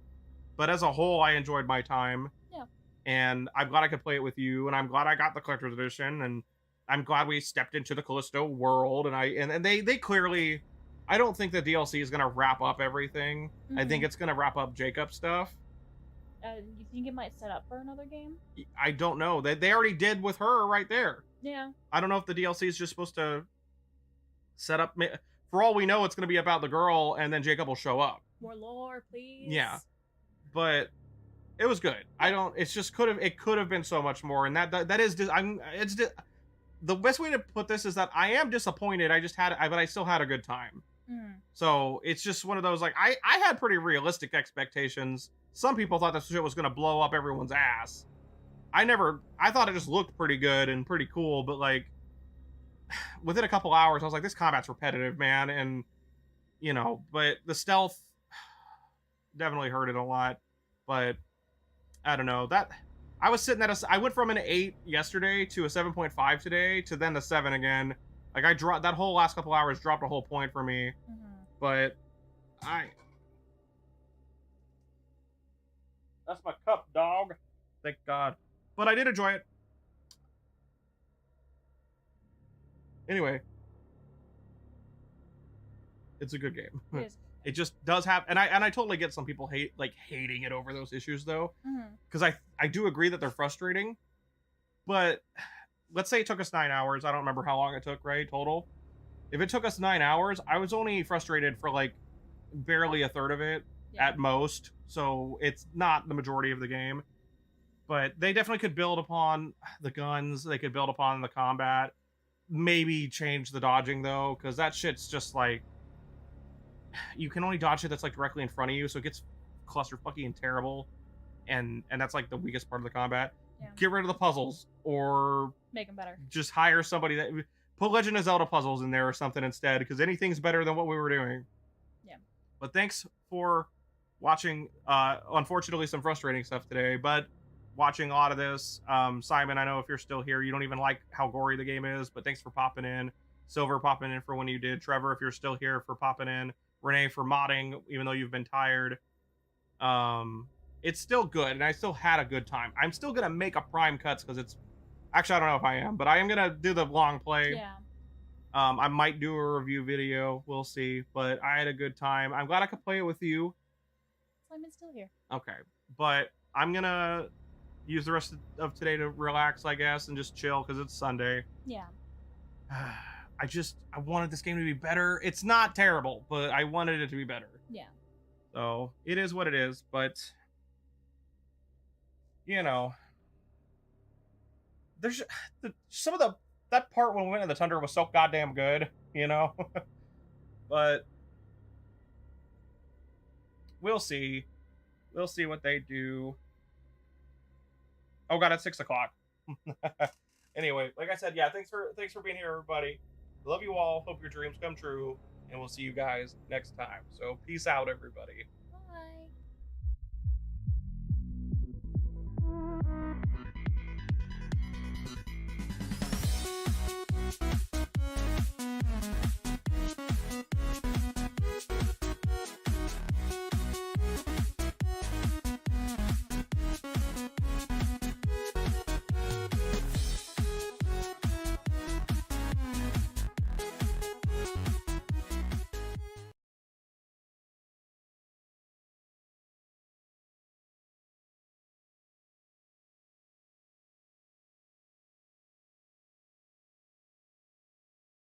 But as a whole, I enjoyed my time. Yeah. And I'm glad I could play it with you, and I'm glad I got the collector's edition, and I'm glad we stepped into the Callisto world, and they clearly, I don't think the DLC is gonna wrap up everything. I think it's gonna wrap up Jacob stuff. You think it might set up for another game? I don't know. They already did with her right there. Yeah. I don't know if the DLC is just supposed to set up. For all we know, it's gonna be about the girl, and then Jacob will show up. More lore, please. Yeah, but it was good. It's just could have been so much more, and that is the best way to put this is that I am disappointed. But I still had a good time. So it's just one of those, like, I had pretty realistic expectations. Some people thought this shit was gonna blow up everyone's ass. I thought it just looked pretty good and pretty cool, but, like, within a couple hours, I was like, this combat's repetitive, man, and, you know, but the stealth definitely hurt it a lot. But I don't know, that I was sitting at I went from an 8 yesterday to a 7.5 today to then the 7 again. Like, I dropped that whole last couple hours, dropped a whole point for me. But that's my cup, dog. Thank God. But I did enjoy it. Anyway, it's a good game. It just does have, and I totally get some people hating it over those issues, though, because I do agree that they're frustrating. But let's say it took us 9 hours. I don't remember how long it took, right, total. If it took us 9 hours, I was only frustrated for, like, barely a third of it at most. So it's not the majority of the game. But they definitely could build upon the guns. They could build upon the combat. Maybe change the dodging, though, because that shit's just, like, you can only dodge it that's, like, directly in front of you, so it gets clusterfucky and terrible. And that's, like, the weakest part of the combat. Get rid of the puzzles, or make them better. Just hire somebody that Put Legend of Zelda puzzles in there or something instead, because anything's better than what we were doing. Yeah. But thanks for watching. Unfortunately, some frustrating stuff today, but watching a lot of this. Simon, I know if you're still here, you don't even like how gory the game is, but thanks for popping in. Silver popping in for when you did. Trevor, if you're still here, for popping in. Renee for modding, even though you've been tired. It's still good, and I still had a good time. I'm still gonna make a Prime Cuts because it's actually, I don't know if I am, but I am gonna do the long play. Yeah. I might do a review video. We'll see. But I had a good time. I'm glad I could play it with you. Simon's still here. Okay, but I'm gonna use the rest of today to relax, I guess, and just chill because it's Sunday. Yeah. I wanted this game to be better. It's not terrible, but I wanted it to be better. Yeah. So it is what it is, but you know, there's some of that part when we went in the tundra was so goddamn good, you know. But we'll see. We'll see what they do. Oh god, it's 6 o'clock. Anyway, like I said, yeah, thanks for being here, everybody. Love you all. Hope your dreams come true, and we'll see you guys next time. So peace out, everybody. Bye.